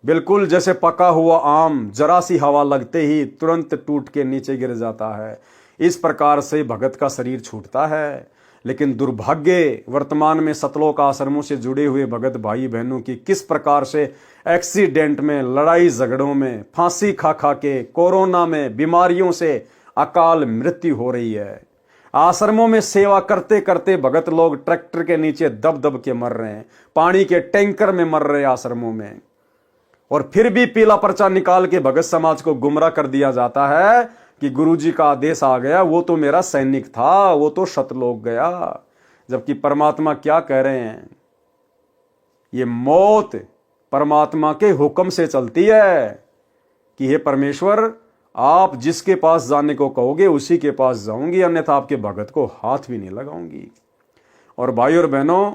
बिल्कुल जैसे पका हुआ आम जरा सी हवा लगते ही तुरंत टूट के नीचे गिर जाता है, इस प्रकार से भगत का शरीर छूटता है। लेकिन दुर्भाग्य, वर्तमान में सतलोक आश्रमों से जुड़े हुए भगत भाई बहनों की किस प्रकार से एक्सीडेंट में, लड़ाई झगड़ों में, फांसी खा खा के, कोरोना में, बीमारियों से अकाल मृत्यु हो रही है। आश्रमों में सेवा करते करते भगत लोग ट्रैक्टर के नीचे दब दब के मर रहे हैं, पानी के टैंकर में मर रहे हैं आश्रमों में। और फिर भी पीला पर्चा निकाल के भगत समाज को गुमराह कर दिया जाता है कि गुरुजी का आदेश आ गया, वो तो मेरा सैनिक था, वो तो सतलोक गया। जबकि परमात्मा क्या कह रहे हैं? ये मौत परमात्मा के हुक्म से चलती है कि हे परमेश्वर, आप जिसके पास जाने को कहोगे उसी के पास जाऊंगी, अन्यथा आपके भगत को हाथ भी नहीं लगाऊंगी। और भाई और बहनों,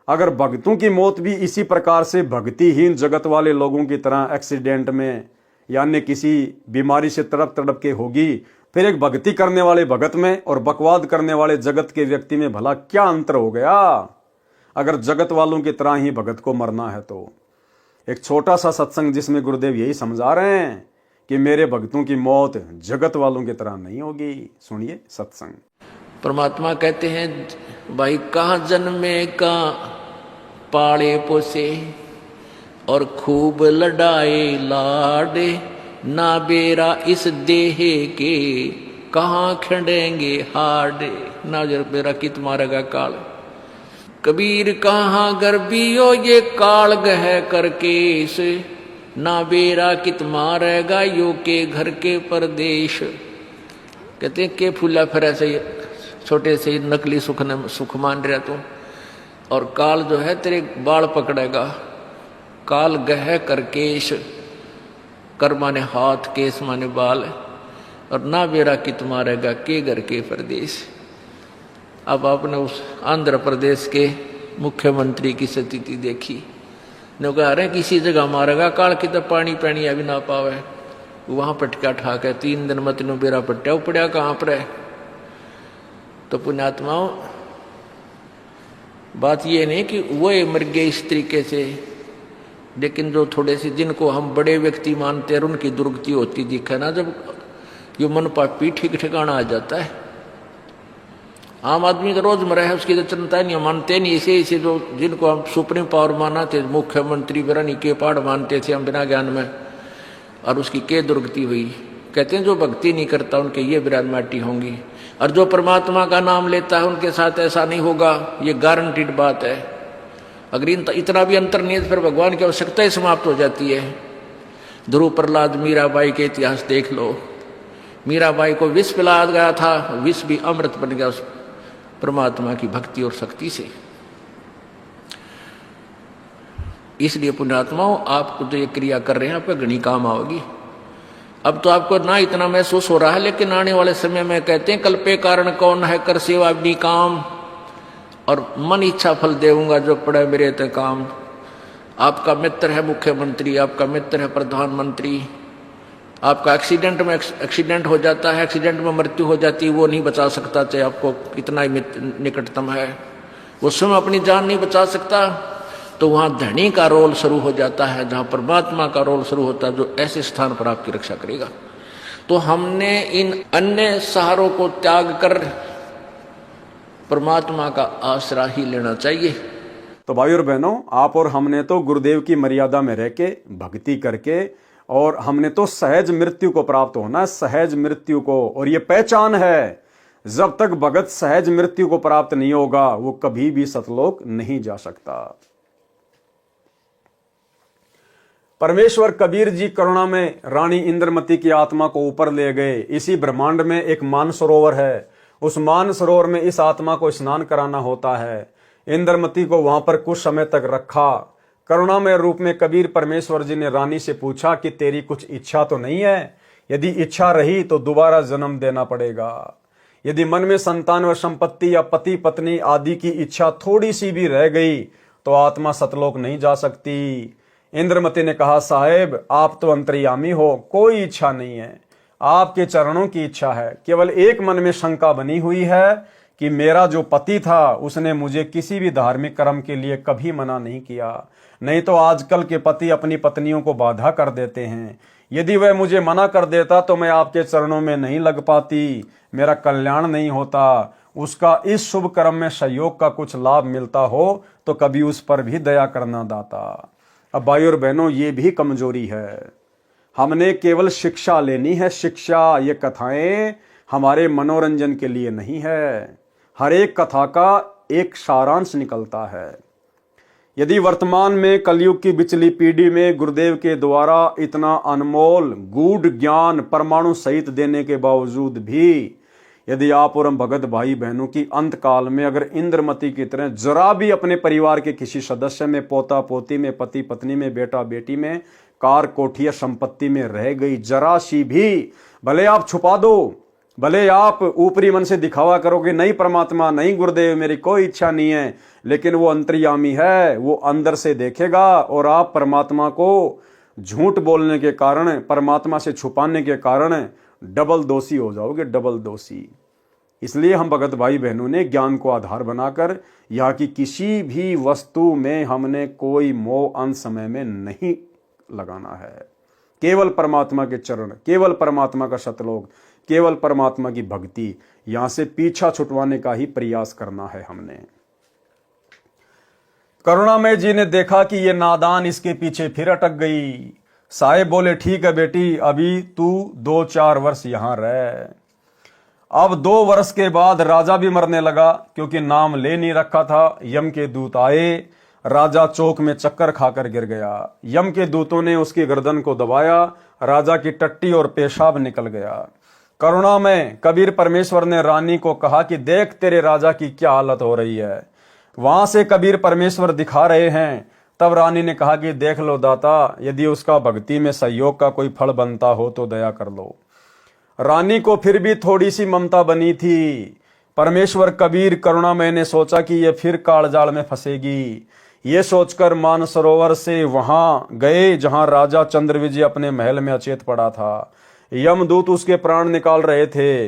अगर भक्तों की मौत भी इसी प्रकार से भक्तिहीन जगत वाले लोगों की तरह एक्सीडेंट में या अन्य किसी बीमारी से तड़प तड़प के होगी, फिर एक भक्ति करने वाले भगत में और बकवाद करने वाले जगत के व्यक्ति में भला क्या अंतर हो गया? अगर जगत वालों की तरह ही भगत को मरना है तो एक छोटा सा सत्संग जिसमें गुरुदेव यही समझा रहे हैं कि मेरे भक्तों की मौत जगत वालों की तरह नहीं होगी। सुनिए सत्संग। परमात्मा कहते हैं, भाई कहाँ जन्मे कहाँ पाले पोसे, और खूब लड़ाए लाडे, ना बेरा इस देह के कहाँ खड़ेंगे हाडे। ना जर बेरा कित मारेगा काल। कबीर कहाँ गर्बियो ये काल गह करके से, ना बेरा कित मारेगा यो के घर के परदेश। कहते हैं के फूला फिर से छोटे से नकली सुख मान रहा तू, और काल जो है तेरे बाल पकड़ेगा। काल गह कर केश, कर माने हाथ, केस माने बाल, और ना बेरा कित मारेगा के घर के प्रदेश। अब आपने उस आंध्र प्रदेश के मुख्यमंत्री की स्थिति देखी, न कह रहे किसी जगह मारेगा काल की तो पानी पैनी अभी ना पावे, वहां पटका ठा के 3 दिन मत नो बेरा पट्टा उपड़िया कहाँ पर है। तो पुण्यात्माओं, बात ये नहीं कि वो मर गए इस तरीके से, लेकिन जो थोड़े से जिनको हम बड़े व्यक्ति मानते हैं उनकी दुर्गति होती दिखे ना, जब ये मन पापी ठीक ठिकाना आ जाता है। आम आदमी का रोजमर्रा है, उसकी तो चिंता नहीं, मानते नहीं। इसे जो जिनको हम सुप्रीम पावर माना थे, मुख्यमंत्री बिरानी के पाड़ मानते थे हम बिना ज्ञान में, और उसकी के दुर्गति हुई। कहते हैं जो भक्ति नहीं करता उनके ये बिरान माटी होंगी, और जो परमात्मा का नाम लेता है उनके साथ ऐसा नहीं होगा, ये गारंटीड बात है। अगर इतना भी अंतर नहीं है तो फिर भगवान की आवश्यकता ही समाप्त हो जाती है। ध्रुव प्रहलाद मीराबाई के इतिहास देख लो। मीराबाई को विष पिलाया गया था, विष भी अमृत बन गया उस परमात्मा की भक्ति और शक्ति से। इसलिए पुण्यात्माओं, आप जो ये क्रिया कर रहे हैं आपका घनी काम आओगी। अब तो आपको ना इतना महसूस हो रहा है, लेकिन आने वाले समय में कहते हैं कल्पे कारण कौन है कर सेवा अपनी काम, और मन इच्छा फल देऊंगा जो पड़े मेरे ते काम। आपका मित्र है मुख्यमंत्री, आपका मित्र है प्रधानमंत्री, आपका एक्सीडेंट हो जाता है, एक्सीडेंट में मृत्यु हो जाती है, वो नहीं बचा सकता चाहे आपको कितना ही निकटतम है, वो स्वयं अपनी जान नहीं बचा सकता। तो वहां धनी का रोल शुरू हो जाता है, जहां परमात्मा का रोल शुरू होता है, जो ऐसे स्थान पर आपकी रक्षा करेगा। तो हमने इन अन्य सहारों को त्याग कर परमात्मा का आसरा ही लेना चाहिए। तो भाई और बहनों, आप और हमने तो गुरुदेव की मर्यादा में रह के भक्ति करके, और हमने तो सहज मृत्यु को प्राप्त होना है, सहज मृत्यु को। और ये पहचान है, जब तक भगत सहज मृत्यु को प्राप्त नहीं होगा वो कभी भी सतलोक नहीं जा सकता। परमेश्वर कबीर जी करुणा में रानी इंद्रमती की आत्मा को ऊपर ले गए। इसी ब्रह्मांड में एक मानसरोवर है, उस मानसरोवर में इस आत्मा को स्नान कराना होता है। इंद्रमती को वहां पर कुछ समय तक रखा। करुणामय रूप में कबीर परमेश्वर जी ने रानी से पूछा कि तेरी कुछ इच्छा तो नहीं है? यदि इच्छा रही तो दोबारा जन्म देना पड़ेगा। यदि मन में संतान व संपत्ति या पति पत्नी आदि की इच्छा थोड़ी सी भी रह गई तो आत्मा सतलोक नहीं जा सकती। इंद्रमती ने कहा, साहेब आप तो अंतर्यामी हो, कोई इच्छा नहीं है, आपके चरणों की इच्छा है। केवल एक मन में शंका बनी हुई है कि मेरा जो पति था उसने मुझे किसी भी धार्मिक कर्म के लिए कभी मना नहीं किया, नहीं तो आजकल के पति अपनी पत्नियों को बाधा कर देते हैं। यदि वह मुझे मना कर देता तो मैं आपके चरणों में नहीं लग पाती, मेरा कल्याण नहीं होता। उसका इस शुभ कर्म में सहयोग का कुछ लाभ मिलता हो तो कभी उस पर भी दया करना दाता। अब भाई और बहनों, ये भी कमजोरी है। हमने केवल शिक्षा लेनी है, शिक्षा। ये कथाएं हमारे मनोरंजन के लिए नहीं है, हर एक कथा का एक सारांश निकलता है। यदि वर्तमान में कलयुग की बिचली पीढ़ी में गुरुदेव के द्वारा इतना अनमोल गूढ़ ज्ञान परमाणु सहित देने के बावजूद भी यदि आप और हम भगत भाई बहनों की अंत काल में अगर इंद्रमती की तरह जरा भी अपने परिवार के किसी सदस्य में, पोता पोती में, पति पत्नी में, बेटा बेटी में, कार कोठी या संपत्ति में रह गई जरा सी भी, भले आप छुपा दो, भले आप ऊपरी मन से दिखावा करोगे नहीं परमात्मा, नहीं गुरुदेव मेरी कोई इच्छा नहीं है, लेकिन वो अंतर्यामी है, वो अंदर से देखेगा। और आप परमात्मा को झूठ बोलने के कारण, परमात्मा से छुपाने के कारण डबल दोषी हो जाओगे, डबल दोषी। इसलिए हम भगत भाई बहनों ने ज्ञान को आधार बनाकर यहाँ की किसी भी वस्तु में हमने कोई मोह अंत समय में नहीं लगाना है। केवल परमात्मा के चरण, केवल परमात्मा का सतलोक, केवल परमात्मा की भक्ति, यहां से पीछा छुटवाने का ही प्रयास करना है हमने। करुणामय जी ने देखा कि ये नादान इसके पीछे फिर अटक गई। साहेब बोले, ठीक है बेटी, अभी तू 2-4 वर्ष यहां रह। अब 2 वर्ष के बाद राजा भी मरने लगा, क्योंकि नाम ले नहीं रखा था। यम के दूत आए, राजा चौक में चक्कर खाकर गिर गया। यम के दूतों ने उसकी गर्दन को दबाया, राजा की टट्टी और पेशाब निकल गया। करुणा में कबीर परमेश्वर ने रानी को कहा कि देख तेरे राजा की क्या हालत हो रही है। वहां से कबीर परमेश्वर दिखा रहे हैं। तब रानी ने कहा कि देख लो दाता, यदि उसका भक्ति में सहयोग का कोई फल बनता हो तो दया कर लो। रानी को फिर भी थोड़ी सी ममता बनी थी। परमेश्वर कबीर करुणामय ने सोचा कि ये फिर कालजाल में फंसेगी। ये सोचकर मानसरोवर से वहां गए जहां राजा चंद्रविजय अपने महल में अचेत पड़ा था। यमदूत उसके प्राण निकाल रहे थे।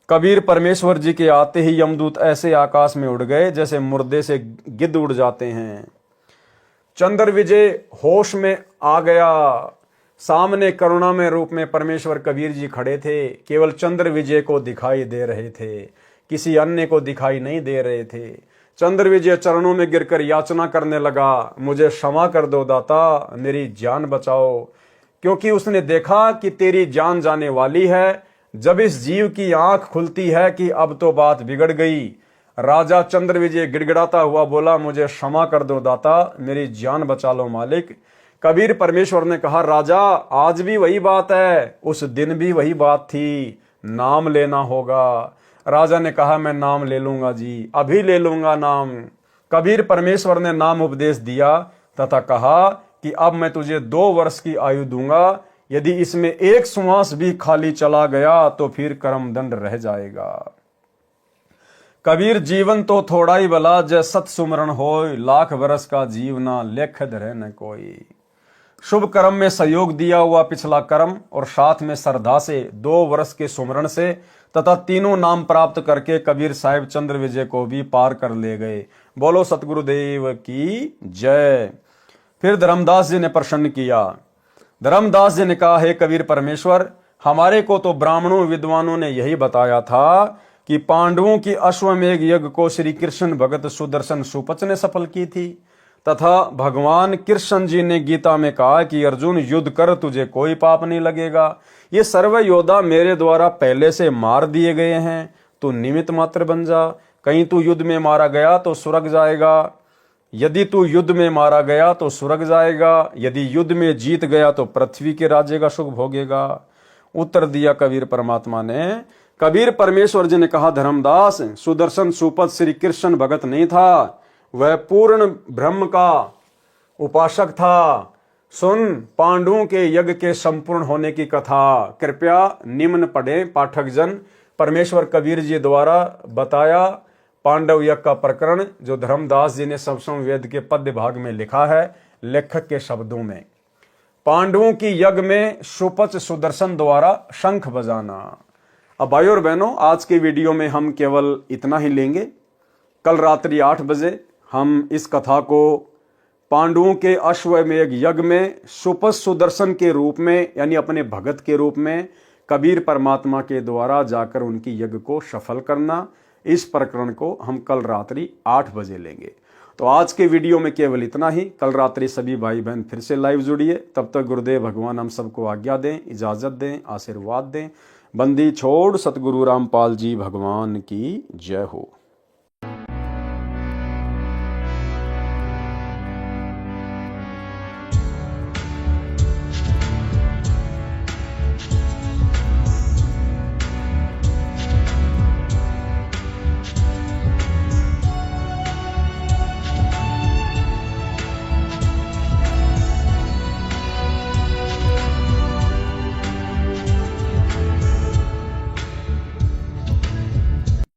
कबीर परमेश्वर जी के आते ही यमदूत ऐसे आकाश में उड़ गए जैसे मुर्दे से गिद्ध उड़ जाते हैं। चंद्रविजय होश में आ गया। सामने करुणामय रूप में परमेश्वर कबीर जी खड़े थे। केवल चंद्रविजय को दिखाई दे रहे थे, किसी अन्य को दिखाई नहीं दे रहे थे। चंद्रविजय चरणों में गिरकर याचना करने लगा, मुझे क्षमा कर दो दाता, मेरी जान बचाओ, क्योंकि उसने देखा कि तेरी जान जाने वाली है। जब इस जीव की आंख खुलती है कि अब तो बात बिगड़ गई। राजा चंद्रविजय गिड़गिड़ाता हुआ बोला, मुझे क्षमा कर दो दाता, मेरी जान बचा लो मालिक। कबीर परमेश्वर ने कहा, राजा आज भी वही बात है, उस दिन भी वही बात थी, नाम लेना होगा। राजा ने कहा, मैं नाम ले लूंगा जी, अभी ले लूंगा नाम। कबीर परमेश्वर ने नाम उपदेश दिया तथा कहा कि अब मैं तुझे 2 वर्ष की आयु दूंगा। यदि इसमें एक श्वास भी खाली चला गया तो फिर कर्म दंड रह जाएगा। कबीर जीवन तो थोड़ा ही भला, जय सत सुमरण होय, लाख बरस का जीवना लेख धरे न कोई। शुभ कर्म में सहयोग दिया हुआ पिछला कर्म और साथ में श्रद्धा से 2 वर्ष के सुमरण से तथा तीनों नाम प्राप्त करके कबीर साहिब चंद्र विजय को भी पार कर ले गए। बोलो सतगुरुदेव की जय। फिर धर्मदास जी ने प्रश्न किया। धर्मदास जी ने कहा, हे कबीर परमेश्वर, हमारे को तो ब्राह्मणों विद्वानों ने यही बताया था कि पांडवों की अश्वमेघ यज्ञ को श्री कृष्ण भगत सुदर्शन सुपच ने सफल की थी तथा भगवान कृष्ण जी ने गीता में कहा कि अर्जुन युद्ध कर, तुझे कोई पाप नहीं लगेगा। ये सर्व योद्धा मेरे द्वारा पहले से मार दिए गए हैं, तू निमित्त मात्र बन जा। कहीं तू युद्ध में मारा गया तो स्वर्ग जाएगा, यदि तू युद्ध में मारा गया तो स्वर्ग जाएगा, यदि युद्ध में जीत गया तो पृथ्वी के राज्य का सुख भोगेगा। उत्तर दिया कबीर परमात्मा ने। कबीर परमेश्वर जी ने कहा, धर्मदास, सुदर्शन सुपथ श्री कृष्ण भगत नहीं था, वह पूर्ण ब्रह्म का उपासक था। सुन पांडवों के यज्ञ के संपूर्ण होने की कथा, कृपया निम्न पढ़े पाठक जन। परमेश्वर कबीर जी द्वारा बताया पांडव यज्ञ का प्रकरण, जो धर्मदास जी ने सप्तम वेद के पद्य भाग में लिखा है लेखक के शब्दों में। पांडवों की यज्ञ में सुपच सुदर्शन द्वारा शंख बजाना। अब भाई और बहनों, आज के वीडियो में हम केवल इतना ही लेंगे। कल रात्रि 8 बजे हम इस कथा को पांडवों के अश्वमेघ यज्ञ में सुपच सुदर्शन के रूप में, यानी अपने भगत के रूप में कबीर परमात्मा के द्वारा जाकर उनकी यज्ञ को सफल करना, इस प्रकरण को हम कल रात्रि 8 बजे लेंगे। तो आज के वीडियो में केवल इतना ही। कल रात्रि सभी भाई बहन फिर से लाइव जुड़िए। तब तक गुरुदेव भगवान हम सबको आज्ञा दें, इजाजत दें, आशीर्वाद दें। बंदी छोड़ सतगुरु रामपाल जी भगवान की जय हो।